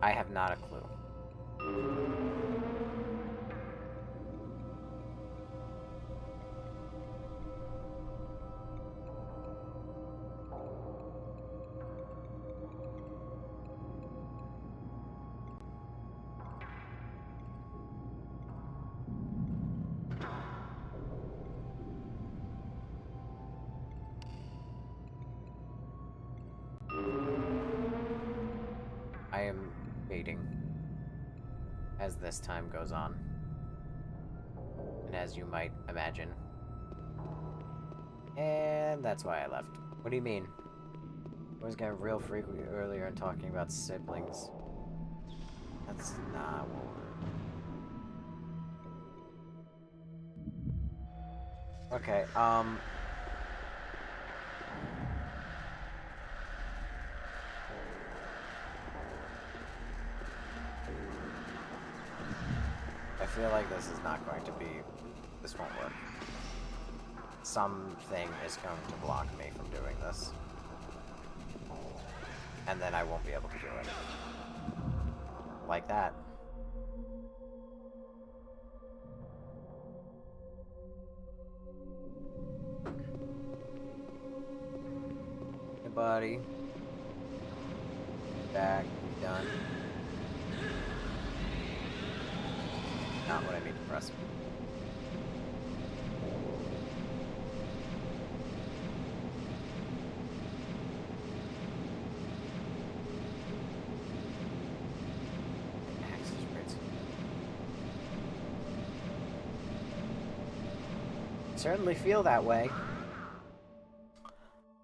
I have not a clue. I am waiting as this time goes on. And as you might imagine. And that's why I left. What do you mean? I was getting real freaky earlier and talking about siblings. That's not what we're... Okay, I feel like this is not going to be... This won't work. Something is going to block me from doing this. And then I won't be able to do it. Like that. Hey, buddy. Back. Done. Not what I mean to press. Certainly feel that way.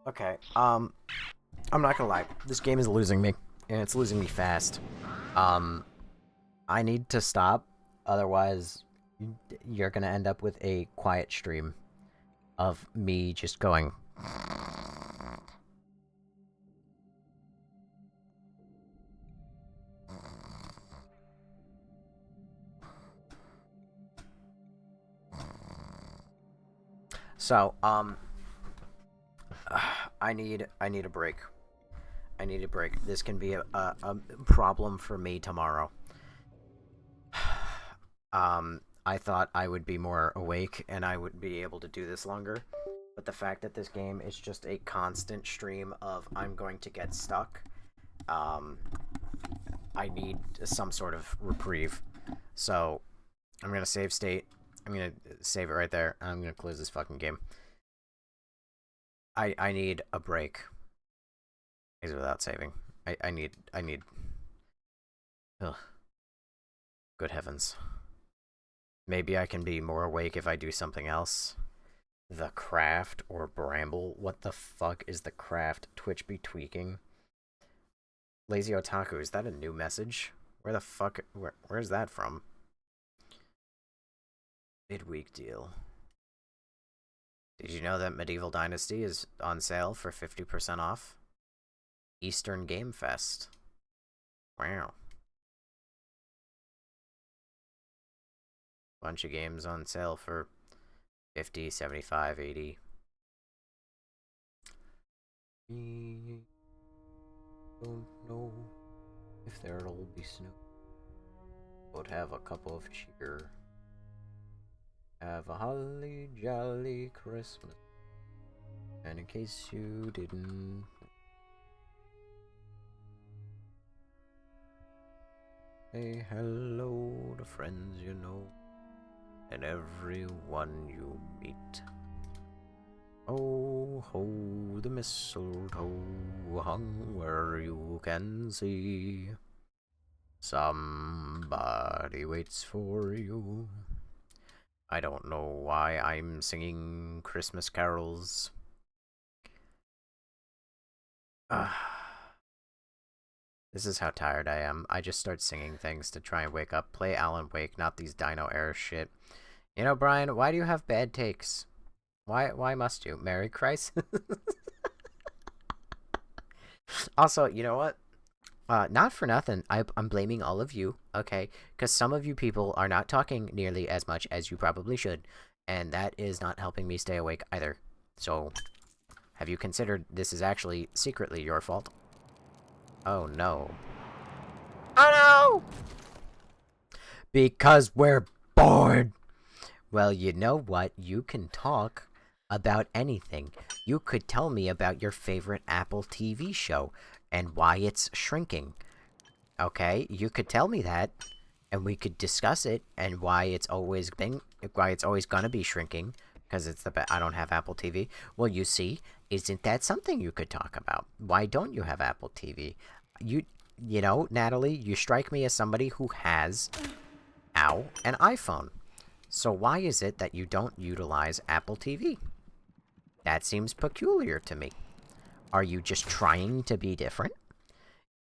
Okay, I'm not gonna lie. This game is losing me, and it's losing me fast. I need to stop, otherwise you're gonna end up with a quiet stream of me just going... So, I need a break. I need a break. This can be a problem for me tomorrow. I thought I would be more awake and I would be able to do this longer. But the fact that this game is just a constant stream of I'm going to get stuck, I need some sort of reprieve. So, I'm going to save state. I'm going to save it right there. I'm going to close this fucking game. I need a break. Exit without saving. I need... Ugh. Good heavens. Maybe I can be more awake if I do something else. The Craft or Bramble? What the fuck is the Craft? Twitch be tweaking. Lazy Otaku, is that a new message? Where the fuck... Where's that from? Midweek deal. Did you know that Medieval Dynasty is on sale for 50% off? Eastern Game Fest. Wow. Bunch of games on sale for 50, 75, 80. We don't know if there'll be snow. Would have a cup of cheer. Have a holly jolly Christmas. And in case you didn't... Say hello to friends you know, and everyone you meet. Oh, ho, the mistletoe hung where you can see. Somebody waits for you. I don't know why I'm singing Christmas carols. This is how tired I am. I just start singing things to try and wake up. Play Alan Wake, not these Dino Era shit. You know, Brian, why do you have bad takes? Why must you? Merry Christ? Also, you know what? Not for nothing. I'm blaming all of you, okay? Because some of you people are not talking nearly as much as you probably should. And that is not helping me stay awake either. So, have you considered this is actually secretly your fault? Oh no. Oh no! Because we're bored! Well, you know what? You can talk about anything. You could tell me about your favorite Apple TV show and why it's shrinking. Okay? You could tell me that, and we could discuss it and why it's always gonna be shrinking. Because it's I don't have Apple TV. Well, you see, isn't that something you could talk about? Why don't you have Apple TV? You know, Natalie, you strike me as somebody who has, an iPhone. So why is it that you don't utilize Apple TV? That seems peculiar to me. Are you just trying to be different?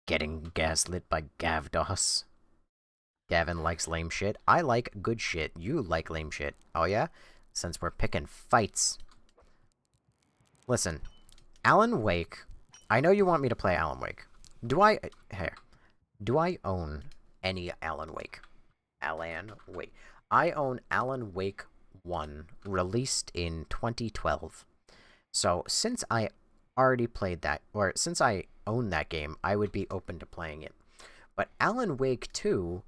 Getting gaslit by Gavdos? Gavin likes lame shit. I like good shit. You like lame shit. Oh yeah? Since we're picking fights. Listen, Alan Wake. I know you want me to play Alan Wake. Do I own any Alan Wake? Alan Wake. I own Alan Wake 1, released in 2012. So, since I already played that, or since I own that game, I would be open to playing it. But Alan Wake 2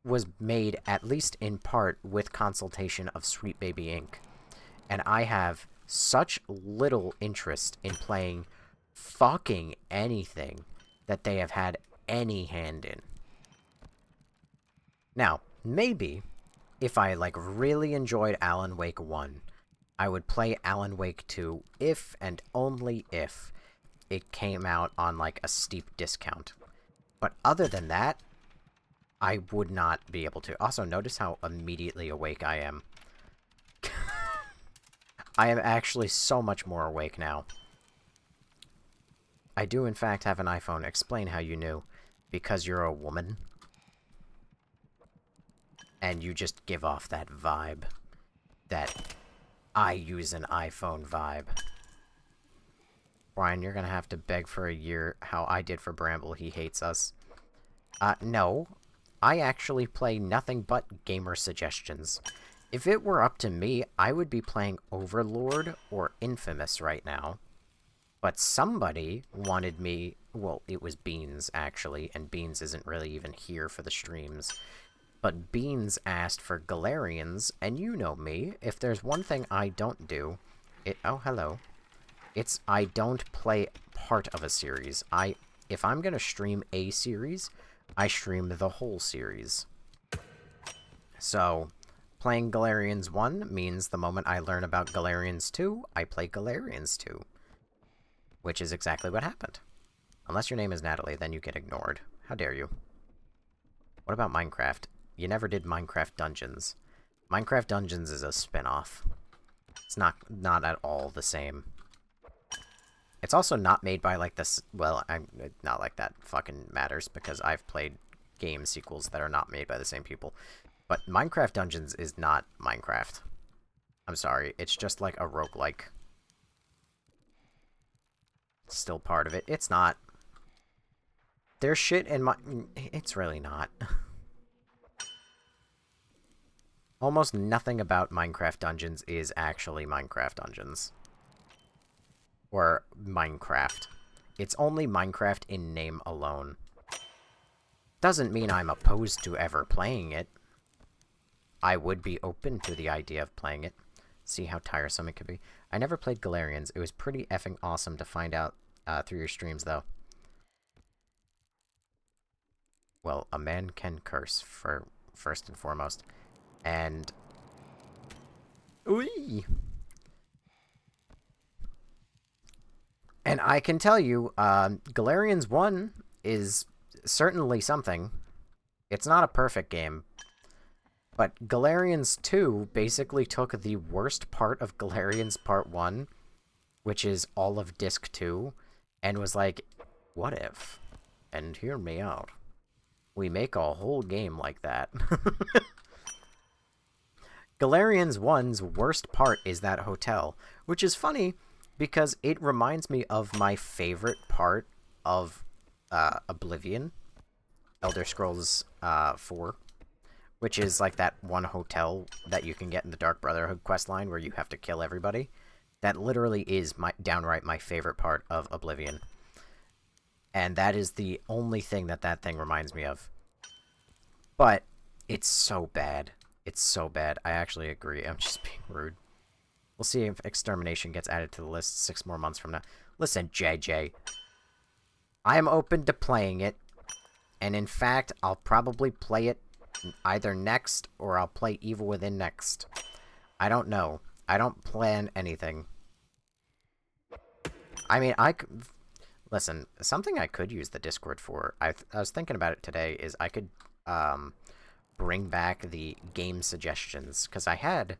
was made, at least in part, with consultation of Sweet Baby Inc. And I have such little interest in playing fucking anything that they have had any hand in. Now, maybe, if I, like, really enjoyed Alan Wake 1, I would play Alan Wake 2 if and only if it came out on, like, a steep discount. But other than that, I would not be able to. Also, notice how immediately awake I am. I am actually so much more awake now. I do, in fact, have an iPhone. Explain how you knew. Because you're a woman. And you just give off that vibe. That I use an iPhone vibe. Brian, you're gonna have to beg for a year how I did for Bramble. He hates us. No. I actually play nothing but gamer suggestions. If it were up to me, I would be playing Overlord or Infamous right now. But somebody wanted me... Well, it was Beans, actually, and Beans isn't really even here for the streams. But Beans asked for Galerians, and you know me. If there's one thing I don't do... Oh, hello. It's I don't play part of a series. If I'm gonna stream a series, I stream the whole series. So... Playing Galerians 1 means the moment I learn about Galerians 2, I play Galerians 2. Which is exactly what happened. Unless your name is Natalie, then you get ignored. How dare you? What about Minecraft? You never did Minecraft Dungeons. Minecraft Dungeons is a spin-off. It's not at all the same. It's also not made by, like, this... Well, I'm not like that fucking matters, because I've played game sequels that are not made by the same people. But Minecraft Dungeons is not Minecraft. I'm sorry, it's just like a roguelike. Still part of it. It's not. There's shit in my... It's really not. Almost nothing about Minecraft Dungeons is actually Minecraft Dungeons. Or Minecraft. It's only Minecraft in name alone. Doesn't mean I'm opposed to ever playing it. I would be open to the idea of playing it. See how tiresome it could be. I never played Galerians. It was pretty effing awesome to find out through your streams, though. Well, a man can curse, for first and foremost. And... Ooh! And I can tell you, Galerians 1 is certainly something. It's not a perfect game. But Galerians 2 basically took the worst part of Galerians Part 1, which is all of Disc 2, and was like, what if? And hear me out. We make a whole game like that. Galerians 1's worst part is that hotel, which is funny because it reminds me of my favorite part of Oblivion, Elder Scrolls 4. Which is like that one hotel that you can get in the Dark Brotherhood questline where you have to kill everybody. That literally is downright my favorite part of Oblivion. And that is the only thing that thing reminds me of. But it's so bad. It's so bad. I actually agree. I'm just being rude. We'll see if Extermination gets added to the list 6 more months from now. Listen, JJ. I am open to playing it. And in fact, I'll probably play it either next, or I'll play Evil Within next. I don't know. I don't plan anything. I mean, listen, something I could use the Discord for, I was thinking about it today, is I could, bring back the game suggestions, because I had,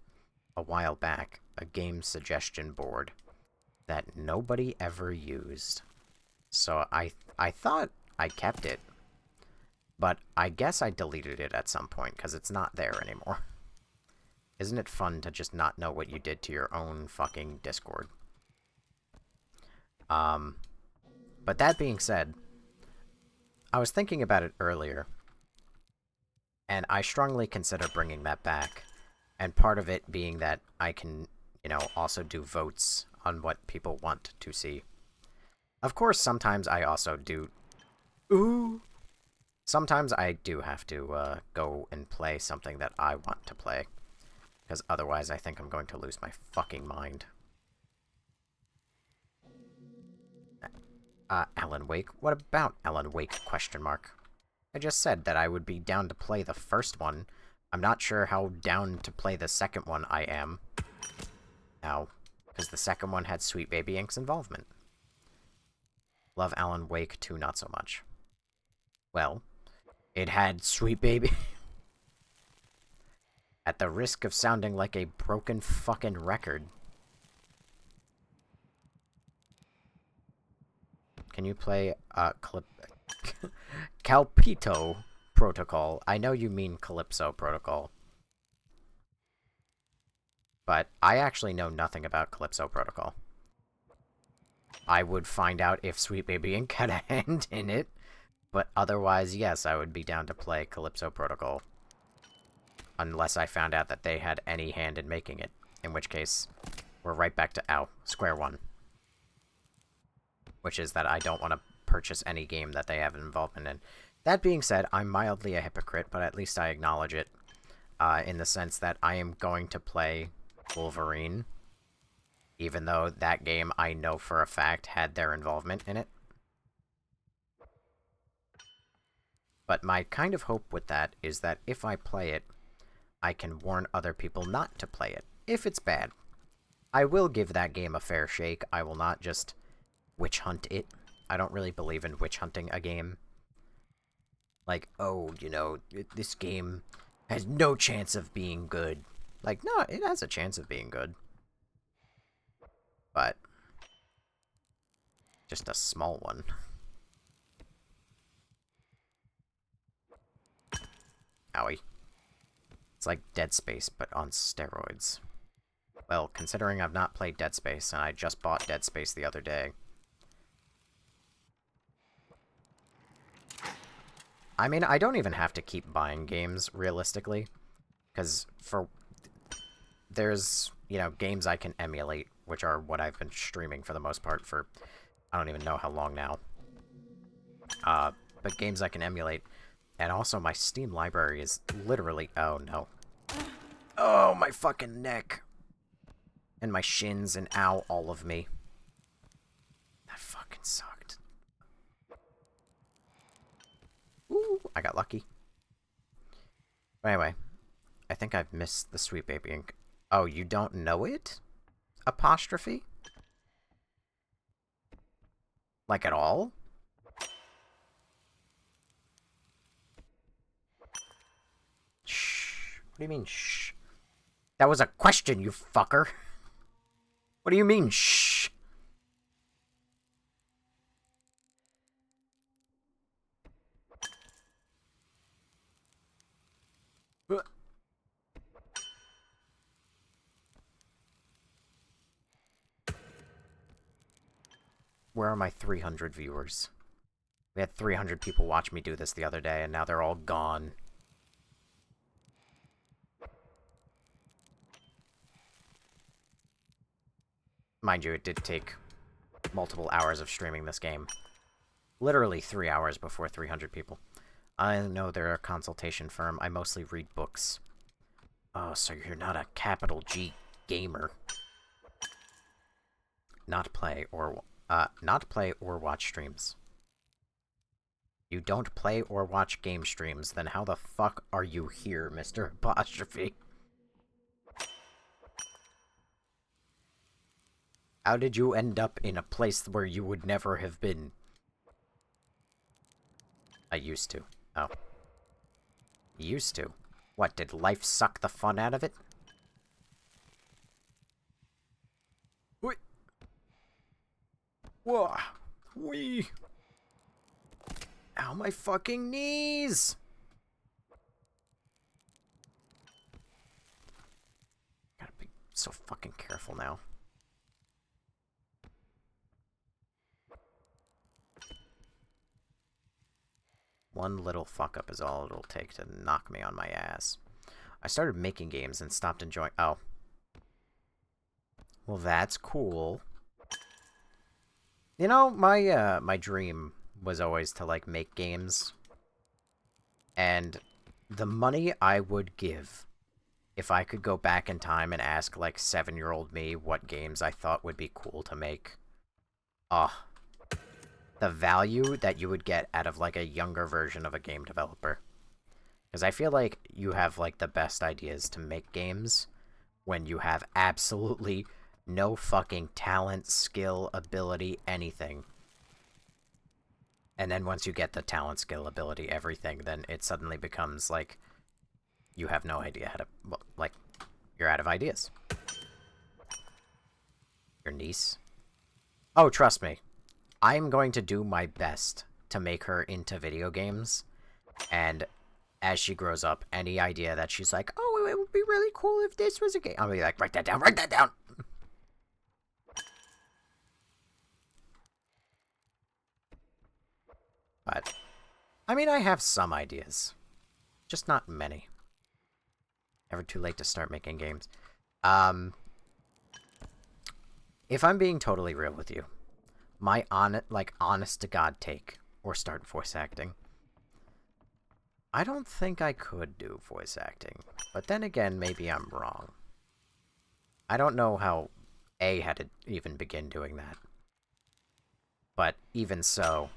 a while back, a game suggestion board that nobody ever used. So I thought I kept it. But I guess I deleted it at some point, because it's not there anymore. Isn't it fun to just not know what you did to your own fucking Discord? But that being said, I was thinking about it earlier, and I strongly consider bringing that back, and part of it being that I can, you know, also do votes on what people want to see. Of course, sometimes I also do... Ooh! Sometimes I do have to go and play something that I want to play, because otherwise I think I'm going to lose my fucking mind. Alan Wake? What about Alan Wake, question mark? I just said that I would be down to play the first one. I'm not sure how down to play the second one I am. Now, because the second one had Sweet Baby Ink's involvement. Love Alan Wake 2 not so much. Well, it had Sweet Baby... At the risk of sounding like a broken fucking record. Can you play, Calpito Protocol? I know you mean Calypso Protocol. But I actually know nothing about Calypso Protocol. I would find out if Sweet Baby Ink had a hand in it, but otherwise, yes, I would be down to play Calypso Protocol. Unless I found out that they had any hand in making it, in which case, we're right back to, square one. Which is that I don't want to purchase any game that they have involvement in. That being said, I'm mildly a hypocrite, but at least I acknowledge it, in the sense that I am going to play Wolverine, even though that game I know for a fact had their involvement in it. But my kind of hope with that is that if I play it, I can warn other people not to play it, if it's bad. I will give that game a fair shake. I will not just witch hunt it. I don't really believe in witch hunting a game. Like, oh, you know, this game has no chance of being good. Like, no, it has a chance of being good. But just a small one. Owie. It's like Dead Space, but on steroids. Well, considering I've not played Dead Space, and I just bought Dead Space the other day. I mean, I don't even have to keep buying games, realistically. Because there's, you know, games I can emulate, which are what I've been streaming for the most part for, I don't even know how long now. But games I can emulate. And also, my Steam library is literally... Oh, no. Oh, my fucking neck. And my shins, and ow, all of me. That fucking sucked. Ooh, I got lucky. But anyway, I think I've missed the Sweet Baby Ink. Oh, you don't know it? Apostrophe? Like, at all? Shh. What do you mean, shh? That was a question, you fucker. What do you mean, shh? Where are my 300 viewers? We had 300 people watch me do this the other day, and now they're all gone. Mind you, it did take multiple hours of streaming this game. Literally 3 hours before 300 people. I know they're a consultation firm. I mostly read books. Oh, so you're not a capital G gamer. Not play or watch streams. You don't play or watch game streams, then how the fuck are you here, Mr. Apostrophe? How did you end up in a place where you would never have been? I used to. Oh. Used to? What, did life suck the fun out of it? Wait. Whoa. Wee. Ow, my fucking knees! Gotta be so fucking careful now. One little fuck up is all it'll take to knock me on my ass. I started making games and stopped enjoying— oh. Well, that's cool. You know, my dream was always to, like, make games. And the money I would give if I could go back in time and ask, like, 7-year-old me what games I thought would be cool to make. Ah. The value that you would get out of, like, a younger version of a game developer. Because I feel like you have, like, the best ideas to make games when you have absolutely no fucking talent, skill, ability, anything. And then once you get the talent, skill, ability, everything, then it suddenly becomes, like, you have no idea how to— well, like, you're out of ideas. Your niece? Oh, trust me. I'm going to do my best to make her into video games, and as she grows up, any idea that she's like, oh, it would be really cool if this was a game, I'll be like, write that down, write that down! But, I mean, I have some ideas. Just not many. Never too late to start making games. If I'm being totally real with you, my honest-to-God take, or start voice acting, I don't think I could do voice acting. But then again, maybe I'm wrong. I don't know how A had to even begin doing that. But even so...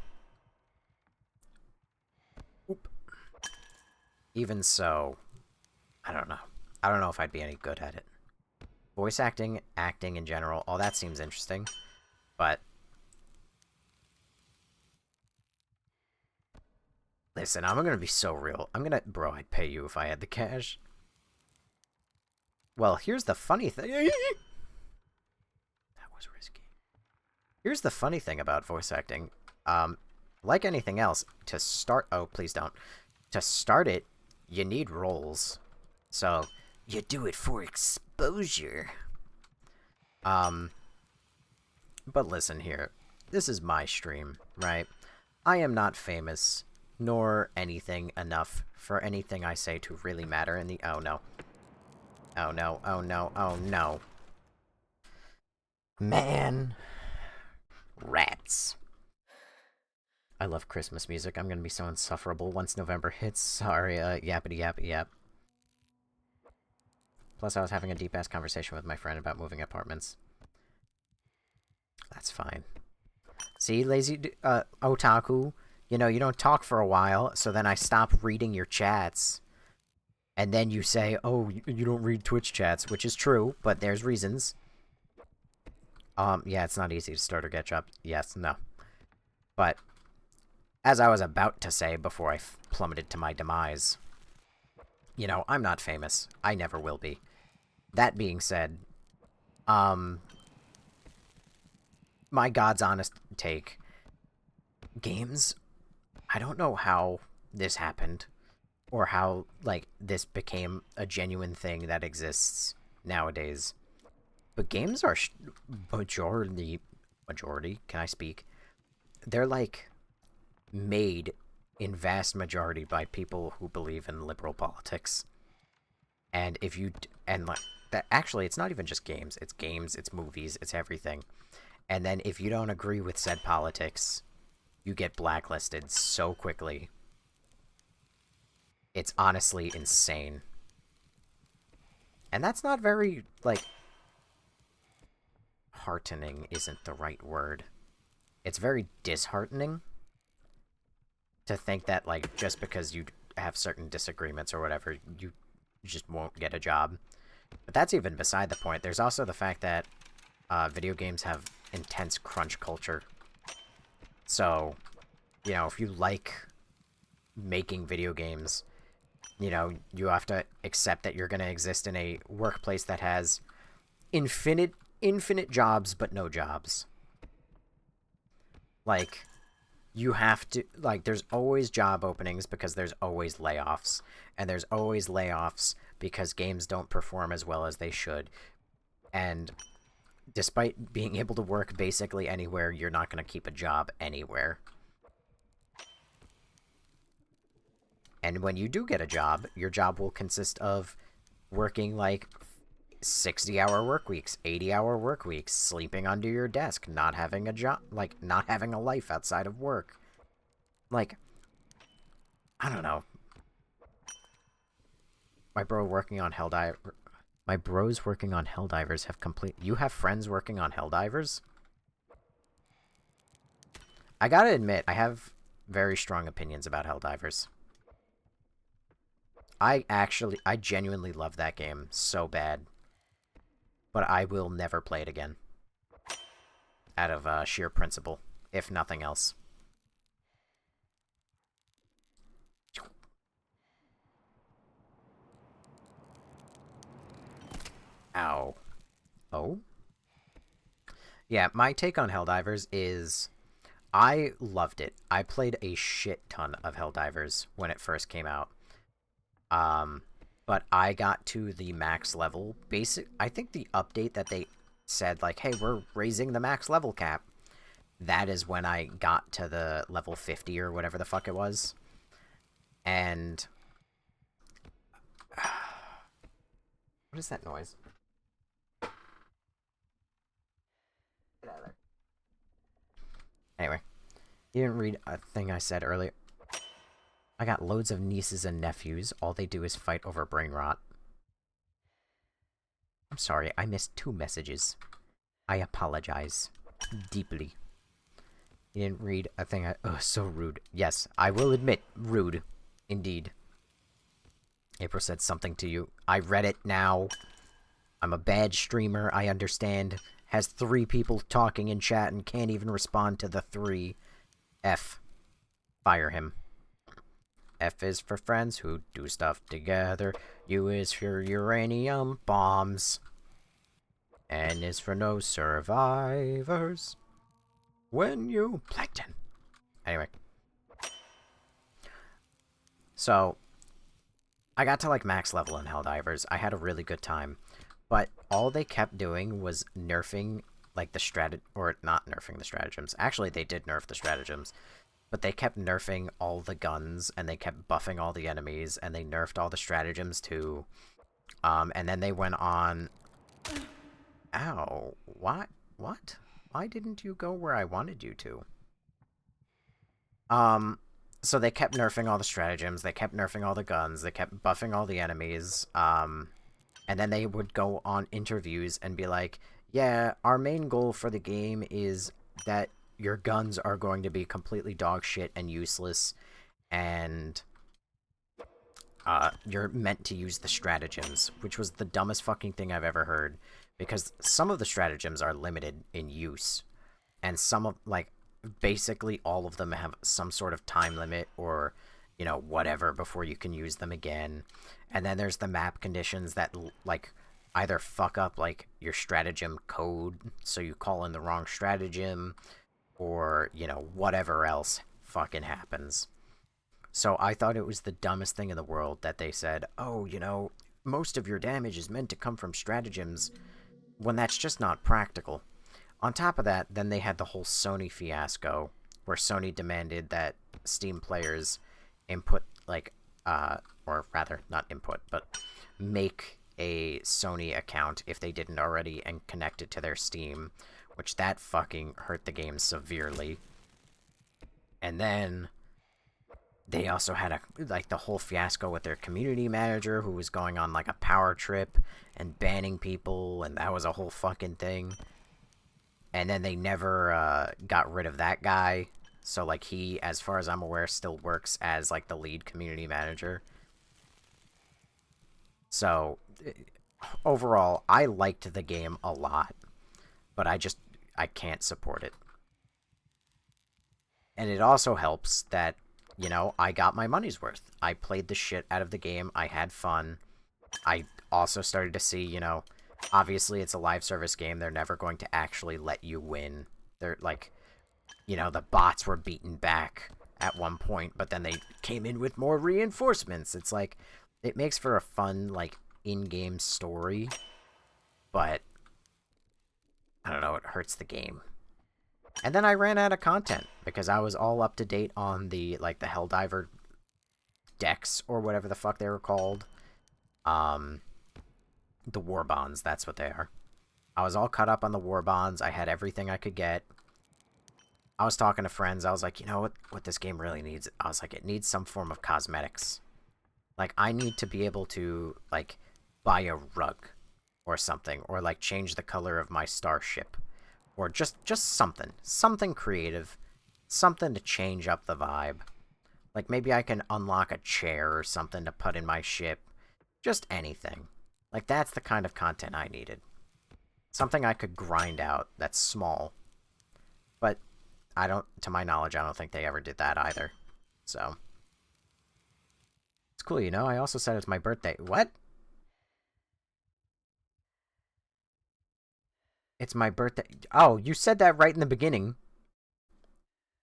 Oop. Even so, I don't know. I don't know if I'd be any good at it. Voice acting, acting in general, all that seems interesting. But... listen, I'm gonna be so real. Bro, I'd pay you if I had the cash. Well, here's the funny thing. That was risky. Here's the funny thing about voice acting. Like anything else, to start— oh, please don't. To start it, you need roles. So, you do it for exposure. But listen here. This is my stream, right? I am not famous, nor anything enough for anything I say to really matter in the— oh no. Oh no, oh no, oh no. Man. Rats. I love Christmas music. I'm gonna be so insufferable once November hits. Sorry, yappity yap yap. Plus, I was having a deep-ass conversation with my friend about moving apartments. That's fine. See, lazy otaku, you know, you don't talk for a while, so then I stop reading your chats. And then you say, oh, you don't read Twitch chats, which is true, but there's reasons. Yeah, it's not easy to start or get jobs. Yes, no. But, as I was about to say before I plummeted to my demise, you know, I'm not famous. I never will be. That being said, my God's honest take, games, I don't know how this happened, or how, like, this became a genuine thing that exists nowadays. But games are majority, can I speak? They're, like, made in vast majority by people who believe in liberal politics. And if you, and like, that, actually, it's not even just games, it's movies, it's everything. And then if you don't agree with said politics, you get blacklisted so quickly. It's honestly insane. And that's not very, like, heartening isn't the right word. It's very disheartening to think that, like, just because you have certain disagreements or whatever, you just won't get a job. But that's even beside the point. There's also the fact that video games have intense crunch culture. So, you know, if you like making video games, you know, you have to accept that you're going to exist in a workplace that has infinite jobs, but no jobs. Like, you have to, like, there's always job openings because there's always layoffs. And there's always layoffs because games don't perform as well as they should. And despite being able to work basically anywhere, you're not going to keep a job anywhere. And when you do get a job, your job will consist of working, like, 60-hour work weeks, 80-hour work weeks, sleeping under your desk, not having a job, like, not having a life outside of work. Like, I don't know. My bros working on Helldivers have complete... You have friends working on Helldivers? I gotta admit, I have very strong opinions about Helldivers. I genuinely love that game so bad. But I will never play it again. Out of sheer principle, if nothing else. Ow. Oh? Yeah, my take on Helldivers is... I loved it. I played a shit ton of Helldivers when it first came out. But I got to the max level. I think the update that they said, like, hey, we're raising the max level cap. That is when I got to the level 50 or whatever the fuck it was. And... what is that noise? Get out of there. Anyway, you didn't read a thing I said earlier. I got loads of nieces and nephews. All they do is fight over brain rot. I'm sorry, I missed 2 messages. I apologize. Deeply. You didn't read a thing oh, so rude. Yes, I will admit, rude. Indeed. April said something to you. I read it now. I'm a bad streamer, I understand. Has 3 people talking in chat and can't even respond to the 3. F. Fire him. F is for friends who do stuff together. U is for uranium bombs. N is for no survivors. When you... Plankton. Anyway. So, I got to, like, max level in Helldivers. I had a really good time. But all they kept doing was nerfing, like, the or not nerfing the stratagems. Actually, they did nerf the stratagems. But they kept nerfing all the guns, and they kept buffing all the enemies, and they nerfed all the stratagems, too. And then they went on... Ow. What? What? Why didn't you go where I wanted you to? So they kept nerfing all the stratagems, they kept nerfing all the guns, they kept buffing all the enemies, and then they would go on interviews and be like, yeah, our main goal for the game is that your guns are going to be completely dog shit and useless, and you're meant to use the stratagems, which was the dumbest fucking thing I've ever heard, because some of the stratagems are limited in use, and some of, like, basically all of them have some sort of time limit or, you know, whatever before you can use them again. And then there's the map conditions that, like, either fuck up, like, your stratagem code, so you call in the wrong stratagem, or, you know, whatever else fucking happens. So I thought it was the dumbest thing in the world that they said, oh, you know, most of your damage is meant to come from stratagems, when that's just not practical. On top of that, then they had the whole Sony fiasco, where Sony demanded that Steam players input, like, or rather, not input, but make a Sony account if they didn't already and connect it to their Steam, which that fucking hurt the game severely. And then they also had like the whole fiasco with their community manager who was going on like a power trip and banning people, and that was a whole fucking thing. And then they never got rid of that guy. So, like, he, as far as I'm aware, still works as, like, the lead community manager. So, overall, I liked the game a lot. But I can't support it. And it also helps that, you know, I got my money's worth. I played the shit out of the game. I had fun. I also started to see, you know, obviously it's a live service game. They're never going to actually let you win. They're, like, you know, the bots were beaten back at one point, but then they came in with more reinforcements. It's like, it makes for a fun, like, in-game story, but I don't know, it hurts the game. And then I ran out of content because I was all up to date on the, like, the Helldiver decks or whatever the fuck they were called. The war bonds, that's what they are. I was all caught up on the war bonds. I had everything I could get. I was talking to friends. I was like, you know what this game really needs? I was like, it needs some form of cosmetics. Like, I need to be able to, like, buy a rug or something, or, like, change the color of my starship, or just something. Something creative. Something to change up the vibe. Like, maybe I can unlock a chair or something to put in my ship. Just anything. Like, that's the kind of content I needed. Something I could grind out that's small. But, to my knowledge, I don't think they ever did that either. So. It's cool, you know? I also said it's my birthday. What? It's my birthday. Oh, you said that right in the beginning.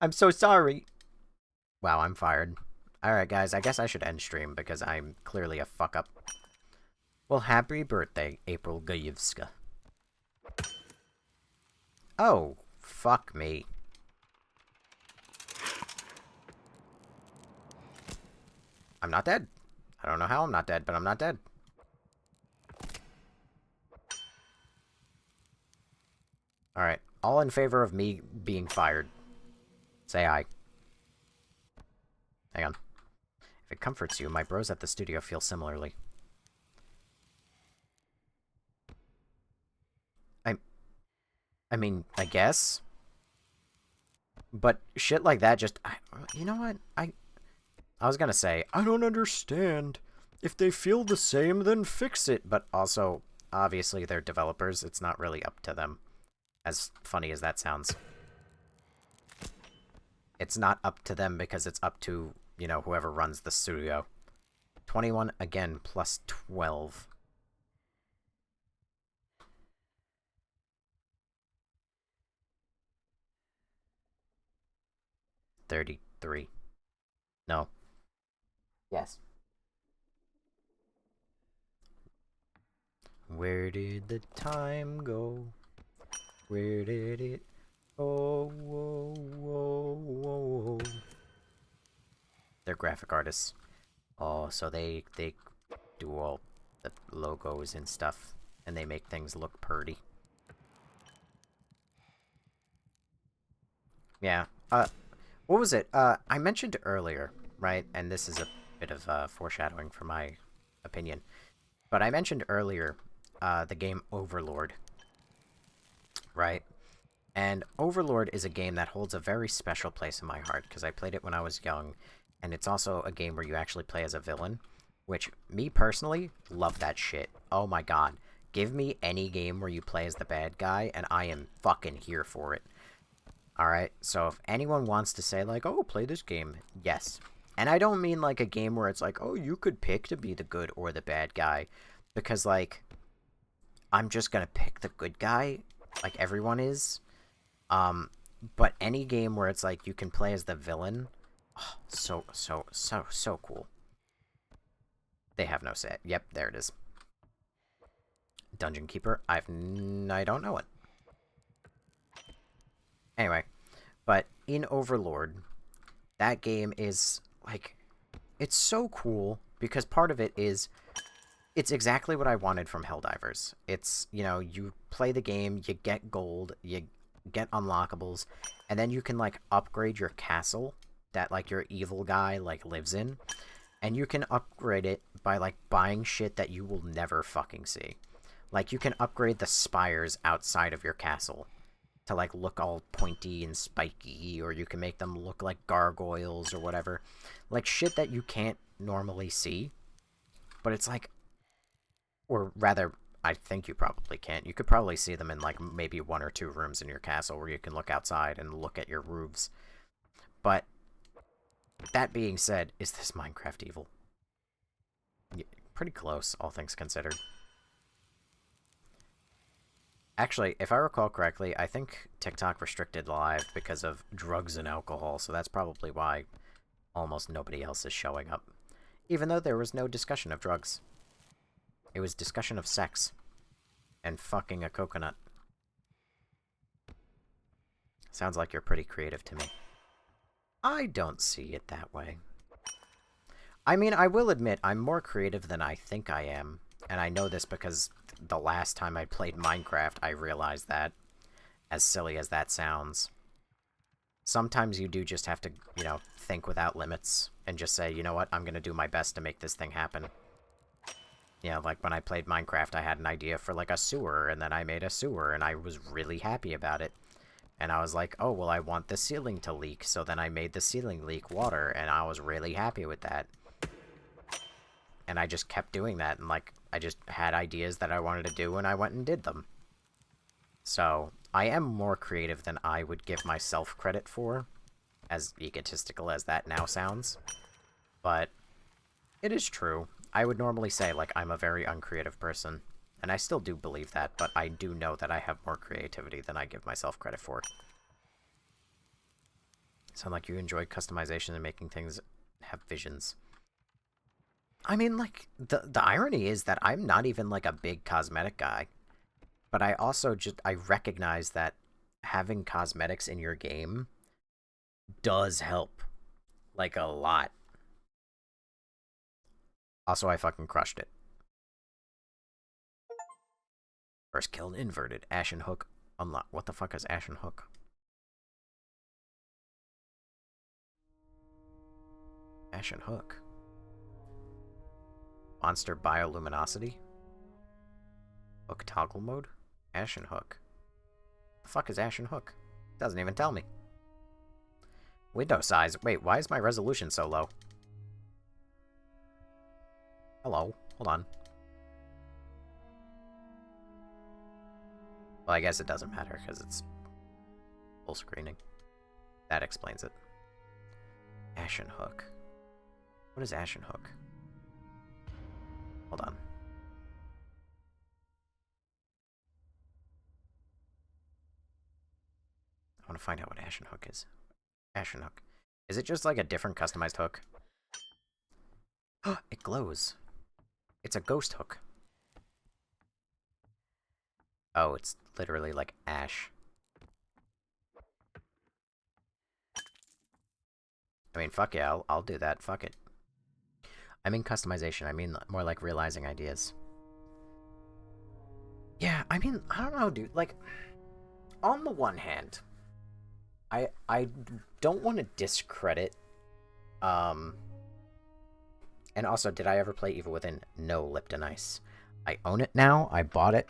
I'm so sorry. Wow, I'm fired. Alright, guys, I guess I should end stream because I'm clearly a fuck-up. Well, happy birthday, April Gajewska. Oh, fuck me. I'm not dead. I don't know how I'm not dead, but I'm not dead. Alright, all in favor of me being fired. Say aye. Hang on. If it comforts you, my bros at the studio feel similarly. I mean, I guess. But shit like that just... you know what? I was gonna say, I don't understand. If they feel the same, then fix it. But also, obviously, they're developers. It's not really up to them. As funny as that sounds. It's not up to them because it's up to, you know, whoever runs the studio. 21, again, plus 12. $33. No. Yes. Where did the time go? Where did it go? Whoa, whoa, whoa. They're graphic artists. Oh, so they do all the logos and stuff, and they make things look pretty. Yeah. What was it? I mentioned earlier, right? And this is a bit of foreshadowing for my opinion. But I mentioned earlier the game Overlord, right? And Overlord is a game that holds a very special place in my heart because I played it when I was young, and it's also a game where you actually play as a villain, which, me personally, love that shit. Oh my god. Give me any game where you play as the bad guy, and I am fucking here for it. Alright, so if anyone wants to say, like, oh, play this game, yes. And I don't mean, like, a game where it's like, oh, you could pick to be the good or the bad guy. Because, like, I'm just gonna pick the good guy, like everyone is. But any game where it's like, you can play as the villain, oh, so cool. They have no say. Yep, there it is. Dungeon Keeper, I don't know it. Anyway, but in Overlord, that game is, like, it's so cool, because part of it is, it's exactly what I wanted from Helldivers. It's, you know, you play the game, you get gold, you get unlockables, and then you can, like, upgrade your castle that, like, your evil guy, like, lives in, and you can upgrade it by, like, buying shit that you will never fucking see. Like, you can upgrade the spires outside of your castle to, like, look all pointy and spiky, or you can make them look like gargoyles or whatever. Like, shit that you can't normally see. But it's like... Or rather, I think you probably can't. You could probably see them in, like, maybe 1 or 2 rooms in your castle where you can look outside and look at your roofs. But, that being said, is this Minecraft evil? Yeah, pretty close, all things considered. Actually, if I recall correctly, I think TikTok restricted live because of drugs and alcohol, so that's probably why almost nobody else is showing up. Even though there was no discussion of drugs. It was discussion of sex. And fucking a coconut. Sounds like you're pretty creative to me. I don't see it that way. I mean, I will admit, I'm more creative than I think I am. And I know this because the last time I played Minecraft, I realized that. As silly as that sounds. Sometimes you do just have to, you know, think without limits. And just say, you know what, I'm gonna do my best to make this thing happen. You know, like when I played Minecraft, I had an idea for, like, a sewer, and then I made a sewer, and I was really happy about it. And I was like, oh, well, I want the ceiling to leak, so then I made the ceiling leak water, and I was really happy with that. And I just kept doing that, and, like, I just had ideas that I wanted to do, and I went and did them. So, I am more creative than I would give myself credit for, as egotistical as that now sounds. But it is true. I would normally say, like, I'm a very uncreative person. And I still do believe that, but I do know that I have more creativity than I give myself credit for. Sound like you enjoy customization and making things have visions. I mean, like, the irony is that I'm not even, like, a big cosmetic guy. But I also I recognize that having cosmetics in your game does help. Like, a lot. Also, I fucking crushed it. First kill inverted. Ashen Hook unlocked. What the fuck is Ashen Hook? Ashen Hook. Monster Bioluminosity? Hook toggle mode? Ashen Hook. The fuck is Ashen Hook? Doesn't even tell me. Window size. Wait, why is my resolution so low? Hello. Hold on. Well, I guess it doesn't matter, because it's full screening. That explains it. Ashen Hook. What is Ashen Hook? Hold on. I want to find out what Ashen Hook is. Ashen Hook. Is it just like a different customized hook? It glows. It's a ghost hook. Oh, it's literally like ash. I mean, fuck yeah, I'll do that. Fuck it. I mean customization. I mean more like realizing ideas. Yeah, I mean, I don't know, dude. Like, on the one hand, I don't want to discredit. And also, did I ever play Evil Within? No, Lipton Ice. I own it now. I bought it.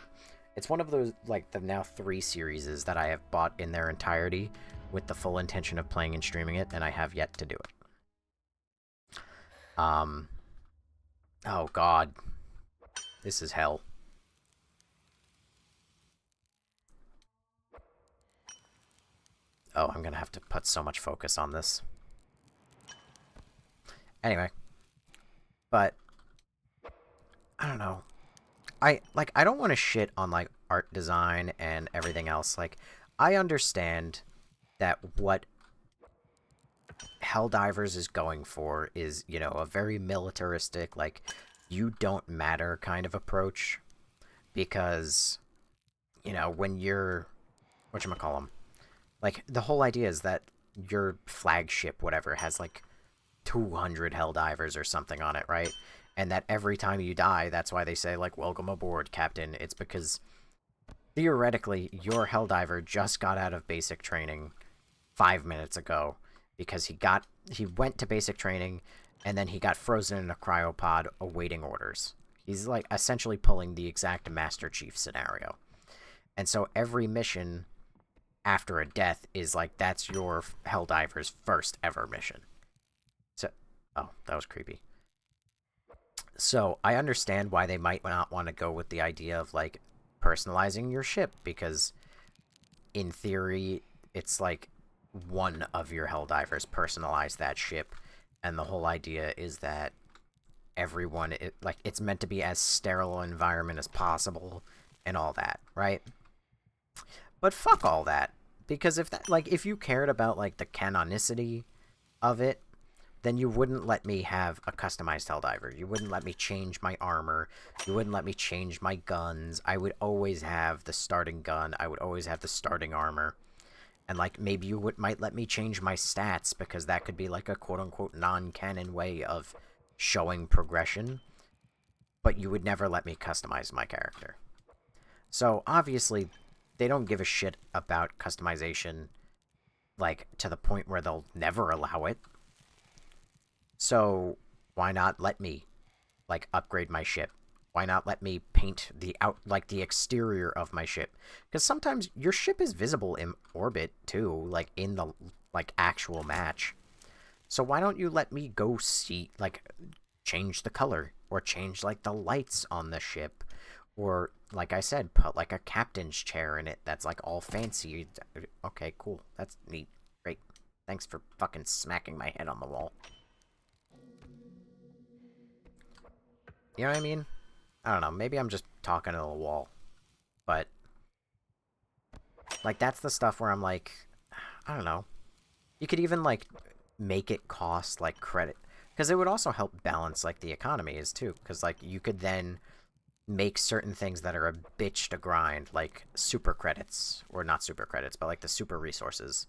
It's one of those, like, the now 3 series that I have bought in their entirety with the full intention of playing and streaming it, and I have yet to do it. Oh god. This is hell. Oh, I'm gonna have to put so much focus on this. Anyway. But, I don't know. I don't want to shit on, like, art design and everything else. Like, I understand that what Helldivers is going for is, you know, a very militaristic, like, you don't matter kind of approach. Because, you know, when you're... whatchamacallem? Like, the whole idea is that your flagship, whatever, has, like, 200 Helldivers or something on it, right? And that every time you die, that's why they say, like, welcome aboard, Captain. It's because, theoretically, your Helldiver just got out of basic training 5 minutes ago. Because he went to basic training, and then he got frozen in a cryopod awaiting orders. He's, like, essentially pulling the exact Master Chief scenario. And so every mission after a death is, like, that's your Helldiver's first ever mission. So, oh, that was creepy. So, I understand why they might not want to go with the idea of, like, personalizing your ship, because, in theory, it's, like, one of your Helldivers personalize that ship, and the whole idea is that everyone, it's meant to be as sterile an environment as possible, and all that, right? But fuck all that. Because if that, like, if you cared about, like, the canonicity of it, then you wouldn't let me have a customized Helldiver. You wouldn't let me change my armor. You wouldn't let me change my guns. I would always have the starting gun. I would always have the starting armor. And, like, maybe you might let me change my stats, because that could be, like, a quote-unquote non-canon way of showing progression. But you would never let me customize my character. So, obviously, they don't give a shit about customization, like, to the point where they'll never allow it. So, why not let me, like, upgrade my ship? Why not let me paint the the exterior of my ship? Because sometimes your ship is visible in orbit, too, like, in the, like, actual match. So why don't you let me go see, like, change the color, or change, like, the lights on the ship, or, like I said, put, like, a captain's chair in it that's, like, all fancy. Okay, cool. That's neat. Great. Thanks for fucking smacking my head on the wall. You know what I mean? I don't know, maybe I'm just talking to the wall. But, like, that's the stuff where I'm like, I don't know. You could even, like, make it cost, like, credit. Because it would also help balance, like, the economies, too. Because, like, you could then make certain things that are a bitch to grind, like super credits. Or not super credits, but, like, the super resources.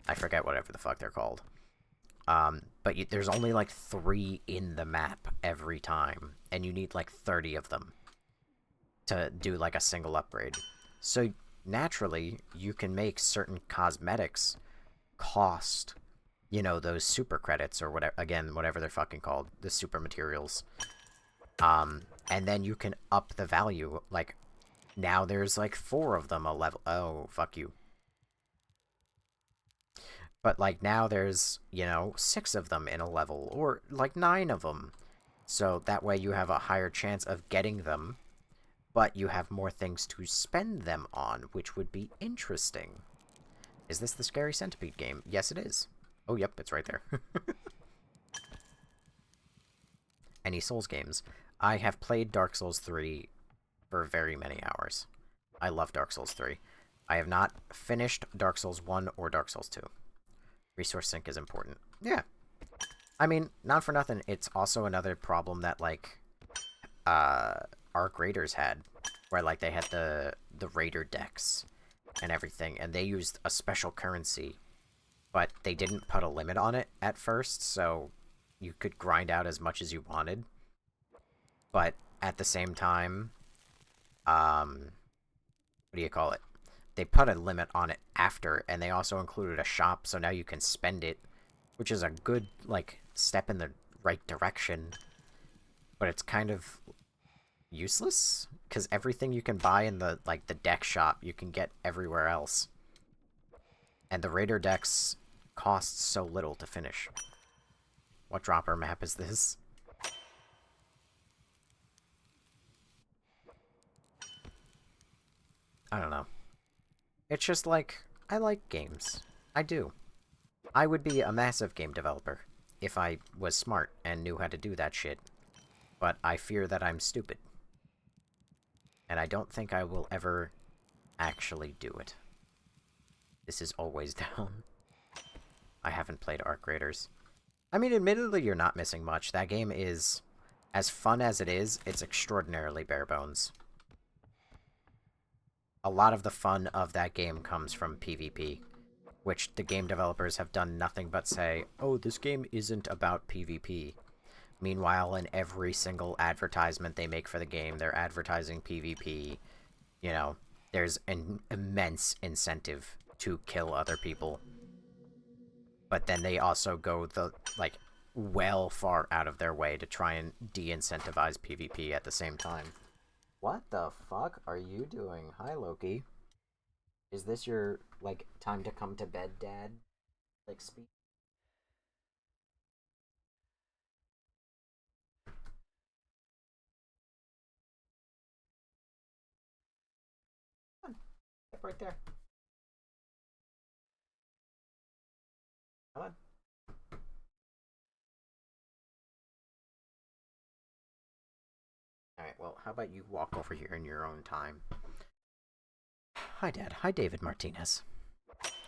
I forget whatever the fuck they're called. But there's only, like, 3 in the map every time. And you need, like, 30 of them to do, like, a single upgrade. So, naturally, you can make certain cosmetics cost, you know, those super credits, or whatever, again, whatever they're fucking called, the super materials. And then you can up the value. Like, now there's, like, 4 of them a level. Oh, fuck you. But, like, now there's, you know, 6 of them in a level, or, like, 9 of them. So that way you have a higher chance of getting them, but you have more things to spend them on, which would be interesting. Is this the Scary Centipede game? Yes, it is. Oh, yep, it's right there. Any Souls games? I have played Dark Souls 3 for very many hours. I love Dark Souls 3. I have not finished Dark Souls 1 or Dark Souls 2. Resource sync is important. Yeah. I mean, not for nothing, it's also another problem that, like, Arc Raiders had, where, like, they had the Raider decks and everything, and they used a special currency, but they didn't put a limit on it at first, so you could grind out as much as you wanted. But at the same time, what do you call it? They put a limit on it after, and they also included a shop, so now you can spend it, which is a good, like, step in the right direction. But it's kind of useless, because everything you can buy in the, like, the deck shop, you can get everywhere else. And the Raider decks cost so little to finish. What dropper map is this? I don't know. It's just like, I like games. I do. I would be a massive game developer if I was smart and knew how to do that shit. But I fear that I'm stupid. And I don't think I will ever actually do it. This is always down. I haven't played Arc Raiders. I mean, admittedly, you're not missing much. That game is, as fun as it is, it's extraordinarily bare bones. A lot of the fun of that game comes from PvP, which the game developers have done nothing but say, oh, this game isn't about PvP. Meanwhile, in every single advertisement they make for the game, they're advertising PvP. You know, there's an immense incentive to kill other people. But then they also go well far out of their way to try and de-incentivize PvP at the same time. What the fuck are you doing? Hi, Loki. Is this your, like, time to come to bed, Dad? Like, speak? Come on. Step right there. Come on. Alright, well, how about you walk over here in your own time? Hi, Dad. Hi, David Martinez.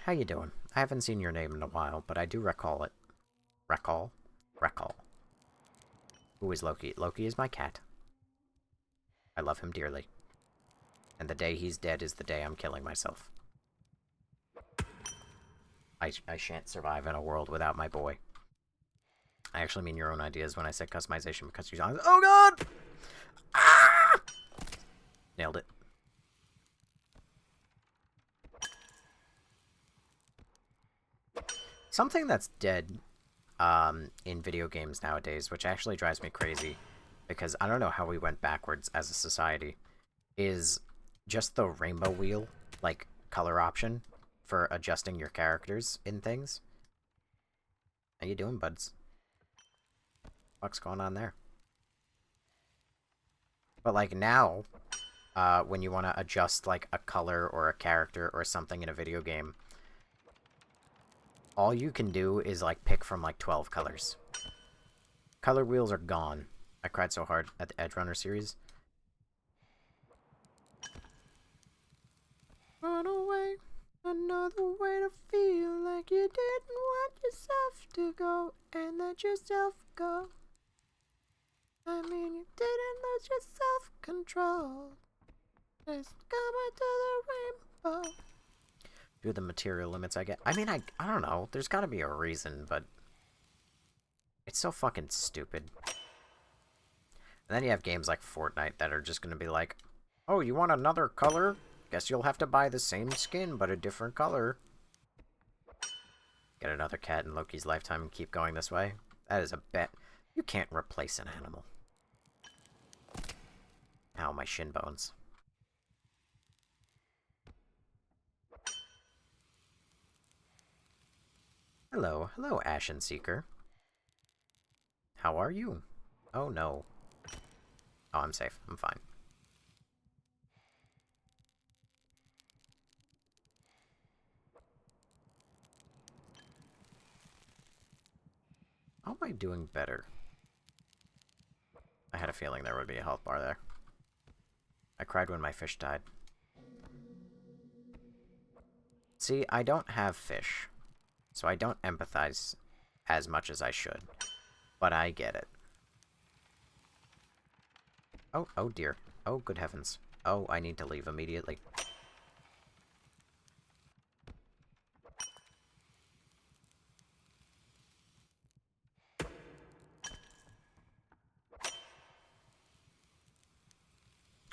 How you doing? I haven't seen your name in a while, but I do recall it. Recall? Recall. Who is Loki? Loki is my cat. I love him dearly. And the day he's dead is the day I'm killing myself. I shan't survive in a world without my boy. I actually mean your own ideas when I said customization because you're on. Oh god! Ah! Nailed it. Something that's dead in video games nowadays, which actually drives me crazy, because I don't know how we went backwards as a society, is just the rainbow wheel, like, color option for adjusting your characters in things. How you doing, buds? What's going on there? But, like, now, when you want to adjust, like, a color or a character or something in a video game, all you can do is, like, pick from, like, 12 colors. Color wheels are gone. I cried so hard at the Edge Runner series. Run away, another way to feel like you didn't want yourself to go and let yourself go. I mean, you didn't lose your self-control. Just come into the rainbow. Do the material limits I get. I mean, I don't know. There's gotta be a reason, but it's so fucking stupid. And then you have games like Fortnite that are just gonna be like, oh, you want another color? Guess you'll have to buy the same skin, but a different color. Get another cat in Loki's lifetime and keep going this way. That is a bet. You can't replace an animal. Ow, my shin bones. Hello, hello, Ashen Seeker. How are you? Oh no. Oh, I'm safe. I'm fine. How am I doing better? I had a feeling there would be a health bar there. I cried when my fish died. See, I don't have fish, so I don't empathize as much as I should. But I get it. Oh, oh dear. Oh, good heavens. Oh, I need to leave immediately.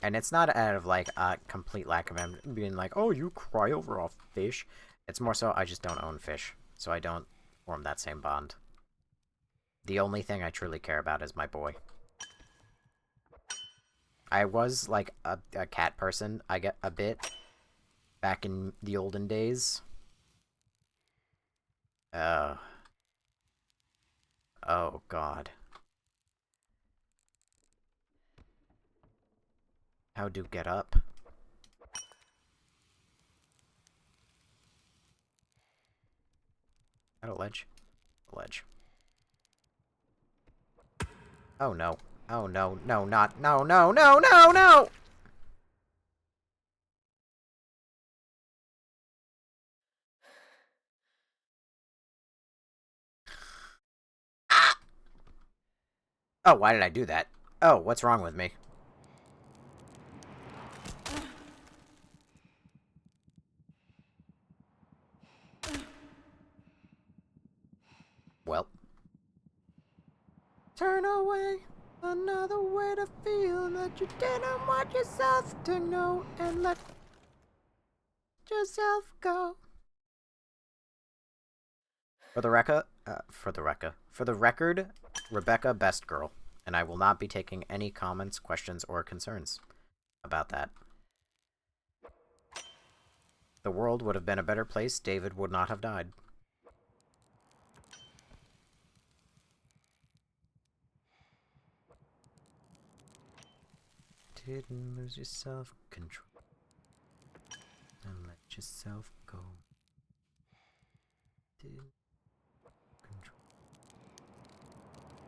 And it's not out of, like, a complete lack of being like, oh, you cry over a fish. It's more so I just don't own fish, so I don't form that same bond. The only thing I truly care about is my boy. I was, like, a cat person, I get a bit, back in the olden days. Oh, God. How do get up? Is that a ledge? A ledge. Oh no. Oh no, no, not, no, no, no, no, no! Ah! Oh, why did I do that? Oh, what's wrong with me? Well. Turn away, another way to feel that you didn't want yourself to know and let yourself go. For the record, Rebecca, best girl, and I will not be taking any comments, questions, or concerns about that. The world would have been a better place. David would not have died. Didn't lose your self-control and let yourself go.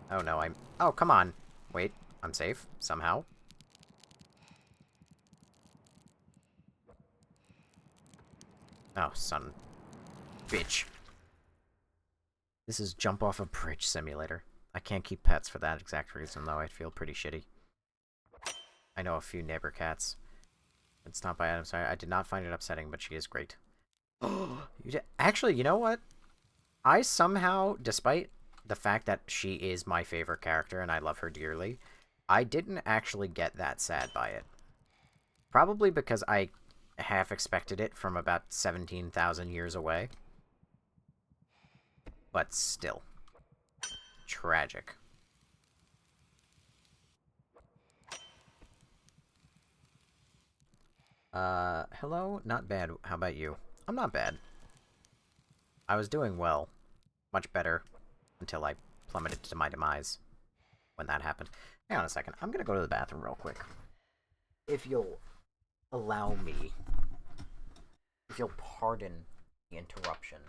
Oh no, I'm... Oh, come on. Wait, I'm safe, somehow. Oh, son. Bitch. This is jump off a bridge simulator. I can't keep pets for that exact reason, though. I feel pretty shitty. I know a few neighbor cats. It's not by Adam, sorry. I did not find it upsetting, but she is great. Oh, actually, you know what? I somehow, despite the fact that she is my favorite character and I love her dearly, I didn't actually get that sad by it. Probably because I half expected it from about 17,000 years away. But still. Tragic. Hello? Not bad. How about you? I'm not bad. I was doing well. Much better. Until I plummeted to my demise. When that happened. Hang on a second. I'm gonna go to the bathroom real quick. If you'll allow me. If you'll pardon the interruption.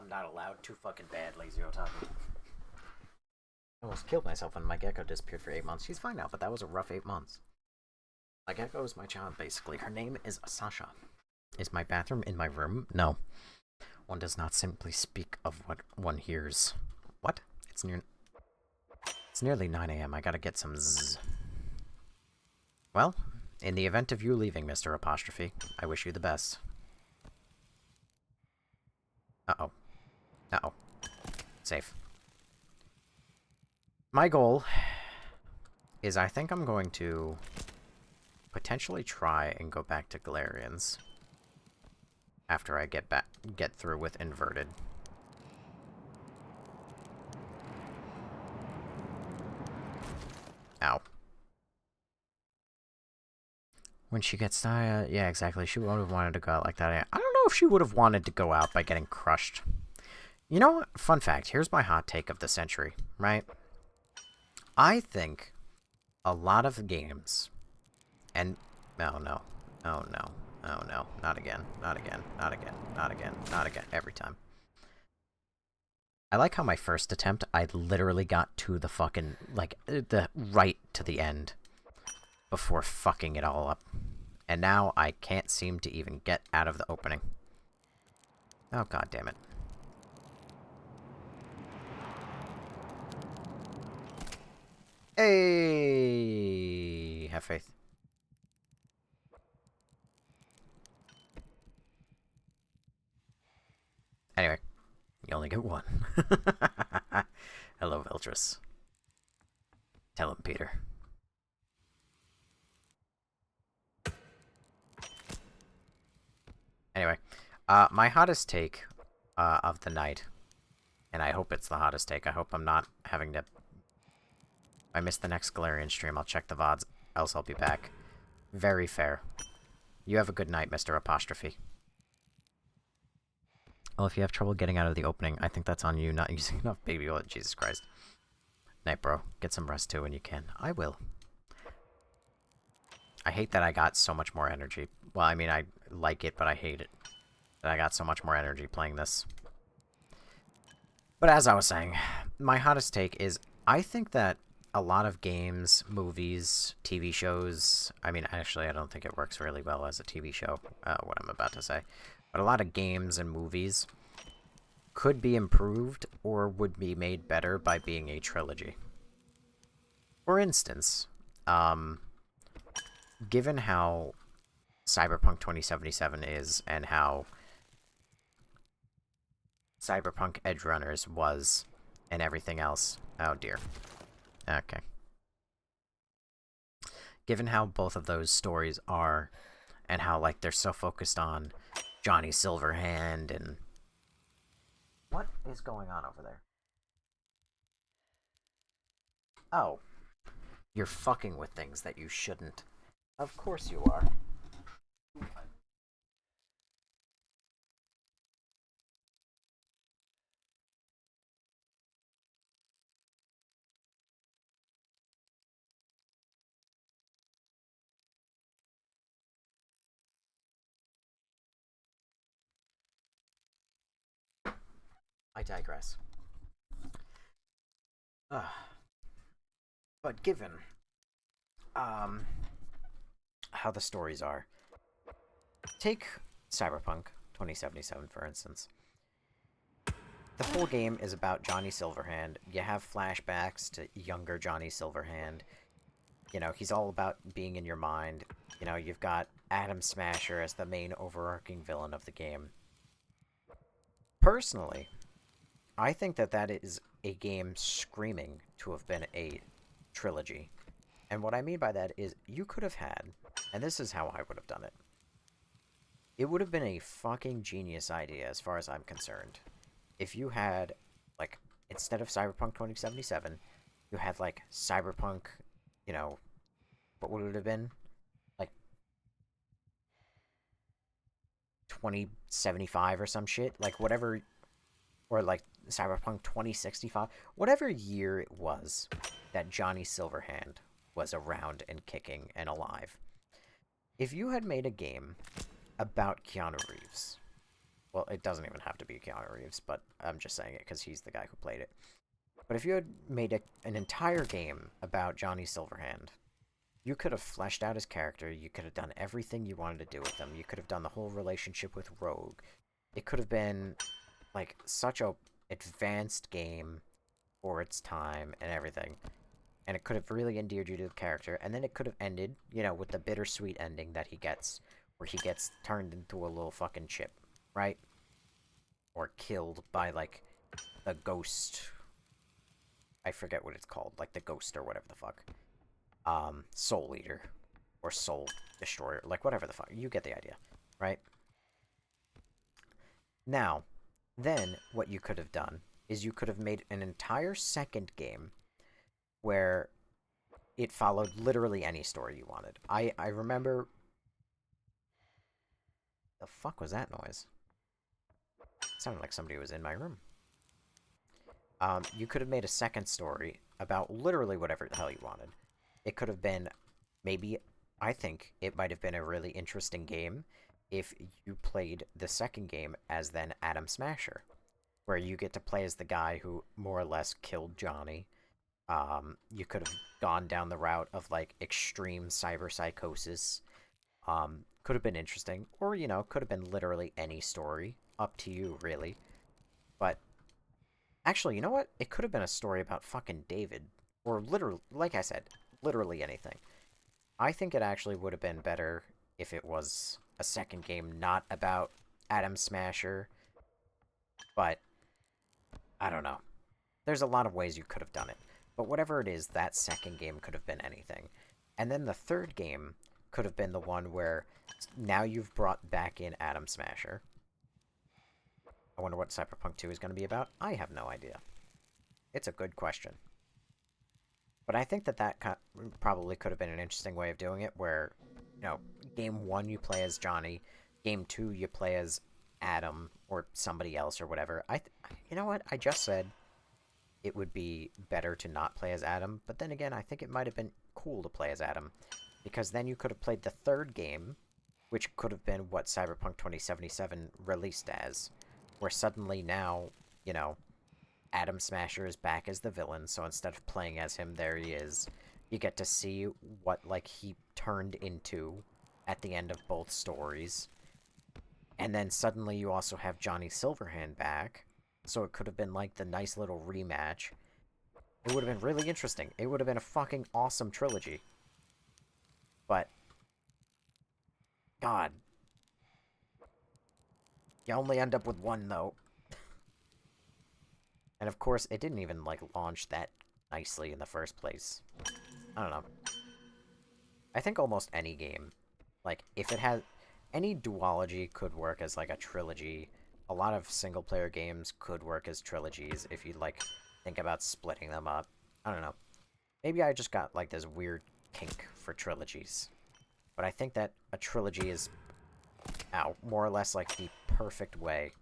I'm not allowed. Too fucking bad, lazy otaku. I almost killed myself when my gecko disappeared for 8 months. She's fine now, but that was a rough 8 months. My gecko is my child, basically. Her name is Sasha. Is my bathroom in my room? No. One does not simply speak of what one hears. What? It's nearly 9 a.m. I gotta get some zzz. Well, in the event of you leaving, Mr. Apostrophe, I wish you the best. Uh-oh. Uh-oh. Safe. My goal is I think I'm going to potentially try and go back to Galerians after I get through with Inverted. Ow. When she gets tired, yeah, exactly. She would have wanted to go out like that. I don't know if she would have wanted to go out by getting crushed. You know what? Fun fact. Here's my hot take of the century, right? I think a lot of games, and oh no, oh no, oh no, not again, not again, not again, not again, not again, every time. I like how my first attempt, I literally got to the fucking, like, right to the end before fucking it all up. And now I can't seem to even get out of the opening. Oh, god damn it. Hey! Have faith. Anyway, you only get one. Hello, Viltrus. Tell him, Peter. Anyway, my hottest take of the night, and I hope it's the hottest take. I hope I'm not having to... If I miss the next Galerian stream, I'll check the VODs, else I'll be back. Very fair. You have a good night, Mr. Apostrophe. Well, if you have trouble getting out of the opening, I think that's on you not using enough baby oil. Jesus Christ. Night, bro. Get some rest, too, when you can. I will. I hate that I got so much more energy. Well, I mean, I like it, but I hate it. I got so much more energy playing this. But as I was saying, my hottest take is I think that a lot of games, movies, TV shows... I mean, actually, I don't think it works really well as a TV show, what I'm about to say. But a lot of games and movies could be improved or would be made better by being a trilogy. For instance, given how Cyberpunk 2077 is and how Cyberpunk Edgerunners was and everything else... Oh dear. Okay. Given how both of those stories are, and how, like, they're so focused on Johnny Silverhand and... What is going on over there? Oh. You're fucking with things that you shouldn't. Of course you are. I digress. But given how the stories are, take Cyberpunk 2077 for instance. The whole game is about Johnny Silverhand. You have flashbacks to younger Johnny Silverhand. You know, he's all about being in your mind. You know, you've got Atom Smasher as the main overarching villain of the game. Personally, I think that that is a game screaming to have been a trilogy. And what I mean by that is you could have had, and this is how I would have done it. It would have been a fucking genius idea as far as I'm concerned. If you had, like, instead of Cyberpunk 2077, you had, like, Cyberpunk, you know, what would it have been? Like, 2075 or some shit? Like, whatever, or, like, Cyberpunk 2065? Whatever year it was that Johnny Silverhand was around and kicking and alive. If you had made a game about Keanu Reeves... Well, it doesn't even have to be Keanu Reeves, but I'm just saying it because he's the guy who played it. But if you had made an entire game about Johnny Silverhand, you could have fleshed out his character, you could have done everything you wanted to do with him, you could have done the whole relationship with Rogue. It could have been, like, such a advanced game for its time and everything. And it could have really endeared you to the character, and then it could have ended, you know, with the bittersweet ending that he gets, where he gets turned into a little fucking chip. Right? Or killed by, like, the ghost. I forget what it's called. Like, the ghost or whatever the fuck. Soul Eater. Or Soul Destroyer. Like, whatever the fuck. You get the idea. Right? Now, then, what you could have done is you could have made an entire second game where it followed literally any story you wanted. I remember... The fuck was that noise? Sounded like somebody was in my room. You could have made a second story about literally whatever the hell you wanted. It could have been, maybe, I think it might have been a really interesting game if you played the second game as then Atom Smasher, where you get to play as the guy who more or less killed Johnny. You could have gone down the route of, like, extreme cyberpsychosis. Could have been interesting. Or, you know, could have been literally any story. Up to you, really. But, actually, you know what? It could have been a story about fucking David. Or literally, like I said, literally anything. I think it actually would have been better if it was a second game not about Atom Smasher. But, I don't know. There's a lot of ways you could have done it. But whatever it is, that second game could have been anything. And then the third game could have been the one where now you've brought back in Atom Smasher. I wonder what Cyberpunk 2 is going to be about. I have no idea. It's a good question. But I think that that probably could have been an interesting way of doing it, where, you know, game 1 you play as Johnny, game 2 you play as Adam, or somebody else, or whatever. You know what? I just said it would be better to not play as Adam, but then again, I think it might have been cool to play as Adam, because then you could have played the third game which could have been what Cyberpunk 2077 released as, where suddenly now, you know, Atom Smasher is back as the villain, so instead of playing as him, there he is. You get to see what, like, he turned into at the end of both stories. And then suddenly you also have Johnny Silverhand back, so it could have been, like, the nice little rematch. It would have been really interesting. It would have been a fucking awesome trilogy. But, God. You only end up with one, though. And of course, it didn't even, like, launch that nicely in the first place. I don't know. I think almost any game, like, if it has... Any duology could work as, like, a trilogy. A lot of single-player games could work as trilogies if you, like, think about splitting them up. I don't know. Maybe I just got, like, this weird kink for trilogies. But I think that a trilogy is, more or less, like, the perfect way.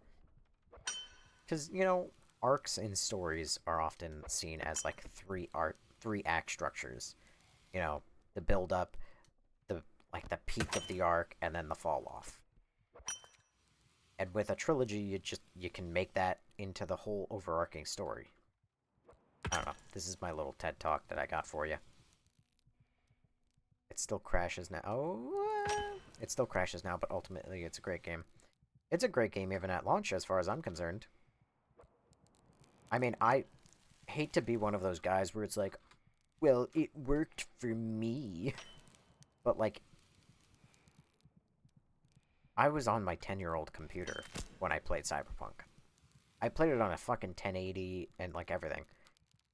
Because, you know, arcs in stories are often seen as, like, three-act structures. You know, the build-up, the peak of the arc, and then the fall-off. And with a trilogy, you can make that into the whole overarching story. I don't know. This is my little TED Talk that I got for you. It still crashes now. Oh, it still crashes now, but ultimately it's a great game. It's a great game even at launch, as far as I'm concerned. I mean, I hate to be one of those guys where it's like, well, it worked for me. But, like, I was on my 10-year-old computer when I played Cyberpunk. I played it on a fucking 1080 and, like, everything.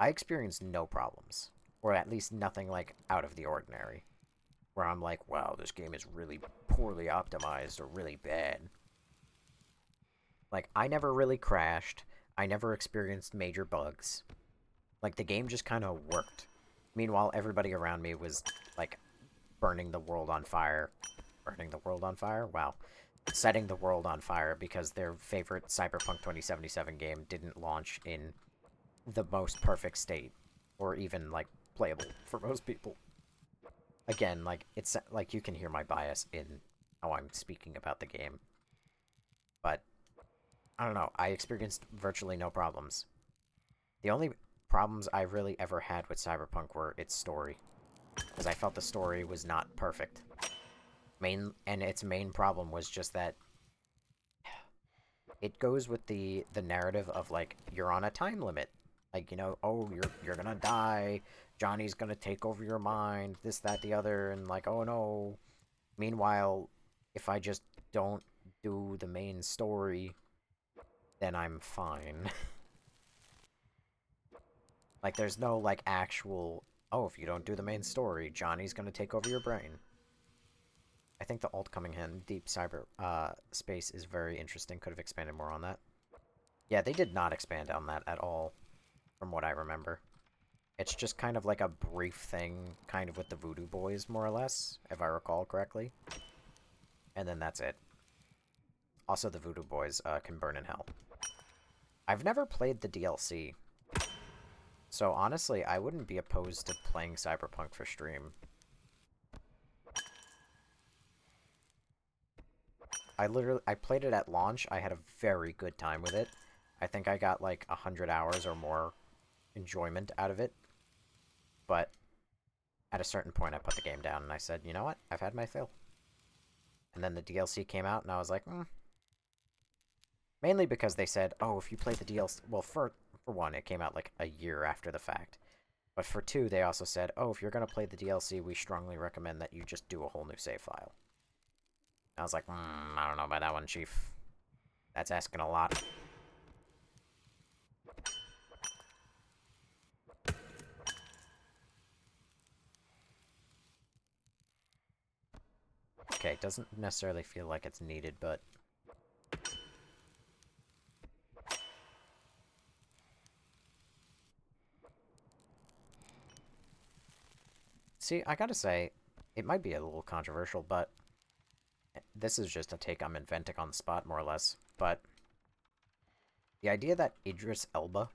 I experienced no problems. Or at least nothing, like, out of the ordinary. Where I'm like, wow, this game is really poorly optimized or really bad. Like, I never really crashed. I never experienced major bugs. Like, the game just kind of worked. Meanwhile, everybody around me was, like, burning the world on fire. Burning the world on fire? Wow. Setting the world on fire because their favorite Cyberpunk 2077 game didn't launch in the most perfect state. Or even, like, playable for most people. Again, like, it's, like, you can hear my bias in how I'm speaking about the game. But, I don't know, I experienced virtually no problems. The only problems I really ever had with Cyberpunk were its story. Because I felt the story was not perfect. And its main problem was just that it goes with the narrative of, like, you're on a time limit. Like, you know, oh, you're gonna die, Johnny's gonna take over your mind, this, that, the other, and, like, oh no. Meanwhile, if I just don't do the main story, then I'm fine. Like, there's no, like, actual, oh, if you don't do the main story, Johnny's gonna take over your brain. I think the alt coming in, Deep Cyber Space, is very interesting. Could have expanded more on that. Yeah, they did not expand on that at all, from what I remember. It's just kind of like a brief thing, kind of with the Voodoo Boys, more or less, if I recall correctly. And then that's it. Also, the Voodoo Boys can burn in hell. I've never played the DLC. So, honestly, I wouldn't be opposed to playing Cyberpunk for stream. I played it at launch. I had a very good time with it. I think I got, like, 100 hours or more enjoyment out of it. But at a certain point, I put the game down and I said, you know what? I've had my fill. And then the DLC came out and I was like, Mainly because they said, oh, if you play the DLC... Well, for one, it came out, like, a year after the fact. But for two, they also said, oh, if you're going to play the DLC, we strongly recommend that you just do a whole new save file. I was like, I don't know about that one, Chief. That's asking a lot. Okay, it doesn't necessarily feel like it's needed, but... See, I gotta say, it might be a little controversial, but... This is just a take I'm inventing on the spot, more or less, but... The idea that Idris Elba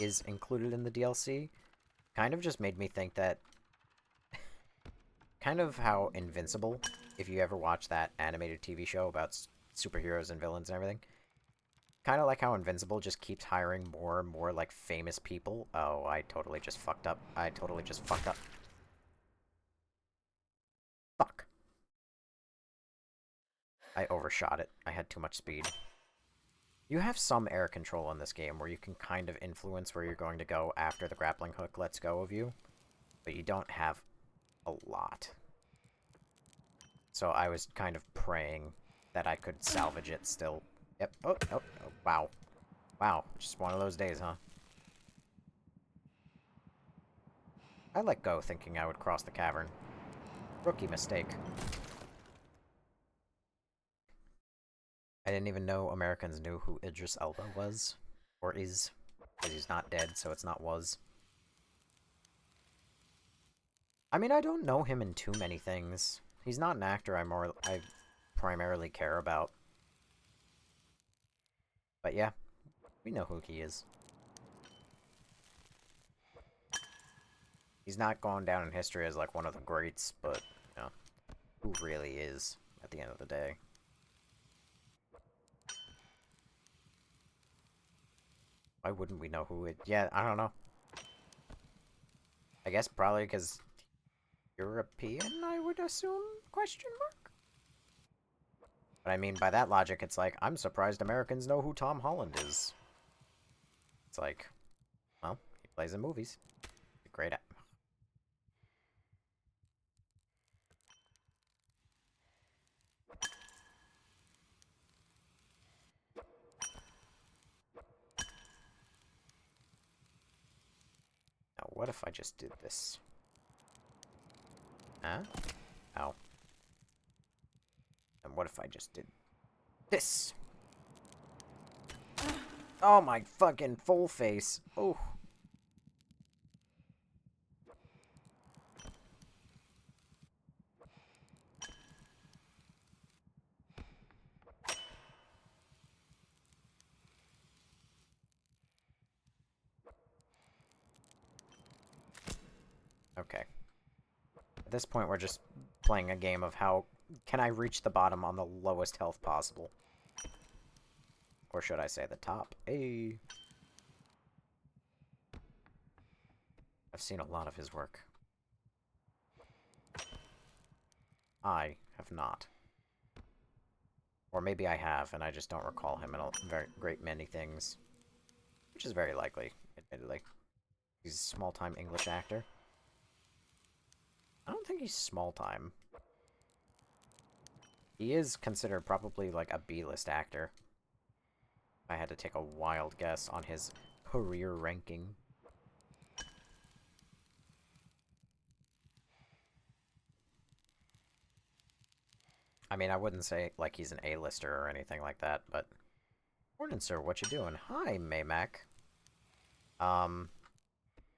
is included in the DLC kind of just made me think that... kind of how Invincible if you ever watch that animated TV show about superheroes and villains and everything, kind of like how Invincible just keeps hiring more and more, like, famous people. Oh, I totally just fucked up. I totally just fucked up. Fuck. I overshot it. I had too much speed. You have some air control in this game where you can kind of influence where you're going to go after the grappling hook lets go of you, but you don't have a lot. So I was kind of praying that I could salvage it still. Yep. Oh, oh, oh, wow. Wow. Just one of those days, huh? I let go thinking I would cross the cavern. Rookie mistake. I didn't even know Americans knew who Idris Elba was. Or is. Because he's not dead, so it's not was. I mean, I don't know him in too many things. He's not an actor I primarily care about. But yeah, we know who he is. He's not going down in history as, like, one of the greats, but, you know, who really is at the end of the day. Why wouldn't we know who it... Yeah, I don't know. I guess probably because European, I would assume? Question mark? But I mean, by that logic, it's like, I'm surprised Americans know who Tom Holland is. It's like, well, he plays in movies. Great at... Now, what if I just did this? Huh? Ow. And what if I just did this? Oh my fucking full face. Oh. Okay. At this point, we're just playing a game of how can I reach the bottom on the lowest health possible. Or should I say the top? Hey. I've seen a lot of his work. I have not. Or maybe I have, and I just don't recall him in a very great many things. Which is very likely, admittedly. He's a small-time English actor. I don't think he's small-time. He is considered probably like a B-list actor. I had to take a wild guess on his career ranking. I mean, I wouldn't say like he's an A-lister or anything like that, but... Morning, sir. What you doing? Hi, Maymac.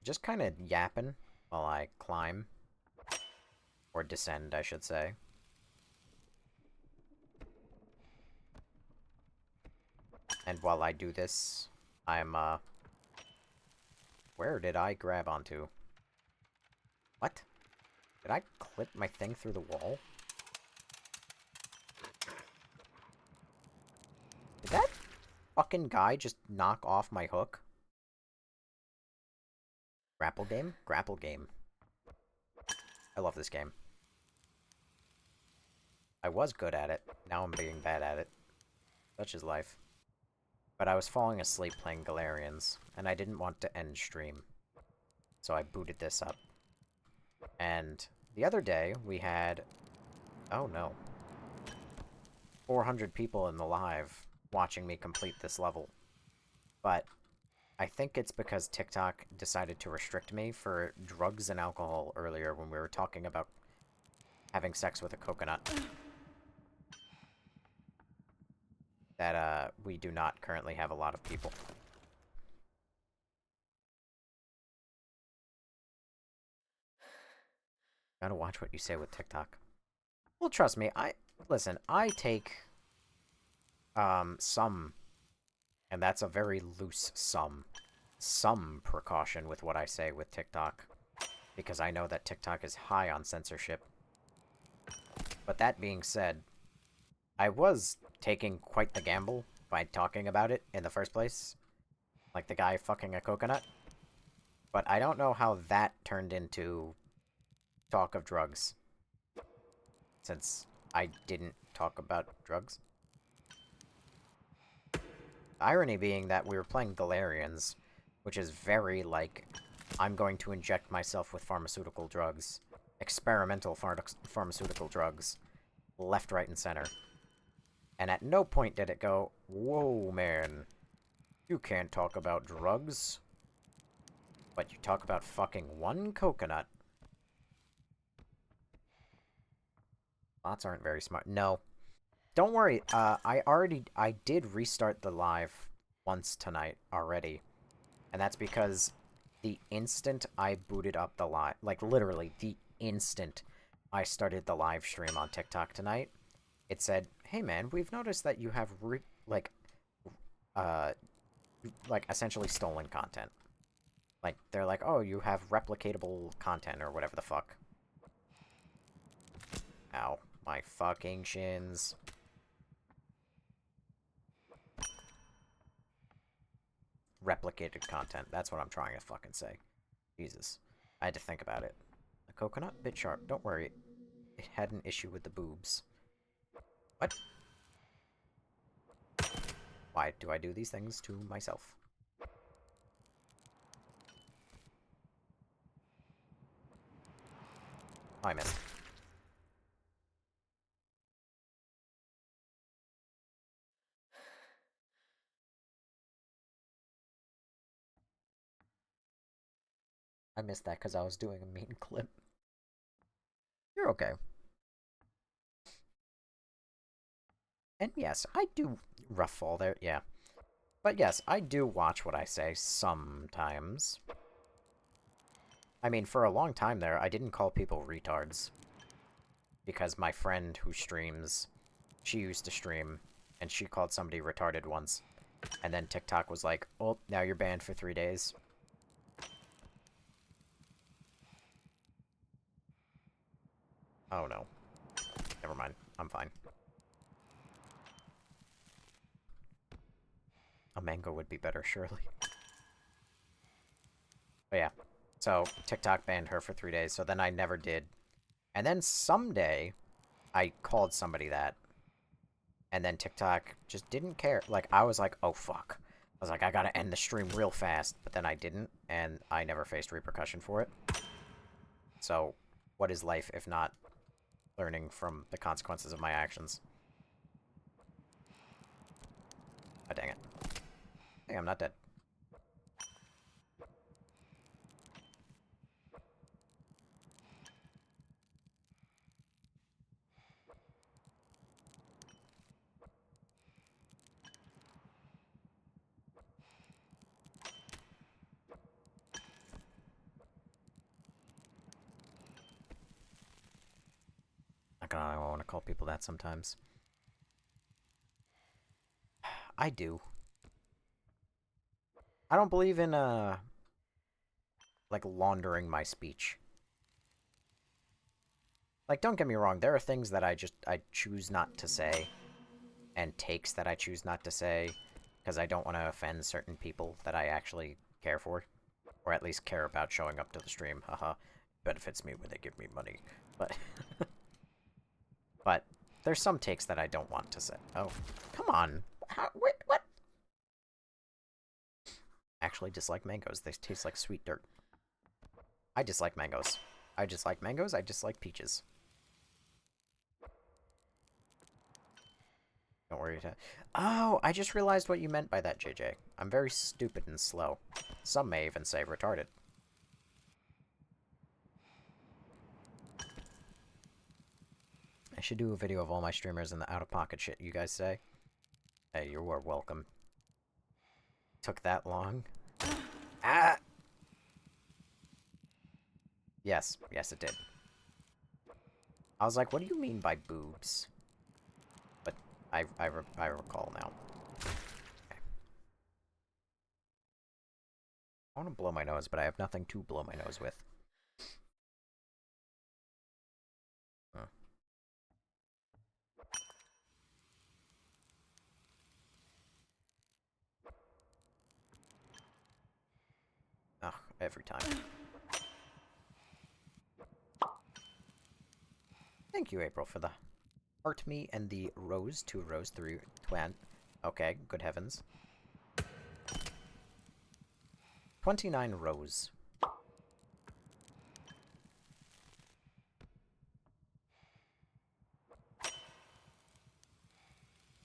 Just kind of yapping while I climb. Or descend, I should say. And while I do this, I'm, where did I grab onto? What? Did I clip my thing through the wall? Did that fucking guy just knock off my hook? Grapple game? Grapple game. I love this game. I was good at it. Now I'm being bad at it. Such is life. But I was falling asleep playing Galerians, and I didn't want to end stream. So I booted this up. And the other day, we had... Oh no. 400 people in the live watching me complete this level. But I think it's because TikTok decided to restrict me for drugs and alcohol earlier when we were talking about having sex with a coconut. That, we do not currently have a lot of people. Gotta watch what you say with TikTok. Well, trust me, listen, I take, some, and that's a very loose some precaution with what I say with TikTok. Because I know that TikTok is high on censorship. But that being said, I was taking quite the gamble by talking about it in the first place. Like the guy fucking a coconut. But I don't know how that turned into talk of drugs. Since I didn't talk about drugs. The irony being that we were playing Galerians, which is very, like, I'm going to inject myself with pharmaceutical drugs. Experimental pharmaceutical drugs. Left, right, and center. And at no point did it go, whoa, man. You can't talk about drugs. But you talk about fucking one coconut. Bots aren't very smart. No. Don't worry, I did restart the live once tonight already. And that's because the instant I booted up the live, like literally the instant I started the live stream on TikTok tonight, it said, hey man, we've noticed that you have, essentially stolen content. Like, they're like, oh, you have replicatable content or whatever the fuck. Ow. My fucking shins. Replicated content. That's what I'm trying to fucking say. Jesus. I had to think about it. A coconut? Bit sharp. Don't worry. It had an issue with the boobs. What? Why do I do these things to myself? Oh, I missed. I missed that because I was doing a mean clip. You're okay. And yes, I do rough fall there, yeah. But yes, I do watch what I say sometimes. I mean, for a long time there, I didn't call people retards. Because my friend who streams, she used to stream, and she called somebody retarded once. And then TikTok was like, oh, now you're banned for 3 days. Oh no. Never mind. I'm fine. A mango would be better, surely. But yeah. So, TikTok banned her for 3 days, so then I never did. And then someday, I called somebody that. And then TikTok just didn't care. Like, I was like, oh fuck. I was like, I gotta end the stream real fast. But then I didn't, and I never faced repercussion for it. So, what is life if not learning from the consequences of my actions? Oh, dang it. Hey, I'm not dead. I want to call people that sometimes. I do. I don't believe in, like, laundering my speech. Like, don't get me wrong, there are things that I choose not to say, and takes that I choose not to say, because I don't want to offend certain people that I actually care for. Or at least care about showing up to the stream, haha. Benefits me when they give me money. But... but, there's some takes that I don't want to say. Oh, come on! What? Actually dislike mangoes. They taste like sweet dirt. I dislike mangoes. I dislike mangoes, I dislike peaches. Don't worry. Oh, I just realized what you meant by that, JJ. I'm very stupid and slow. Some may even say retarded. I should do a video of all my streamers and the out-of-pocket shit you guys say. Hey, you are welcome. Took that long? Ah! Yes, it did. I was like, what do you mean by boobs? But I recall now. Okay. I want to blow my nose, but I have nothing to blow my nose with. Ugh, every time. Thank you, April, for the heart me and the rose 2 rose 3 twan. Okay, good heavens. 29 rose.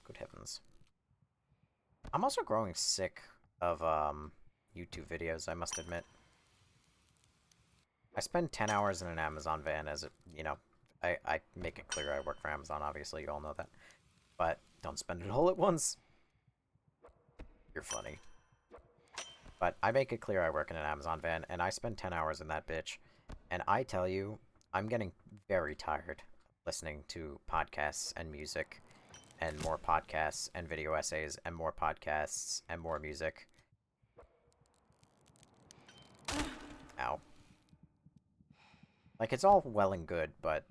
Good heavens. I'm also growing sick of YouTube videos, I must admit. I spend 10 hours in an Amazon van as, you know, I make it clear I work for Amazon, obviously, you all know that. But don't spend it all at once. You're funny. But I make it clear I work in an Amazon van, and I spend 10 hours in that bitch. And I tell you, I'm getting very tired listening to podcasts and music, and more podcasts and video essays, and more podcasts and more music. Ow. Like, it's all well and good, but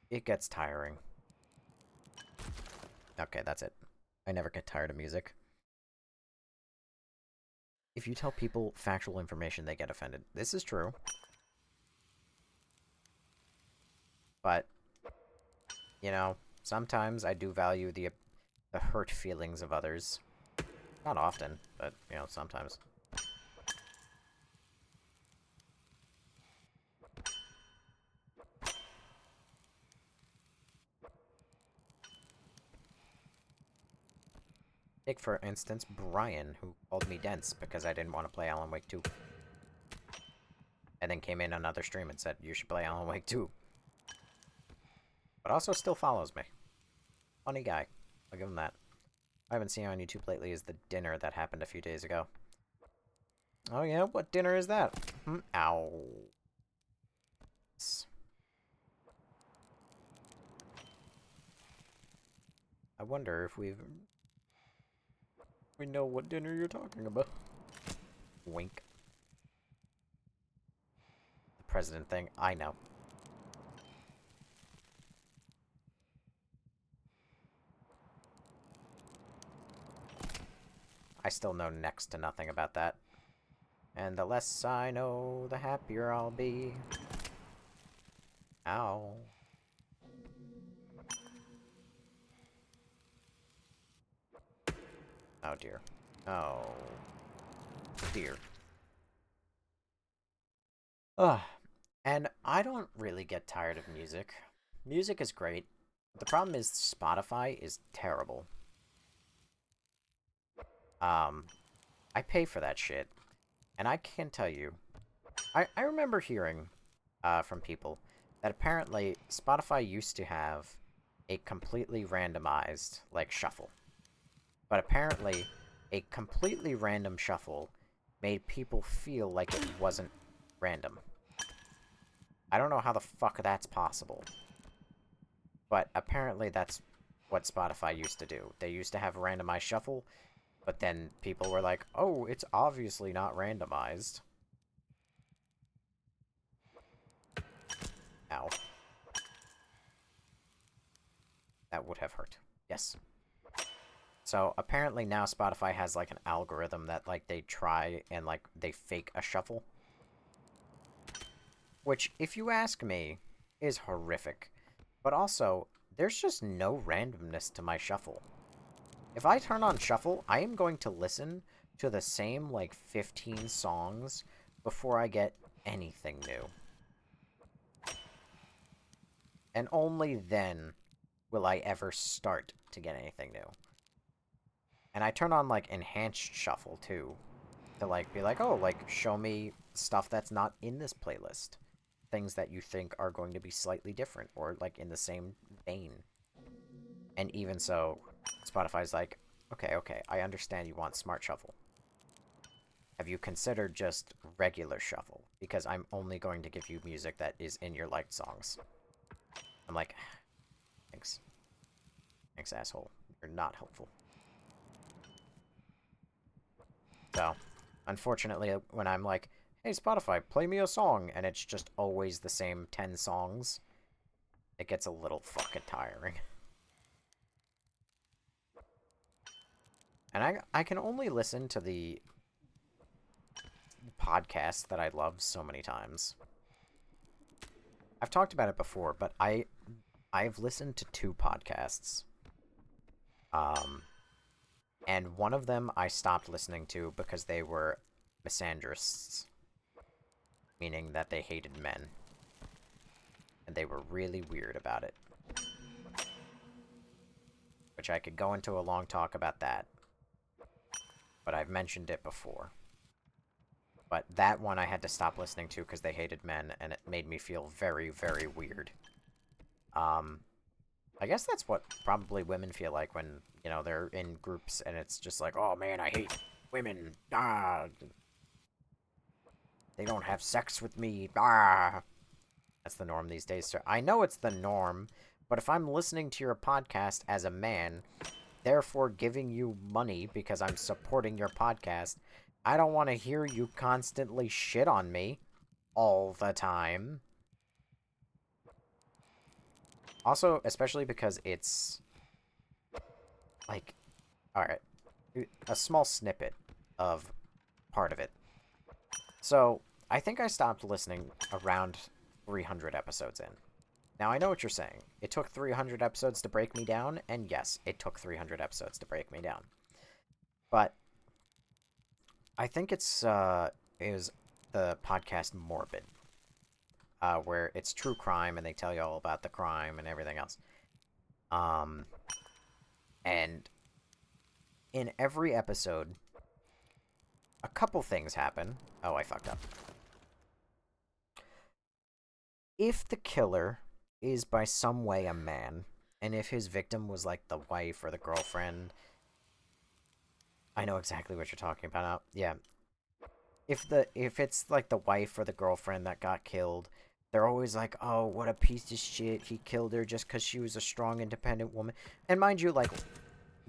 it gets tiring. Okay, that's it. I never get tired of music. If you tell people factual information, they get offended. This is true. But, you know, sometimes I do value the hurt feelings of others. Not often, but, you know, sometimes. Take, for instance, Brian, who called me dense because I didn't want to play Alan Wake 2. And then came in another stream and said, you should play Alan Wake 2. But also still follows me. Funny guy. I'll give him that. I haven't seen on YouTube lately is the dinner that happened a few days ago. Oh yeah? What dinner is that? Ow. I wonder if we know what dinner you're talking about. Wink. The president thing, I know. I still know next to nothing about that. And the less I know, the happier I'll be. Ow. Oh dear. Oh dear. Ugh. And I don't really get tired of music. Music is great. The problem is Spotify is terrible. I pay for that shit. And I can tell you, I remember hearing from people that apparently Spotify used to have a completely randomized, like, shuffle. But apparently, a completely random shuffle made people feel like it wasn't random. I don't know how the fuck that's possible. But apparently that's what Spotify used to do. They used to have a randomized shuffle, but then people were like, oh, it's obviously not randomized. Ow. That would have hurt. Yes. So, apparently now Spotify has, like, an algorithm that, like, they try and, like, they fake a shuffle. Which, if you ask me, is horrific. But also, there's just no randomness to my shuffle. If I turn on shuffle, I am going to listen to the same, like, 15 songs before I get anything new. And only then will I ever start to get anything new. And I turn on, like, enhanced shuffle, too. To, like, be like, oh, like, show me stuff that's not in this playlist. Things that you think are going to be slightly different, or, like, in the same vein. And even so, Spotify's like, okay, I understand you want Smart Shuffle. Have you considered just regular shuffle? Because I'm only going to give you music that is in your liked songs. I'm like, thanks. Thanks, asshole. You're not helpful. So, unfortunately, when I'm like, hey, Spotify, play me a song, and it's just always the same 10 songs, it gets a little fucking tiring. And I can only listen to the podcast that I love so many times. I've talked about it before, but I've listened to 2 podcasts. And one of them I stopped listening to because they were misandrists, meaning that they hated men. And they were really weird about it. Which I could go into a long talk about that. But I've mentioned it before. But that one I had to stop listening to because they hated men, and it made me feel very, very weird. I guess that's what probably women feel like when, you know, they're in groups and it's just like, oh man, I hate women. Ah, they don't have sex with me. Ah. That's the norm these days, sir. I know it's the norm, but if I'm listening to your podcast as a man, therefore giving you money because I'm supporting your podcast, I don't want to hear you constantly shit on me all the time. Also, especially because it's, like, alright, a small snippet of part of it. So, I think I stopped listening around 300 episodes in. Now, I know what you're saying. It took 300 episodes to break me down, and yes, it took 300 episodes to break me down. But I think it was the podcast Morbid, where it's true crime, and they tell you all about the crime and everything else. And in every episode, a couple things happen. Oh, I fucked up. If the killer is by some way a man, and if his victim was like the wife or the girlfriend, I know exactly what you're talking about now. Yeah. If it's like the wife or the girlfriend that got killed, they're always like, oh, what a piece of shit, he killed her just because she was a strong, independent woman. And mind you, like,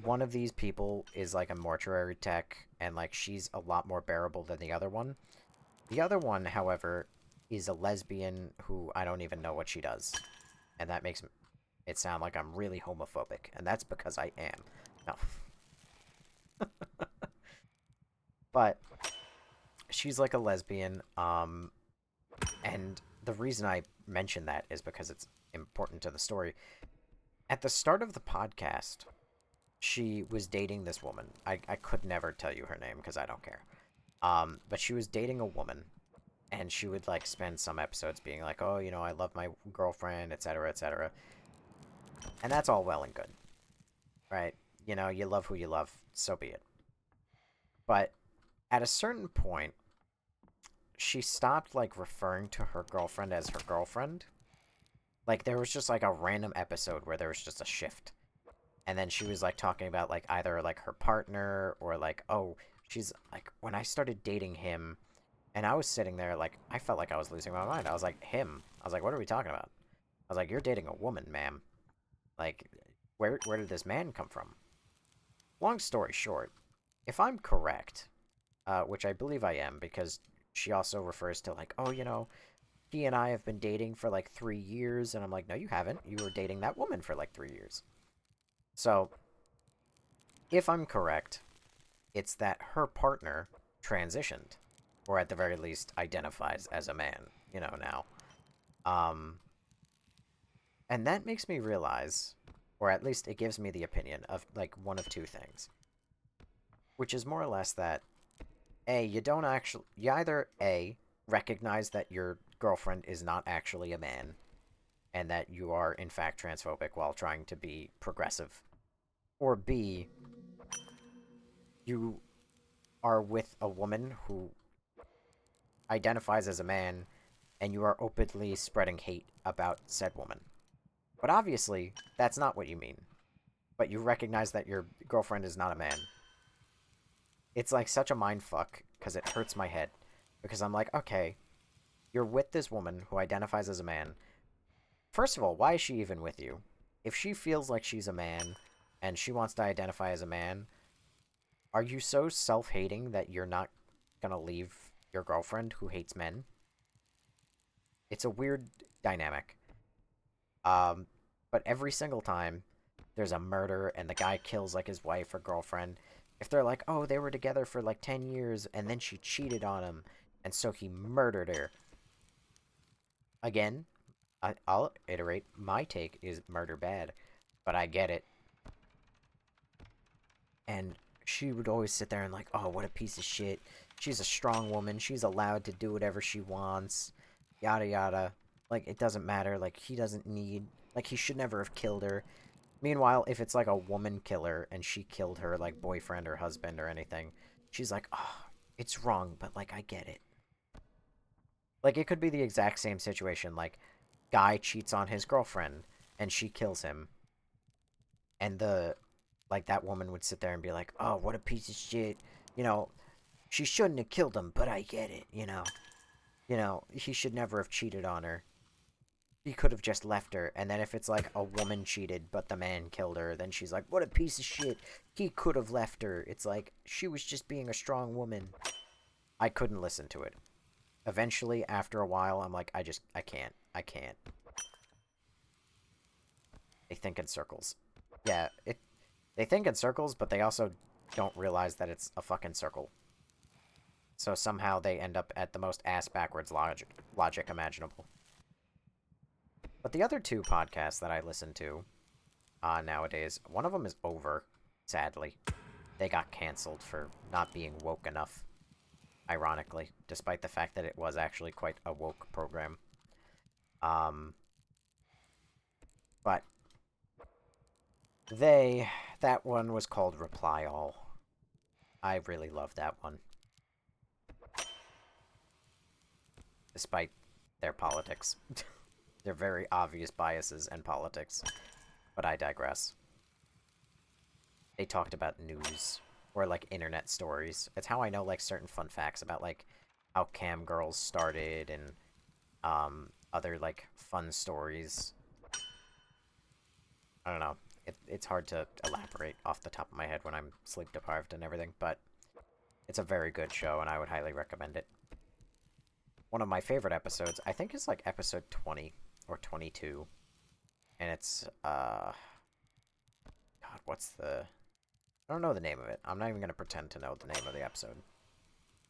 one of these people is like a mortuary tech, and like she's a lot more bearable than the other one. The other one, however, is a lesbian who I don't even know what she does. And that makes it sound like I'm really homophobic. And that's because I am. No. But she's like a lesbian. And the reason I mention that is because it's important to the story. At the start of the podcast, she was dating this woman. I could never tell you her name because I don't care. But she was dating a woman. And she would, like, spend some episodes being like, oh, you know, I love my girlfriend, etc., etc. And that's all well and good. Right? You know, you love who you love, so be it. But at a certain point, she stopped, like, referring to her girlfriend as her girlfriend. Like, there was just, like, a random episode where there was just a shift. And then she was, like, talking about, like, either, like, her partner or, like, oh, she's, like, when I started dating him... And I was sitting there, like, I felt like I was losing my mind. I was like, him? I was like, what are we talking about? I was like, you're dating a woman, ma'am. Like, where did this man come from? Long story short, if I'm correct, which I believe I am, because she also refers to, like, oh, you know, he and I have been dating for, like, 3 years. And I'm like, no, you haven't. You were dating that woman for, like, 3 years. So, if I'm correct, it's that her partner transitioned. Or at the very least, identifies as a man, you know, now. And that makes me realize, or at least it gives me the opinion of, like, one of 2 things. Which is more or less that, A, you either, A, recognize that your girlfriend is not actually a man, and that you are, in fact, transphobic while trying to be progressive. Or B, you are with a woman who identifies as a man, and you are openly spreading hate about said woman. But obviously, that's not what you mean. But you recognize that your girlfriend is not a man. It's like such a mindfuck, because it hurts my head. Because I'm like, okay, you're with this woman who identifies as a man. First of all, why is she even with you? If she feels like she's a man, and she wants to identify as a man, are you so self-hating that you're not gonna leave your girlfriend who hates men? It's a weird dynamic. But every single time there's a murder and the guy kills, like, his wife or girlfriend, if they're like, oh, they were together for, like, 10 years and then she cheated on him, And so he murdered her. Again, I'll iterate, my take is murder bad, but I get it. And she would always sit there and like, oh, what a piece of shit. She's a strong woman. She's allowed to do whatever she wants. Yada yada. Like, it doesn't matter. Like, he doesn't need... Like, he should never have killed her. Meanwhile, if it's like a woman killer and she killed her, like, boyfriend or husband or anything, she's like, oh, it's wrong, but, like, I get it. Like, it could be the exact same situation. Like, guy cheats on his girlfriend and she kills him. And that woman would sit there and be like, oh, what a piece of shit. You know, she shouldn't have killed him, but I get it, you know. You know, he should never have cheated on her. He could have just left her. And then if it's like a woman cheated, but the man killed her, then she's like, what a piece of shit. He could have left her. It's like, she was just being a strong woman. I couldn't listen to it. Eventually, after a while, I'm like, I can't. I can't. They think in circles. Yeah, they think in circles, but they also don't realize that it's a fucking circle. So somehow they end up at the most ass-backwards logic imaginable. But the other two podcasts that I listen to nowadays, one of them is over, sadly. They got canceled for not being woke enough, ironically, despite the fact that it was actually quite a woke program. But that one was called Reply All. I really love that one. Despite their politics. Their very obvious biases and politics. But I digress. They talked about news. Or, like, internet stories. It's how I know, like, certain fun facts about, like, how cam girls started and, other, like, fun stories. I don't know. It's hard to elaborate off the top of my head when I'm sleep-deprived and everything, but it's a very good show, and I would highly recommend it. One of my favorite episodes, I think, is, like, episode 20 or 22. And it's, God, what's the... I don't know the name of it. I'm not even going to pretend to know the name of the episode.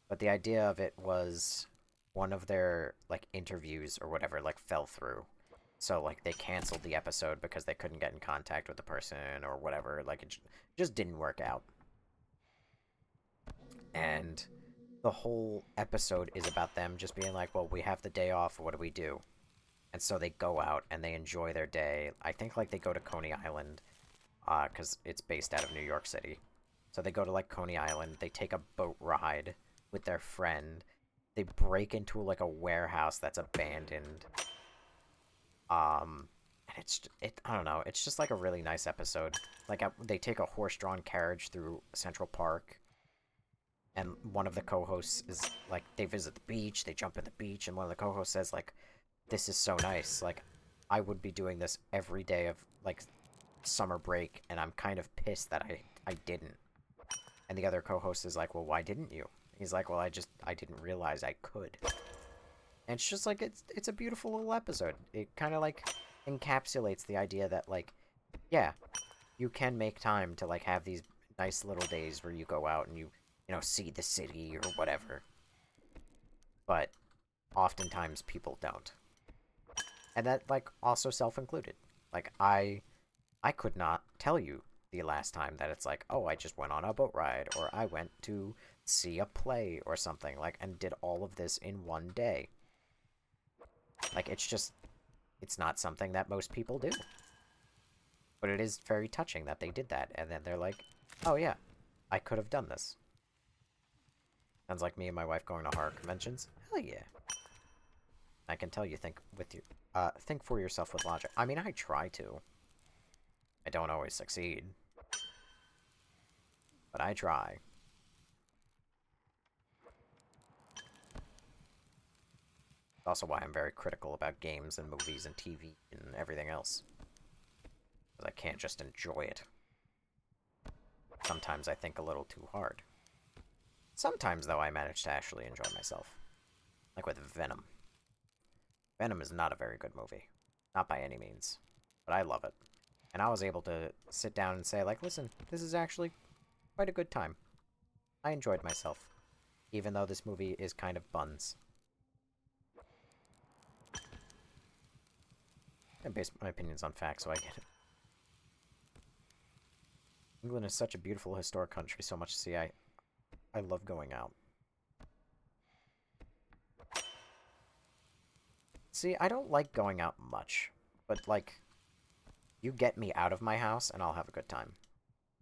But the idea of it was one of their, like, interviews or whatever, like, fell through. So, like, they canceled the episode because they couldn't get in contact with the person or whatever. Like, it just didn't work out. And the whole episode is about them just being like, well, we have the day off, what do we do? And so they go out and they enjoy their day. I think, like, they go to Coney Island, because it's based out of New York City. So they go to, like, Coney Island, they take a boat ride with their friend, they break into, like, a warehouse that's abandoned. And I don't know, it's just, like, a really nice episode. Like, they take a horse-drawn carriage through Central Park, and one of the co-hosts is, like, they visit the beach, they jump in the beach, and one of the co-hosts says, like, this is so nice, like, I would be doing this every day of, like, summer break, and I'm kind of pissed that I didn't. And the other co-host is like, well, why didn't you? He's like, well, I didn't realize I could. And it's just, like, it's a beautiful little episode. It kind of, like, encapsulates the idea that, like, yeah, you can make time to, like, have these nice little days where you go out and you know, see the city or whatever. But oftentimes people don't. And that, like, also self-included. Like, I could not tell you the last time that it's like, oh, I just went on a boat ride, or I went to see a play or something, like, and did all of this in one day. Like, it's not something that most people do. But it is very touching that they did that, and then they're like, oh yeah, I could have done this. Sounds like me and my wife going to horror conventions. Hell yeah. I can tell you think for yourself with logic. I mean, I try to. I don't always succeed. But I try. That's also why I'm very critical about games and movies and TV and everything else. Because I can't just enjoy it. Sometimes I think a little too hard. Sometimes, though, I manage to actually enjoy myself. Like with Venom. Venom is not a very good movie. Not by any means. But I love it. And I was able to sit down and say, like, listen, this is actually quite a good time. I enjoyed myself. Even though this movie is kind of buns. I base my opinions on facts, so I get it. England is such a beautiful historic country, so much to see. I love going out. See, I don't like going out much, but, like, you get me out of my house, and I'll have a good time.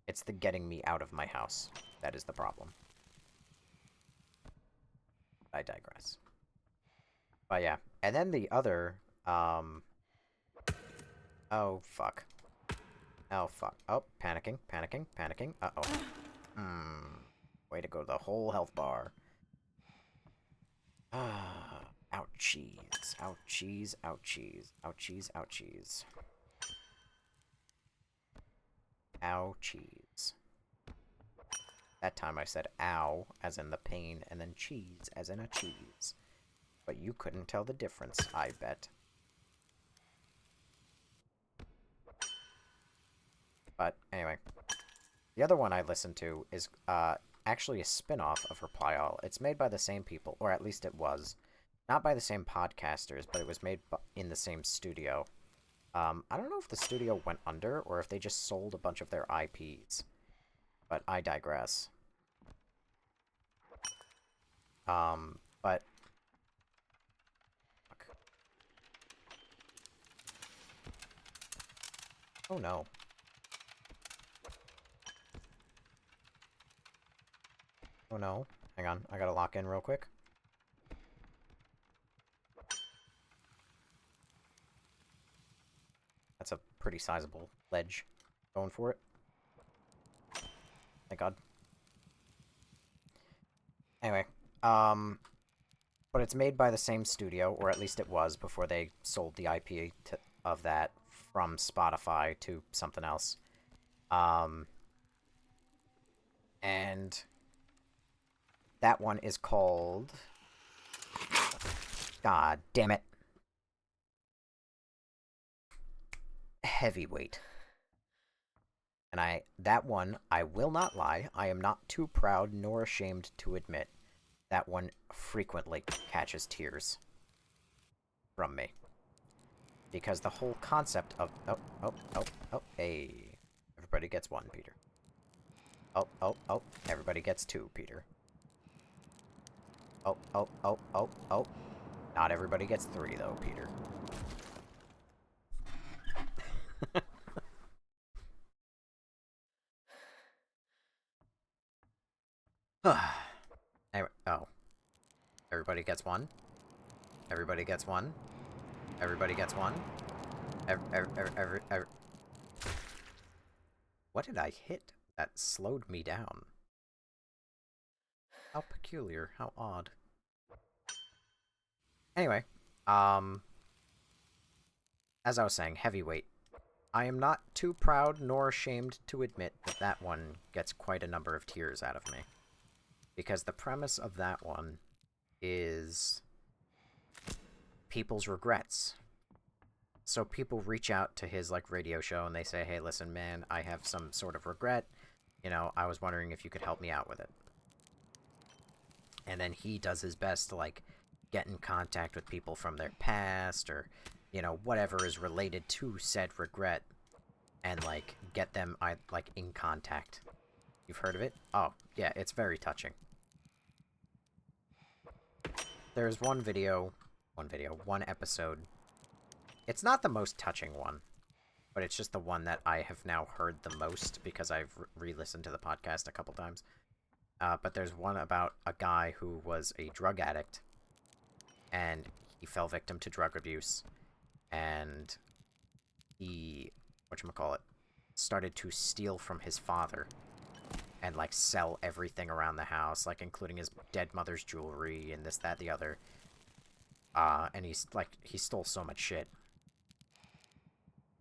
It's the getting me out of my house that is the problem. I digress. But yeah, and then the other, oh, fuck. Oh, fuck. Oh, panicking, panicking, panicking. Uh-oh. Way to go to the whole health bar. Ouchies. Ouchies, ouchies. Ouchies, ouchies. Ouchies. That time I said ow, as in the pain, and then cheese, as in a cheese. But you couldn't tell the difference, I bet. But, anyway. The other one I listened to is, actually a spin-off of Reply All. It's made by the same people, or at least it was. Not by the same podcasters, but it was made in the same studio. I don't know if the studio went under, or if they just sold a bunch of their IPs. But I digress. But... Fuck. Oh no. Oh no. Hang on, I gotta lock in real quick. That's a pretty sizable ledge. Going for it. Thank God. Anyway, but it's made by the same studio, or at least it was before they sold the IP of that from Spotify to something else. And that one is called... God damn it. Heavyweight. And that one, I will not lie, I am not too proud nor ashamed to admit, that one frequently catches tears from me. Because the whole concept of... Oh, hey. Everybody gets one, Peter. Oh, everybody gets two, Peter. Oh. Not everybody gets three, though, Peter. Anyway, oh. Everybody gets one. Everybody gets one. Everybody gets one. What did I hit that slowed me down? How peculiar. How odd. Anyway, as I was saying, heavyweight. I am not too proud nor ashamed to admit that that one gets quite a number of tears out of me. Because the premise of that one is people's regrets. So people reach out to his, like, radio show and they say, hey, listen, man, I have some sort of regret. You know, I was wondering if you could help me out with it. And then he does his best to, like, get in contact with people from their past or, you know, whatever is related to said regret and, like, get them, like, in contact. You've heard of it? Oh, yeah, it's very touching. There's one episode. It's not the most touching one, but it's just the one that I have now heard the most because I've re-listened to the podcast a couple times. But there's one about a guy who was a drug addict, and he fell victim to drug abuse, and he, whatchamacallit, started to steal from his father and, like, sell everything around the house, like, including his dead mother's jewelry and this, that, the other. And he stole so much shit.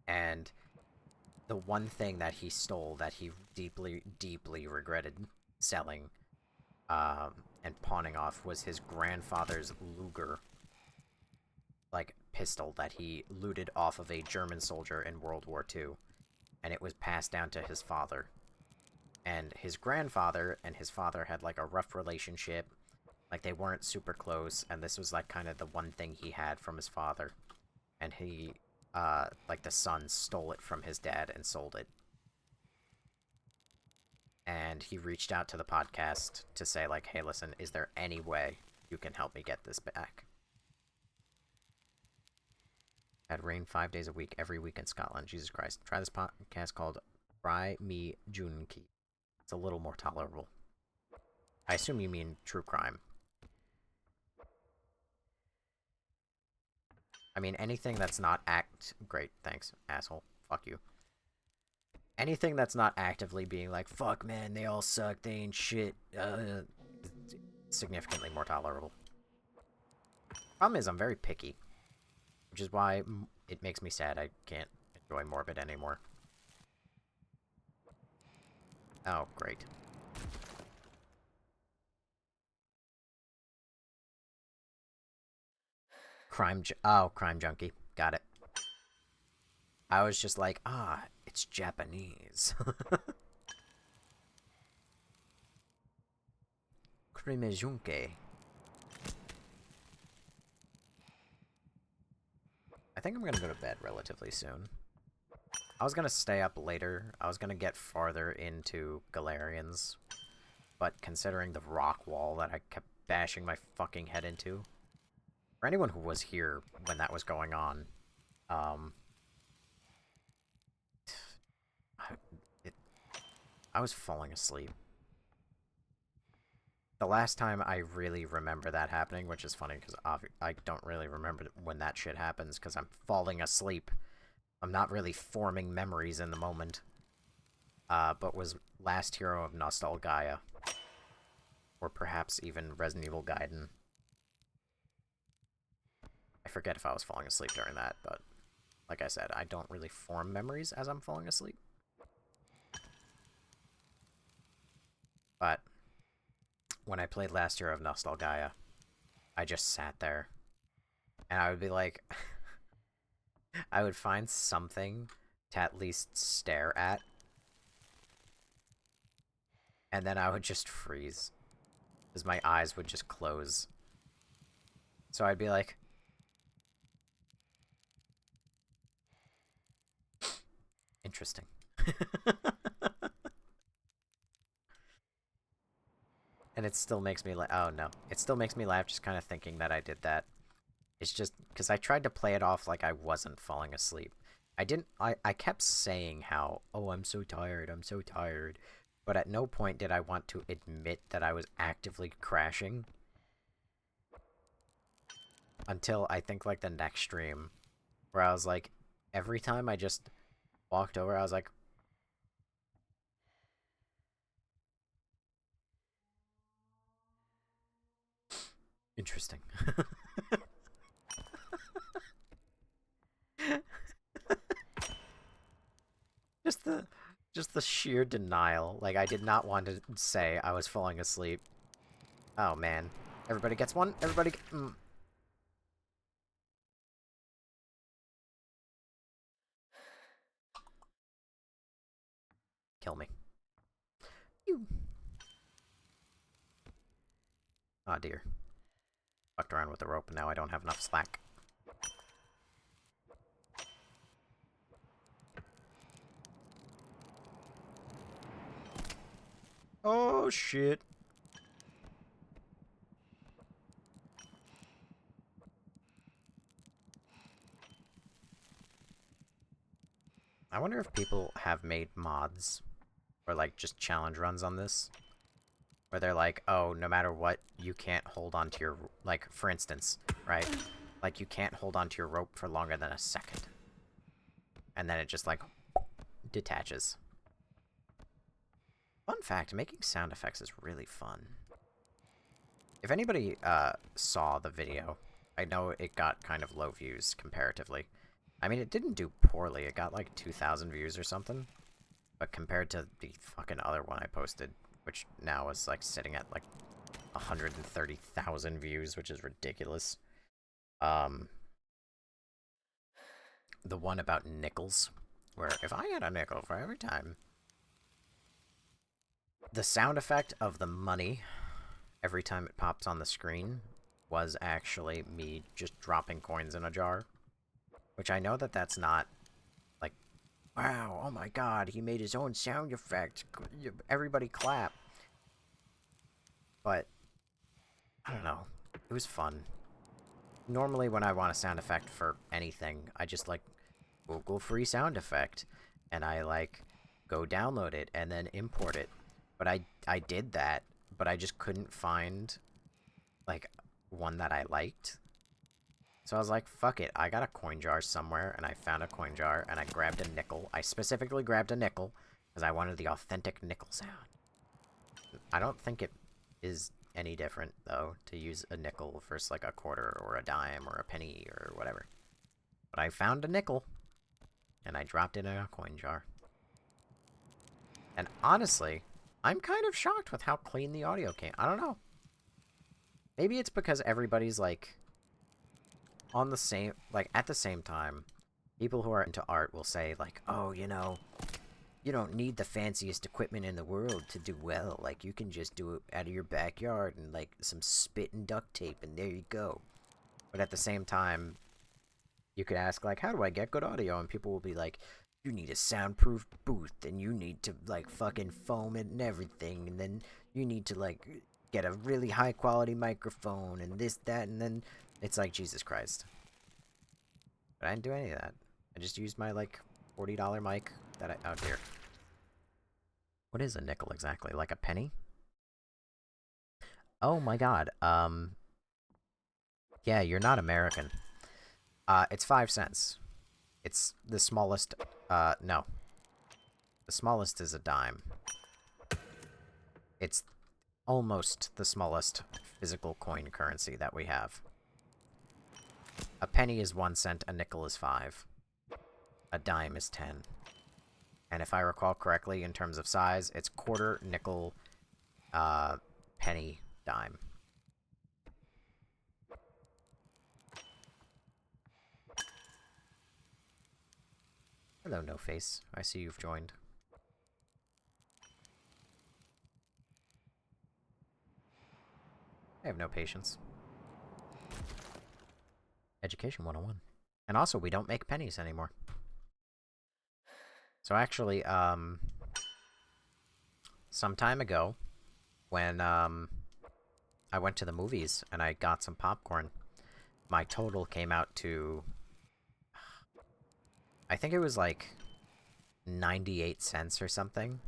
And the one thing that he stole that he deeply, deeply regretted selling, and pawning off was his grandfather's Luger, like, pistol that he looted off of a German soldier in World War II. And it was passed down to his father. And his grandfather and his father had, like, a rough relationship. Like, they weren't super close, and this was, like, kind of the one thing he had from his father. And he, like, the son stole it from his dad and sold it. And he reached out to the podcast to say, like, hey, listen, is there any way you can help me get this back? Had rain 5 days a week, every week in Scotland. Jesus Christ. Try this podcast called Fry Me Junki. It's a little more tolerable. I assume you mean true crime. I mean, anything that's not Great, thanks, asshole. Fuck you. Anything that's not actively being like, fuck, man, they all suck, they ain't shit, significantly more tolerable. Problem is, I'm very picky. Which is why it makes me sad I can't enjoy Morbid anymore. Oh, great. Crime Junkie. Got it. I was just like, it's Japanese. Crime Junkie. I think I'm gonna go to bed relatively soon. I was gonna stay up later. I was gonna get farther into Galerians. But considering the rock wall that I kept bashing my fucking head into... For anyone who was here when that was going on, I was falling asleep. The last time I really remember that happening, which is funny because I don't really remember when that shit happens because I'm falling asleep. I'm not really forming memories in the moment. But was Last Hero of Nostalgaia. Or perhaps even Resident Evil Gaiden. I forget if I was falling asleep during that, but like I said, I don't really form memories as I'm falling asleep. But when I played Last Year of Nostalgaia, I just sat there and I would be like, I would find something to at least stare at, and then I would just freeze because my eyes would just close. So I'd be like, interesting. And it still makes me laugh. Oh no. It still makes me laugh just kind of thinking that I did that. It's just because I tried to play it off like I wasn't falling asleep. I kept saying how, oh, I'm so tired, I'm so tired. But at no point did I want to admit that I was actively crashing. Until I think like the next stream. Where I was like, every time I just walked over, I was like, interesting. Just the sheer denial. Like, I did not want to say I was falling asleep. Oh, man. Everybody gets one? Everybody Kill me. You. Oh, dear. Fucked around with the rope, and now I don't have enough slack. Oh, shit. I wonder if people have made mods or, like, just challenge runs on this. Where they're like, oh, no matter what, you can't hold onto your... Like, for instance, right? Like, you can't hold onto your rope for longer than a second. And then it just, like, detaches. Fun fact, making sound effects is really fun. If anybody saw the video, I know it got kind of low views comparatively. I mean, it didn't do poorly. It got like 2,000 views or something. But compared to the fucking other one I posted, which now is like sitting at like 130,000 views, which is ridiculous. The one about nickels, where if I had a nickel for every time... The sound effect of the money every time it pops on the screen was actually me just dropping coins in a jar. Which I know that that's not, like, wow, oh my god, he made his own sound effect. Everybody clap. But, I don't know. It was fun. Normally when I want a sound effect for anything, I just, like, Google free sound effect. And I, like, go download it and then import it. But I did that, but I just couldn't find, like, one that I liked. So I was like, fuck it, I got a coin jar somewhere, and I found a coin jar, and I grabbed a nickel. I specifically grabbed a nickel, because I wanted the authentic nickel sound. I don't think it is any different, though, to use a nickel versus, like, a quarter, or a dime, or a penny, or whatever. But I found a nickel, and I dropped it in a coin jar. And honestly, I'm kind of shocked with how clean the audio came. I don't know. Maybe it's because everybody's, like, on the same, like, at the same time, people who are into art will say, like, oh, you know, you don't need the fanciest equipment in the world to do well. Like, you can just do it out of your backyard and, like, some spit and duct tape, and there you go. But at the same time, you could ask, like, how do I get good audio? And people will be like, you need a soundproof booth, and you need to, like, fucking foam it and everything, and then you need to, like, get a really high-quality microphone, and this, that, and then it's like, Jesus Christ. But I didn't do any of that. I just used my, like, $40 mic that I... Oh, dear. What is a nickel exactly? Like a penny? Oh, my God. Yeah, you're not American. It's 5 cents. It's the smallest... no. The smallest is a dime. It's almost the smallest physical coin currency that we have. A penny is 1 cent, a nickel is 5. A dime is 10. And if I recall correctly, in terms of size, it's quarter, nickel, penny, dime. Hello, No Face. I see you've joined. I have no patience. Education 101. And also, we don't make pennies anymore. So actually, some time ago, when, I went to the movies and I got some popcorn, my total came out to... I think it was, like, 98 cents or something.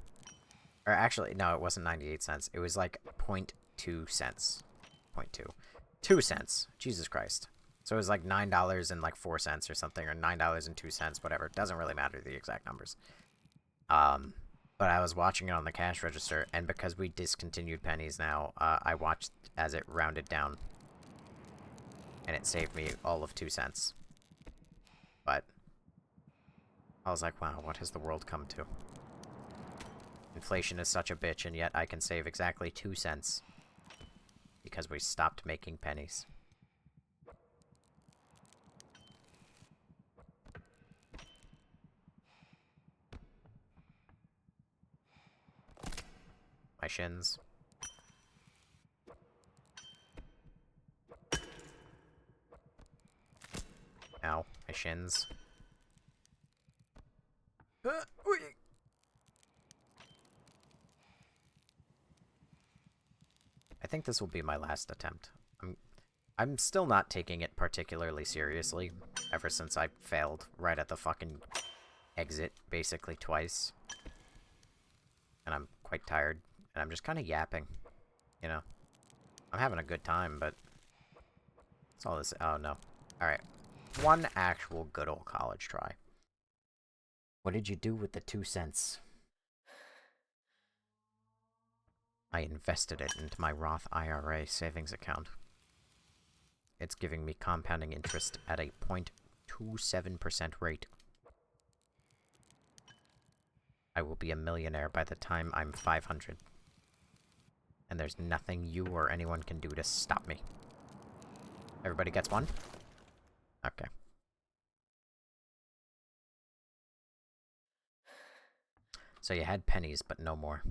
Or actually, no, it wasn't 98 cents. It was, like, 0.2 cents. 0.2. 2 cents. Jesus Christ. So it was like $9.04 or something, or $9.02, whatever. It doesn't really matter the exact numbers. But I was watching it on the cash register, and because we discontinued pennies now, I watched as it rounded down. And it saved me all of 2 cents. But I was like, wow, what has the world come to? Inflation is such a bitch, and yet I can save exactly 2 cents. Because we stopped making pennies. My shins. Ow, my shins. I think this will be my last attempt. I'm still not taking it particularly seriously, ever since I failed right at the fucking exit, basically twice. And I'm quite tired, and I'm just kind of yapping, you know? I'm having a good time, but... That's all this... Oh, no. Alright. One actual good old college try. What did you do with the 2 cents? I invested it into my Roth IRA savings account. It's giving me compounding interest at a 0.27% rate. I will be a millionaire by the time I'm 500. And there's nothing you or anyone can do to stop me. Everybody gets one? Okay. So you had pennies, but no more.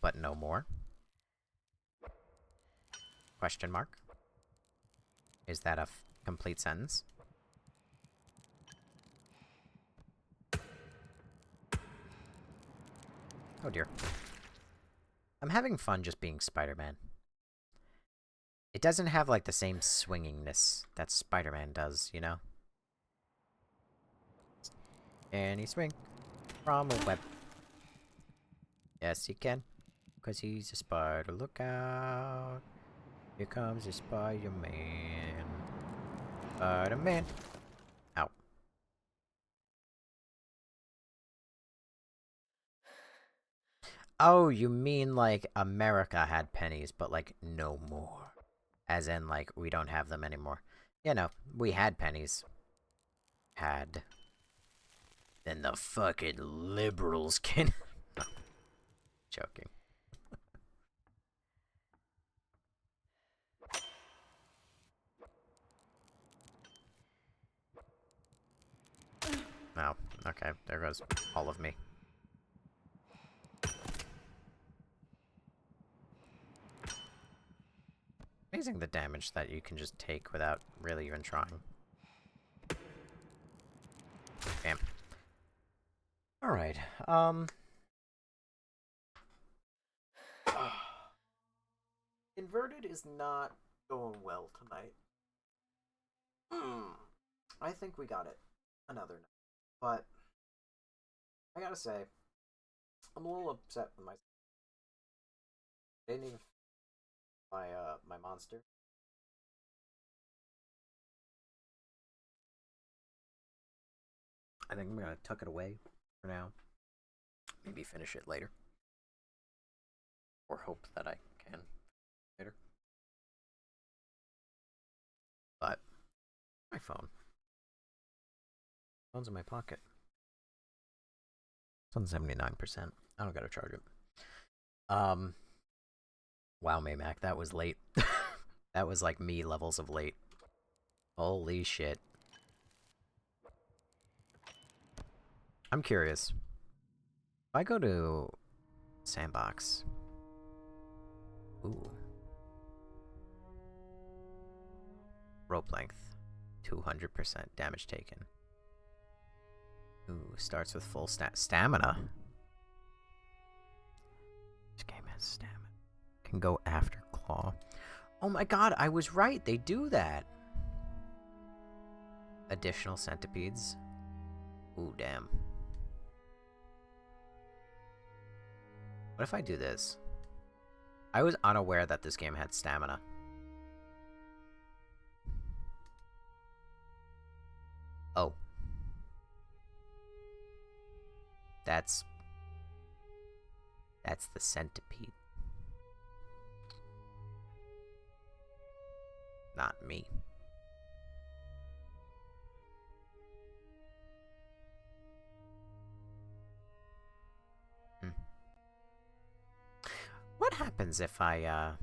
but no more. Question mark. Is that a complete sentence? Oh dear. I'm having fun just being Spider-Man. It doesn't have, like, the same swingingness that Spider-Man does, you know? Can he swing from a web? Yes, he can. Because he's a spider. Look out. Here comes the Spider-Man. Spider-Man. Ow. Oh, you mean, like, America had pennies, but, like, no more. As in, like, we don't have them anymore. You know, we had pennies. Had. Then the fucking liberals can... No. Joking. Oh, okay. There goes all of me. Amazing the damage that you can just take without really even trying. Damn. Alright, Inverted is not going well tonight. I think we got it another night. But I gotta say, I'm a little upset with myself. I didn't even my monster. I think I'm gonna tuck it away for now. Maybe finish it later. Or hope that I can later. But my phone. Phone's in my pocket. It's on 79%. I don't gotta charge it. Wow, Maymac, that was late. That was like me levels of late. Holy shit. I'm curious. If I go to Sandbox. Ooh. Rope length. 200% damage taken. Ooh, starts with full stamina. This game has stamina. Can go after claw. Oh my god, I was right. They do that. Additional centipedes. Ooh, damn. What if I do this? I was unaware that this game had stamina. Oh. That's the centipede. Not me. What happens if I,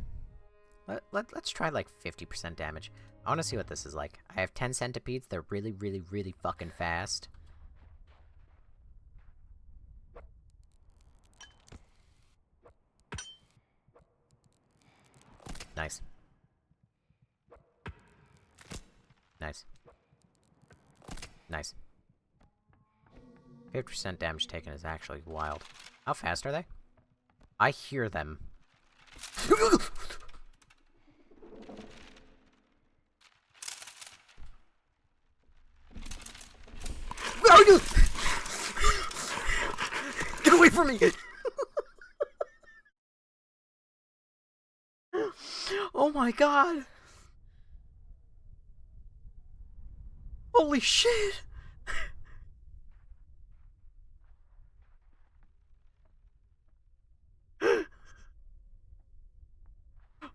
let's try like 50% damage. I want to see what this is like. I have 10 centipedes. They're really, really, really fucking fast. Nice. Nice. Nice. 50% damage taken is actually wild. How fast are they? I hear them. Get away from me! Oh my god! Holy shit!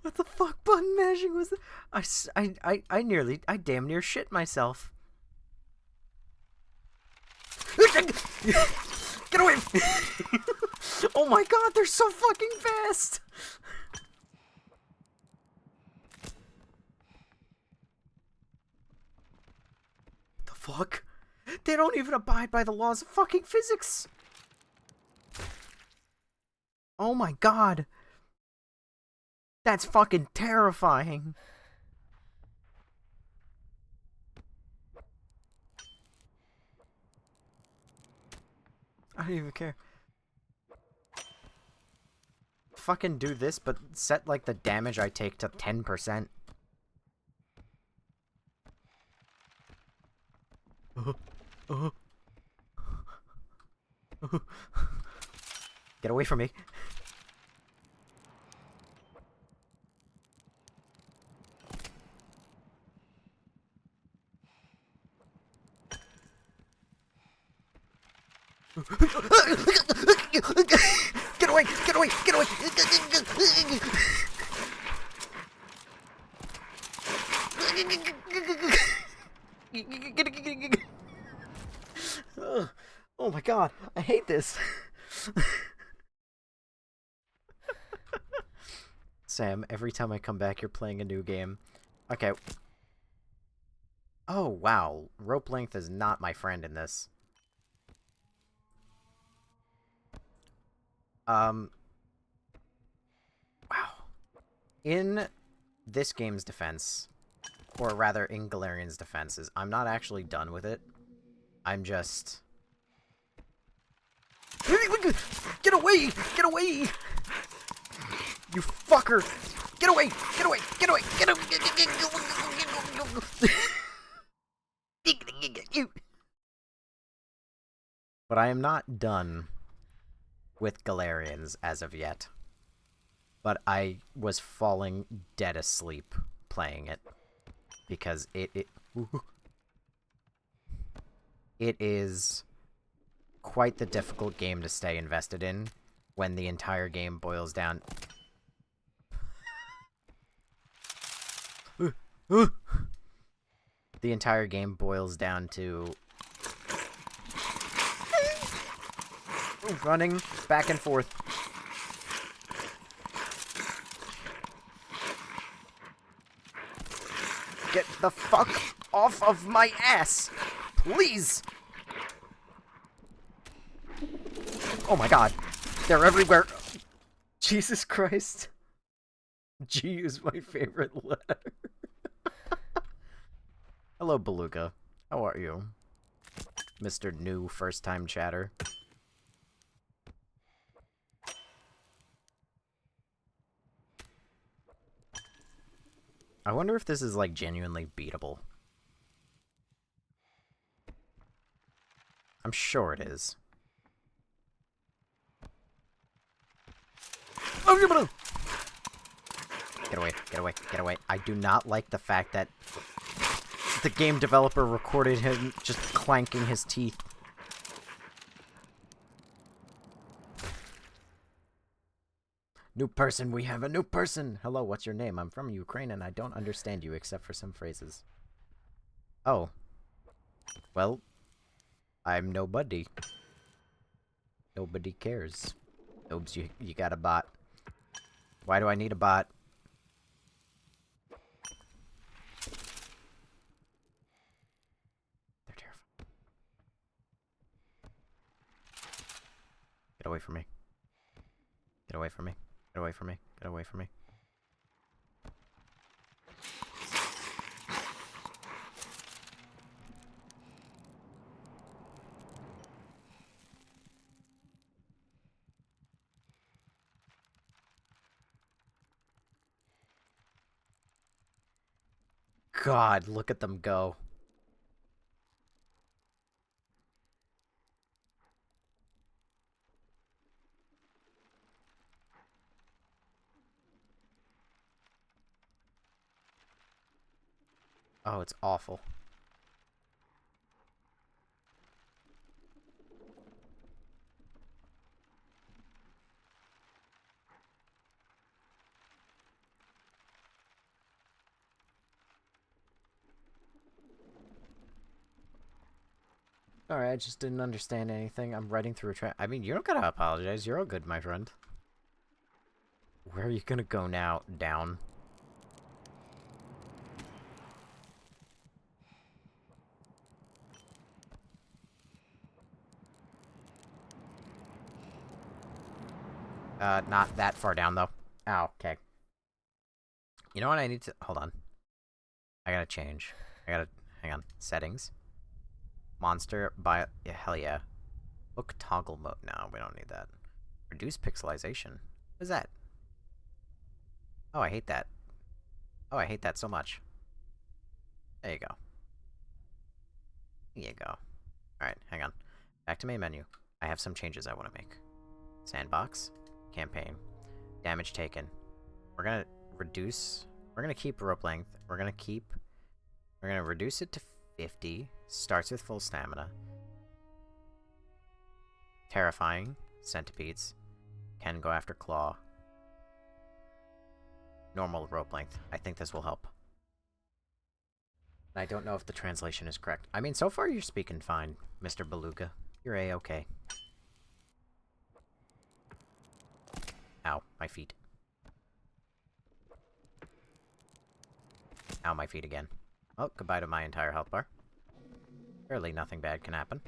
What the fuck button mashing was that? I damn near shit myself. Get away! Oh my god, they're so fucking fast! The fuck? They don't even abide by the laws of fucking physics! Oh my god! That's fucking terrifying! I don't even care. Fucking do this, but set, like, the damage I take to 10%. Get away from me. Get away! Get away! Get away! Oh my god, I hate this. Sam, every time I come back, you're playing a new game. Okay. Oh, wow. Rope length is not my friend in this. Wow. In this game's defense, or rather in Galerian's defenses, I'm not actually done with it. I'm just... Get away! Get away! You fucker! Get away! Get away! Get away! Get away! But I am not done with Galerians as of yet. But I was falling dead asleep playing it. Because it is quite the difficult game to stay invested in when the entire game boils down... The entire game boils down to... running back and forth. Get the fuck off of my ass! Please! Oh my god. They're everywhere. Jesus Christ. G is my favorite letter. Hello, Beluga. How are you? Mr. New First-Time Chatter. I wonder if this is, like, genuinely beatable. I'm sure it is. Get away, get away, get away. I do not like the fact that the game developer recorded him just clanking his teeth. New person, we have a new person! Hello, what's your name? I'm from Ukraine and I don't understand you except for some phrases. Oh. Well, I'm nobody. Nobody cares. Oops, you got a bot. Why do I need a bot? They're terrifying. Get away from me. Get away from me. Get away from me. Get away from me. God, look at them go. Oh, it's awful. Alright, I just didn't understand anything. I'm writing through a I mean, you don't gotta apologize. You're all good, my friend. Where are you gonna go now? Down. Not that far down, though. Oh, okay. You know what I need to... Hold on. I gotta change. Hang on. Settings. Monster bio... Yeah, hell yeah. Book toggle mode. No, we don't need that. Reduce pixelization. What is that? Oh, I hate that. Oh, I hate that so much. There you go. There you go. Alright, hang on. Back to main menu. I have some changes I want to make. Sandbox. Campaign. Damage taken. We're gonna reduce... We're gonna keep rope length. We're gonna reduce it to 50. Starts with full stamina. Terrifying. Centipedes. Can go after claw. Normal rope length. I think this will help. I don't know if the translation is correct. I mean, so far you're speaking fine, Mr. Beluga. You're A-okay. Ow, my feet. Ow, my feet again. Oh, goodbye to my entire health bar. Surely nothing bad can happen.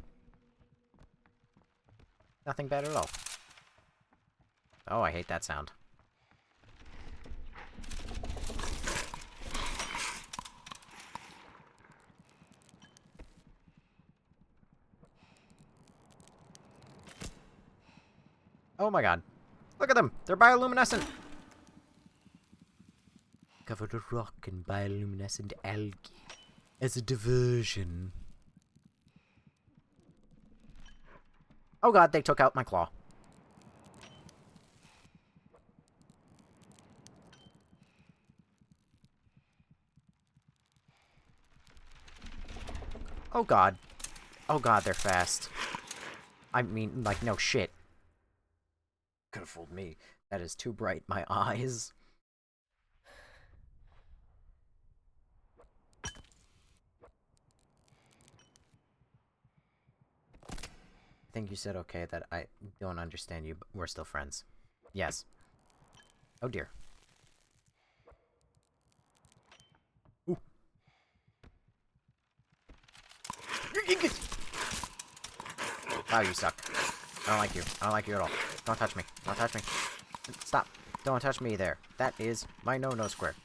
Nothing bad at all. Oh, I hate that sound. Oh my god. Look at them! They're bioluminescent! Covered with rock and bioluminescent algae. As a diversion. Oh god, they took out my claw. Oh god. Oh god, they're fast. I mean, like, no shit. Could've fooled me. That is too bright, my eyes. I think you said okay that I don't understand you, but we're still friends. Yes. Oh dear. Ooh. Wow, you suck. I don't like you. I don't like you at all. Don't touch me. Don't touch me. Stop. Don't touch me there. That is my no-no square.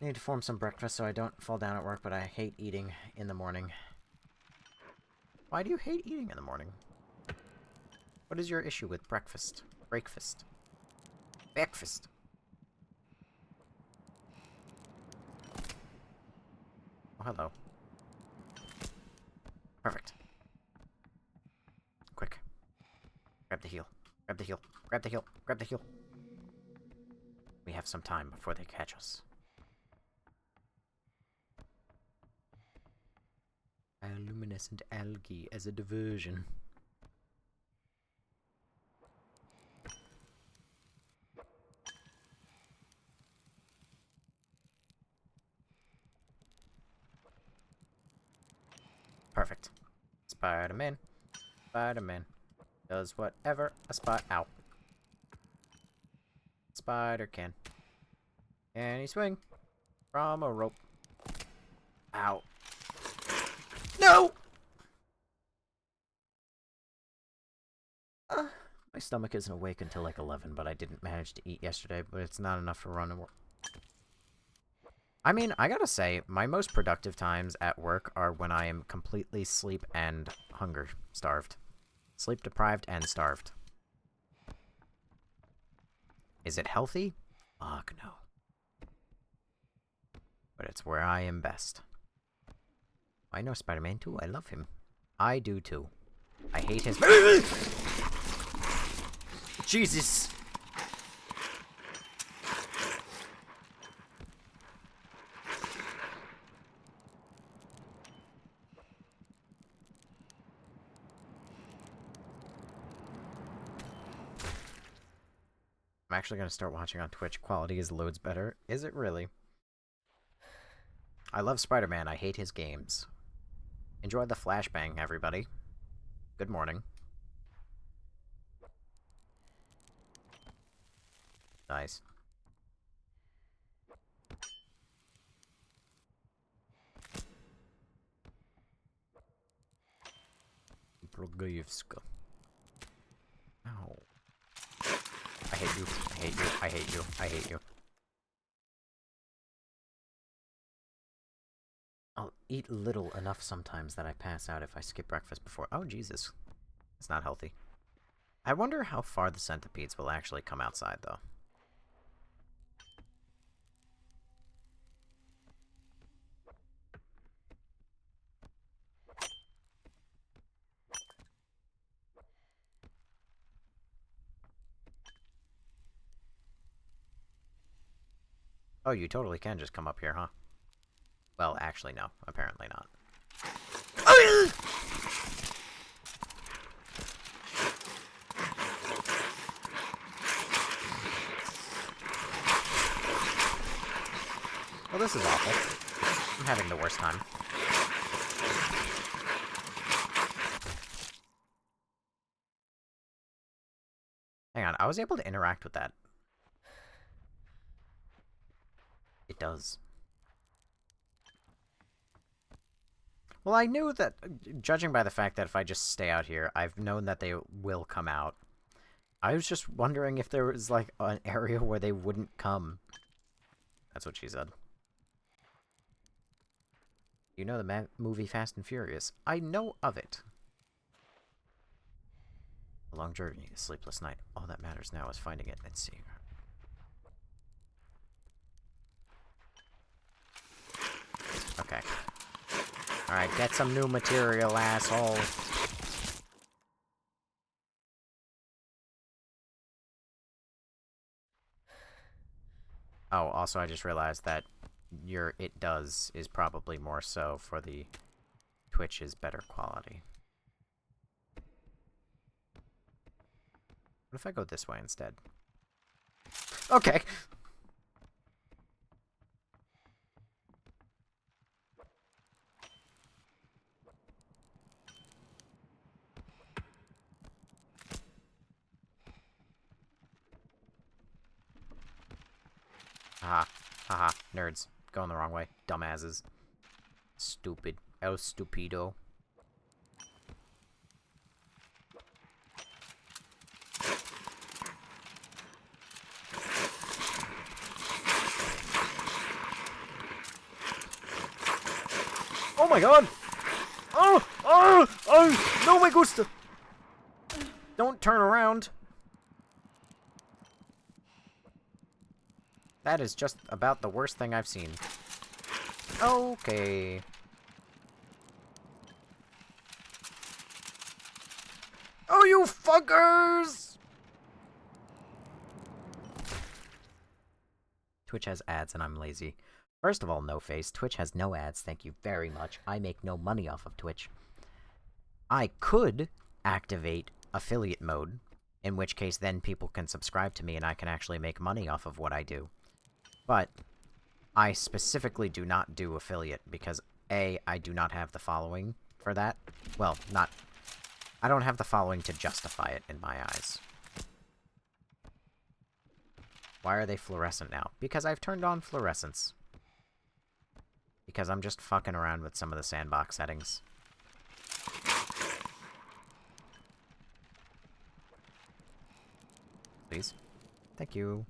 I need to form some breakfast so I don't fall down at work, but I hate eating in the morning. Why do you hate eating in the morning? What is your issue with breakfast? Breakfast. Breakfast. Oh, hello. Perfect. Quick. Grab the heel. Grab the heel. Grab the heel. Grab the heel. We have some time before they catch us. Bioluminescent algae as a diversion. Perfect. Spider-Man. Spider-Man. Does whatever a Ow. Spider can. Can he swing from a rope? Ow. No! My stomach isn't awake until like 11, but I didn't manage to eat yesterday, but it's not enough to run and work. I mean, I gotta say, my most productive times at work are when I am completely sleep and hunger starved. Sleep deprived and starved. Is it healthy? Fuck no. But it's where I am best. I know Spider-Man too. I love him. I do too. I hate his... Jesus! I'm actually going to start watching on Twitch. Quality is loads better. Is it really? I love Spider-Man. I hate his games. Enjoy the flashbang, everybody. Good morning. Nice. Progievska. Ow. I hate you. I hate you. I hate you. I hate you. I'll eat little enough sometimes that I pass out if I skip breakfast before. Oh, Jesus. It's not healthy. I wonder how far the centipedes will actually come outside, though. Oh, you totally can just come up here, huh? Well, actually, no. Apparently not. Well, this is awful. I'm having the worst time. Hang on, I was able to interact with that. It does. Well, I knew that, judging by the fact that if I just stay out here, I've known that they will come out. I was just wondering if there was, like, an area where they wouldn't come. That's what she said. You know the movie Fast and Furious. I know of it. A long journey, a sleepless night. All that matters now is finding it and seeing her. Okay. Alright, get some new material, asshole. Oh, also I just realized that your "it does" is probably more so for the Twitch's better quality. What if I go this way instead? Okay! Haha. Haha. Nerds. Going the wrong way. Dumbasses. Stupid. El stupido. Oh my god! Oh! Oh! Oh! No me gusta! Don't turn around! That is just about the worst thing I've seen. Okay. Oh, you fuckers! Twitch has ads and I'm lazy. First of all, no face. Twitch has no ads, thank you very much. I make no money off of Twitch. I could activate affiliate mode, in which case then people can subscribe to me and I can actually make money off of what I do. But I specifically do not do affiliate because, A, I do not have the following for that. Well, I don't have the following to justify it in my eyes. Why are they fluorescent now? Because I've turned on fluorescence. Because I'm just fucking around with some of the sandbox settings. Please. Thank you.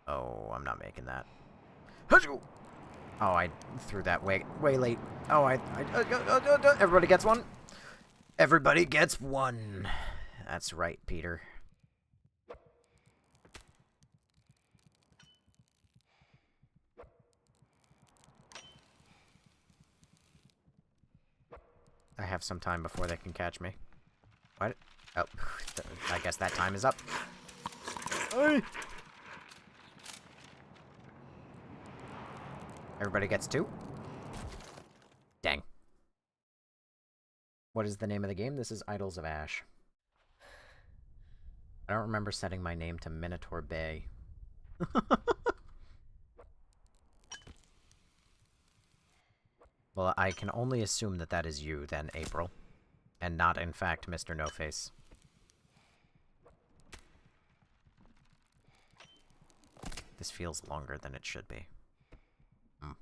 Oh, I'm not making that. Oh, I threw that way late. Oh, everybody gets one. Everybody gets one. That's right, Peter. I have some time before they can catch me. What? Oh, I guess that time is up. Hey! Everybody gets two? Dang. What is the name of the game? This is Idols of Ash. I don't remember setting my name to Minotaur Bay. Well, I can only assume that that is you, then, April. And not, in fact, Mr. No-Face. This feels longer than it should be. Hmm.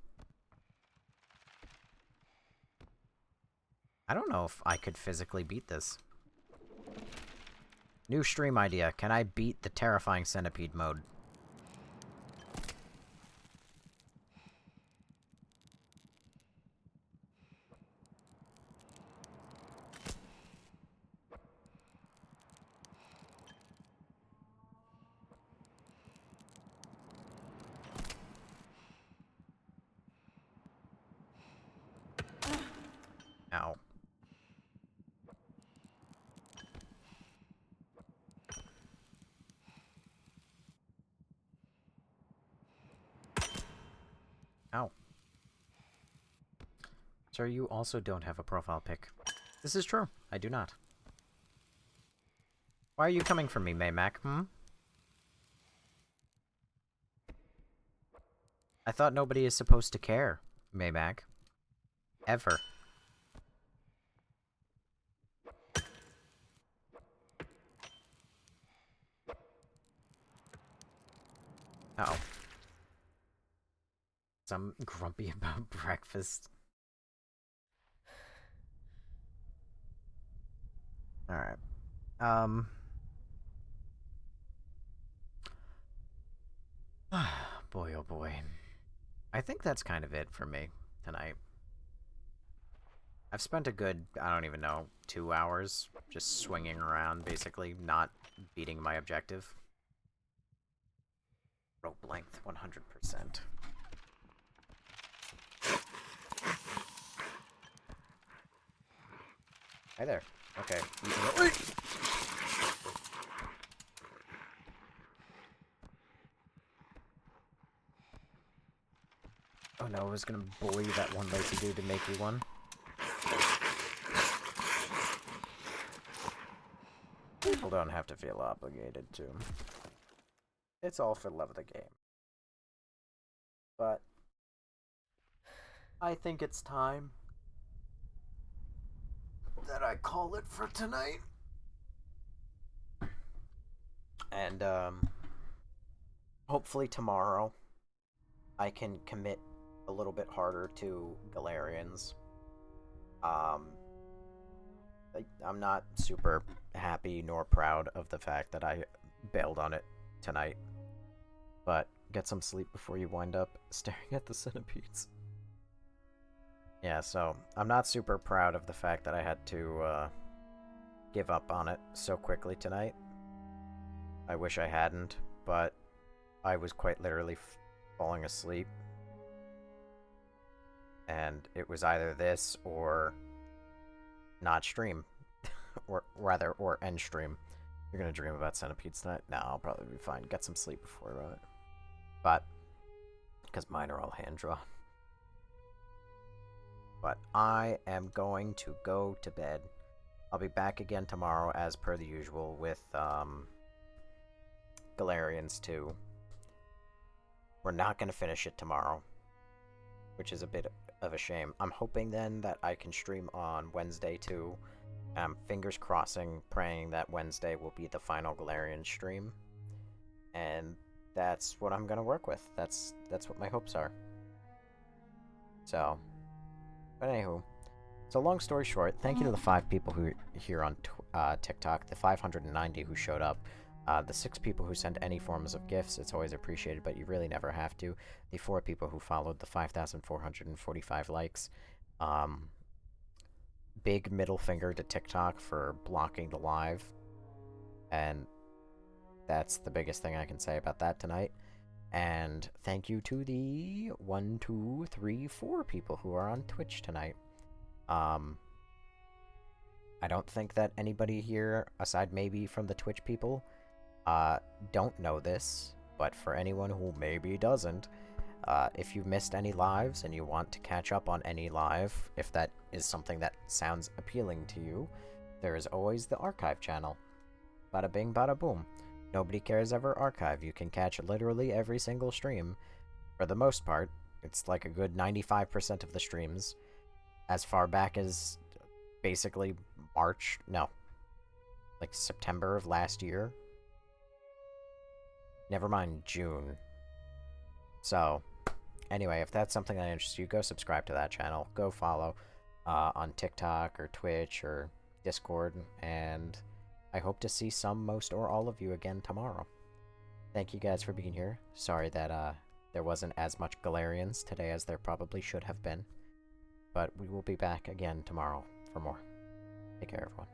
I don't know if I could physically beat this. New stream idea. Can I beat the terrifying centipede mode? Ow. Ow. Sir, you also don't have a profile pic. This is true. I do not. Why are you coming for me, Maymac, hmm? I thought nobody is supposed to care, Maymac. Ever. Uh-oh. I'm grumpy about breakfast. Alright. Boy, oh boy. I think that's kind of it for me tonight. I've spent a good, I don't even know, 2 hours just swinging around, basically, not beating my objective. Rope length, 100%. Hi there. Okay. Oh no, I was gonna bully that one lazy dude to make you one. People don't have to feel obligated to. It's all for love of the game. But I think it's time that I call it for tonight. And hopefully tomorrow I can commit a little bit harder to Galerians. I'm not super happy nor proud of the fact that I bailed on it tonight. But get some sleep before you wind up staring at the centipedes. Yeah, so I'm not super proud of the fact that I had to give up on it so quickly tonight. I wish I hadn't, but I was quite literally falling asleep. And it was either this or not stream. or end stream. You're gonna dream about centipedes tonight? No, I'll probably be fine. Get some sleep before it. But, because mine are all hand-drawn. But I am going to go to bed. I'll be back again tomorrow as per the usual with Galerians 2. We're not going to finish it tomorrow, which is a bit of a shame. I'm hoping then that I can stream on Wednesday too. Fingers crossing, praying that Wednesday will be the final Galerian stream. And that's what I'm going to work with. That's what my hopes are. So, but anywho, so long story short, thank you to the 5 people who are here on TikTok, the 590 who showed up, the 6 people who sent any forms of gifts, it's always appreciated, but you really never have to, the 4 people who followed, the 5,445 likes, big middle finger to TikTok for blocking the live, and that's the biggest thing I can say about that tonight. And thank you to the 1, 2, 3, 4 people who are on Twitch tonight. I don't think that anybody here, aside maybe from the Twitch people, don't know this, but for anyone who maybe doesn't, if you missed any lives and you want to catch up on any live, if that is something that sounds appealing to you, there is always the archive channel. Bada bing, bada boom. Nobody Cares Ever archive. You can catch literally every single stream. For the most part, it's like a good 95% of the streams. As far back as basically March, no, like September of last year. Never mind June. So, anyway, if that's something that interests you, go subscribe to that channel. Go follow. on TikTok or Twitch or Discord, and I hope to see some, most, or all of you again tomorrow. Thank you guys for being here. Sorry that there wasn't as much Galerians today as there probably should have been, but we will be back again tomorrow for more. Take care, everyone.